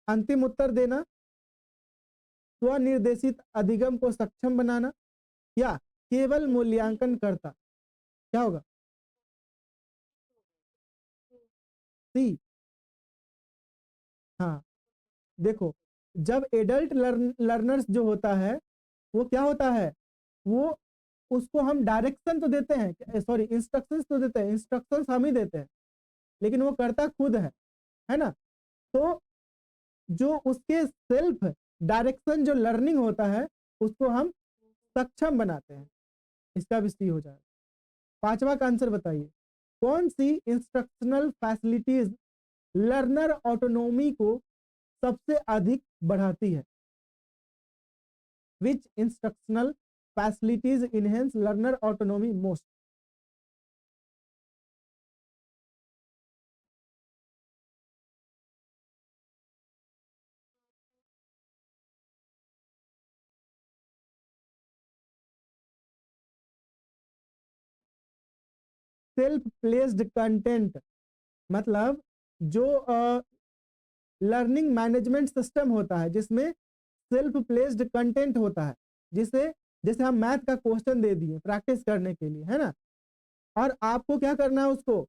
अंतिम उत्तर देना, स्वनिर्देशित अधिगम को सक्षम बनाना, या केवल मूल्यांकन करता? क्या होगा? सी। हाँ, देखो, जब एडल्ट लर्नर्स जो होता है वो क्या होता है, वो उसको हम डायरेक्शन तो देते हैं, सॉरी इंस्ट्रक्शंस तो देते हैं, इंस्ट्रक्शंस हम ही देते हैं, लेकिन वो करता खुद है ना। तो जो उसके सेल्फ डायरेक्शन जो लर्निंग होता है उसको हम सक्षम बनाते हैं। इसका भी सी हो जाएगा। पांचवा का आंसर बताइए। कौन सी इंस्ट्रक्शनल फैसिलिटीज लर्नर ऑटोनोमी को सबसे अधिक बढ़ाती है? Which instructional facilities enhance learner autonomy most? Self paced content मतलब जो लर्निंग मैनेजमेंट सिस्टम होता है जिसमें सेल्फ प्लेस्ड कंटेंट होता है, जिसे जैसे हम मैथ का क्वेश्चन दे दिए प्रैक्टिस करने के लिए, है ना, और आपको क्या करना है, उसको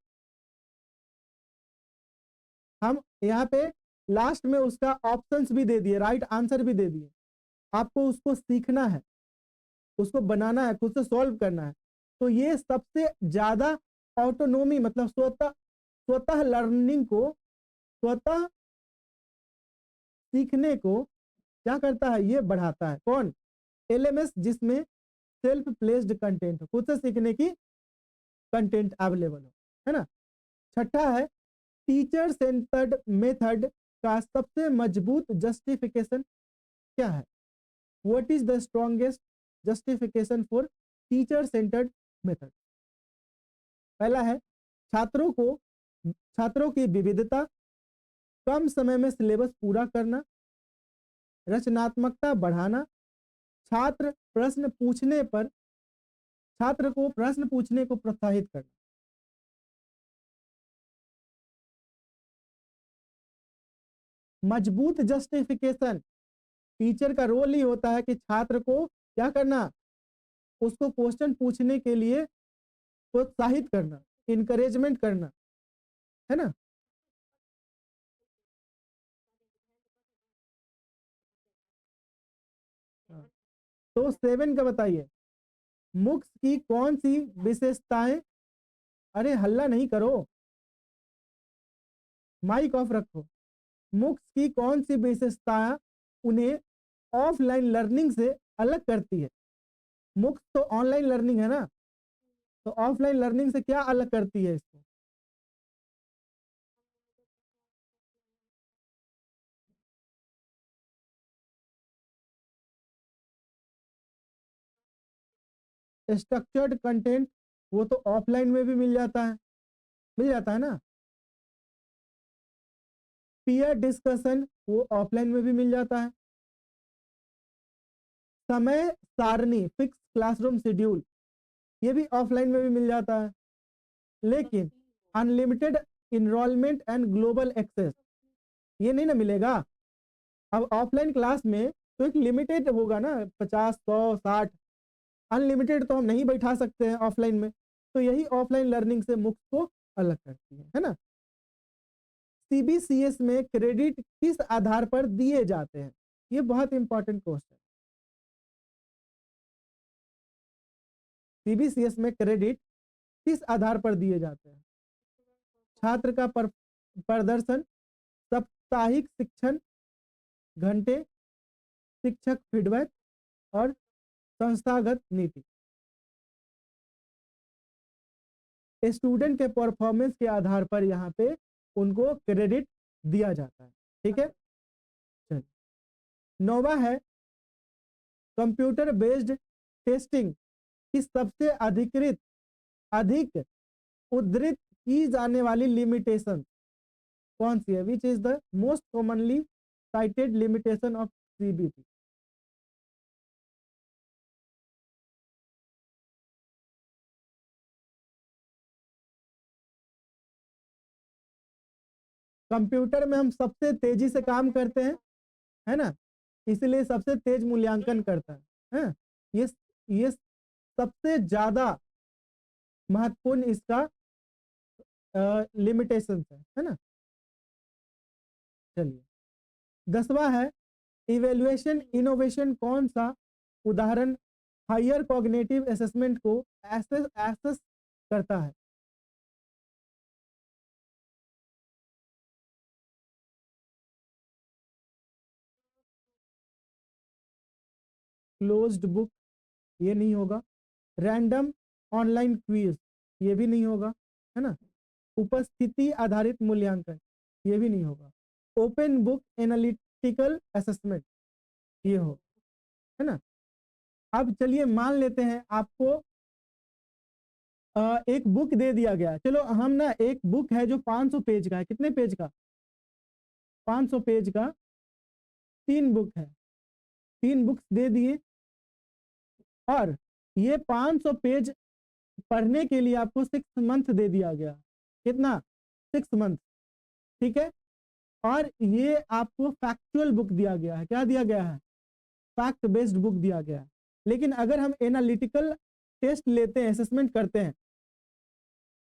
हम यहाँ पे लास्ट में उसका ऑप्शंस भी दे दिए, राइट आंसर भी दे दिए। आपको उसको सीखना है, उसको बनाना है, खुद से सॉल्व करना है। तो ये सबसे ज्यादा ऑटोनोमी मतलब स्वतः स्वतः लर्निंग को, स्वतः सीखने को क्या करता है, ये बढ़ाता है। कौन? एलएमएस, जिसमें सेल्फ प्लेस्ड कंटेंट हो, खुद से सीखने की कंटेंट अवेलेबल हो, है ना। छठा है, टीचर सेंटर्ड मेथड का सबसे मजबूत जस्टिफिकेशन क्या है? What is the strongest justification for teacher centred method? पहला है छात्रों की विविधता, कम समय में सिलेबस पूरा करना, रचनात्मकता बढ़ाना, छात्र प्रश्न पूछने पर छात्र को प्रश्न पूछने को प्रोत्साहित करना। मजबूत जस्टिफिकेशन, टीचर का रोल ही होता है कि छात्र को क्या करना, उसको क्वेश्चन पूछने के लिए प्रोत्साहित करना, इनकरेजमेंट करना, है ना। हाँ। तो 7 का बताइए। मुक्स की कौन सी विशेषताएं, अरे हल्ला नहीं करो, माइक ऑफ रखो। मुक्स की कौन सी विशेषताएं उन्हें ऑफलाइन लर्निंग से अलग करती है? मुक्स तो ऑनलाइन लर्निंग है ना, तो ऑफलाइन लर्निंग से क्या अलग करती है इसको? स्ट्रक्चर्ड कंटेंट वो तो ऑफलाइन में भी मिल जाता है, मिल जाता है ना। पीयर डिस्कशन वो ऑफलाइन में भी मिल जाता है। समय सारणी फिक्स क्लासरूम शेड्यूल ये भी ऑफलाइन में भी मिल जाता है। लेकिन unlimited enrolment and global access ये नहीं ना मिलेगा। अब ऑफलाइन क्लास में तो एक लिमिटेड होगा ना, 50, 100, 60, अनलिमिटेड तो हम नहीं बैठा सकते हैं ऑफलाइन में। तो यही ऑफलाइन लर्निंग से मुक्त को अलग करती है ना। सीबीसीएस में क्रेडिट किस आधार पर दिए जाते हैं? ये बहुत इंपॉर्टेंट क्वेश्चन। सीबीसीएस में क्रेडिट किस आधार पर दिए जाते हैं? छात्र का प्रदर्शन, साप्ताहिक शिक्षण घंटे, शिक्षक फीडबैक और संस्थागत नीति। स्टूडेंट के परफॉर्मेंस के आधार पर यहाँ पे उनको क्रेडिट दिया जाता है। ठीक है, चलिए। 9वां है कंप्यूटर बेस्ड टेस्टिंग की सबसे अधिक उद्धृत की जाने वाली लिमिटेशन कौन सी है? Which is the most commonly cited limitation of CBP? Computer में हम सबसे तेजी से काम करते हैं, है ना, इसलिए सबसे तेज मूल्यांकन करता है। ये सबसे ज्यादा महत्वपूर्ण इसका लिमिटेशन है ना। चलिए, 10वां है इवेल्युएशन इनोवेशन कौन सा उदाहरण हायर कॉग्निटिव असेसमेंट को एसेस करता है? क्लोज्ड बुक, ये नहीं होगा। रैंडम ऑनलाइन क्विज, ये भी नहीं होगा, है ना। उपस्थिति आधारित मूल्यांकन, ये भी नहीं होगा। ओपन बुक एनालिटिकल असेसमेंट, ये हो, है ना। अब चलिए मान लेते हैं आपको एक बुक दे दिया गया। चलो हम ना, एक बुक है जो 500 पेज का है। कितने पेज का? 500 पेज का 3 बुक है। 3 बुक्स दे दिए और ये 500 पेज पढ़ने के लिए आपको 6 मंथ दे दिया गया। कितना? 6 मंथ। ठीक है, और ये आपको फैक्चुअल बुक दिया गया है। क्या दिया गया है? फैक्ट बेस्ड बुक दिया गया है। लेकिन अगर हम एनालिटिकल टेस्ट लेते हैं, असेसमेंट करते हैं,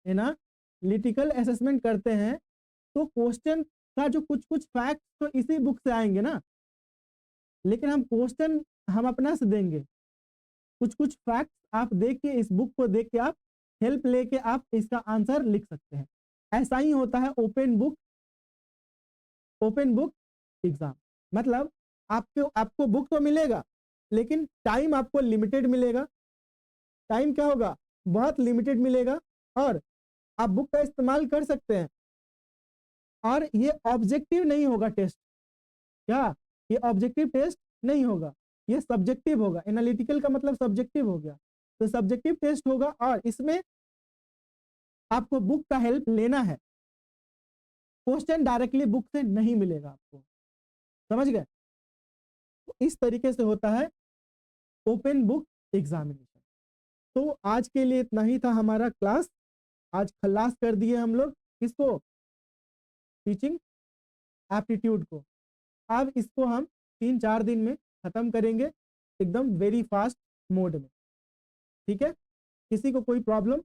एनालिटिकल असेसमेंट करते हैं, तो क्वेश्चन का जो कुछ कुछ फैक्ट तो इसी बुक से आएंगे ना, लेकिन हम क्वेश्चन हम अपना से देंगे। कुछ कुछ फैक्ट आप देख के, इस बुक को देख के आप हेल्प लेके आप इसका आंसर लिख सकते हैं। ऐसा ही होता है ओपन बुक एग्जाम। मतलब आपको बुक तो मिलेगा, लेकिन टाइम आपको लिमिटेड मिलेगा। टाइम क्या होगा? बहुत लिमिटेड मिलेगा, और आप बुक का इस्तेमाल कर सकते हैं। और ये ऑब्जेक्टिव नहीं होगा टेस्ट। क्या? ये ऑब्जेक्टिव टेस्ट नहीं होगा, ये सब्जेक्टिव होगा। एनालिटिकल का मतलब सब्जेक्टिव हो गया, तो सब्जेक्टिव टेस्ट होगा, और इसमें आपको बुक का हेल्प लेना है। क्वेश्चन डायरेक्टली बुक से नहीं मिलेगा आपको, समझ गए? तो इस तरीके से होता है ओपन बुक एग्जामिनेशन। तो आज के लिए इतना ही था हमारा क्लास। आज खलास कर दिए हम लोग किसको? टीचिंग एप्टीट्यूड को। अब इसको हम 3-4 दिन में खत्म करेंगे, एकदम वेरी फास्ट मोड में। ठीक है, किसी को कोई प्रॉब्लम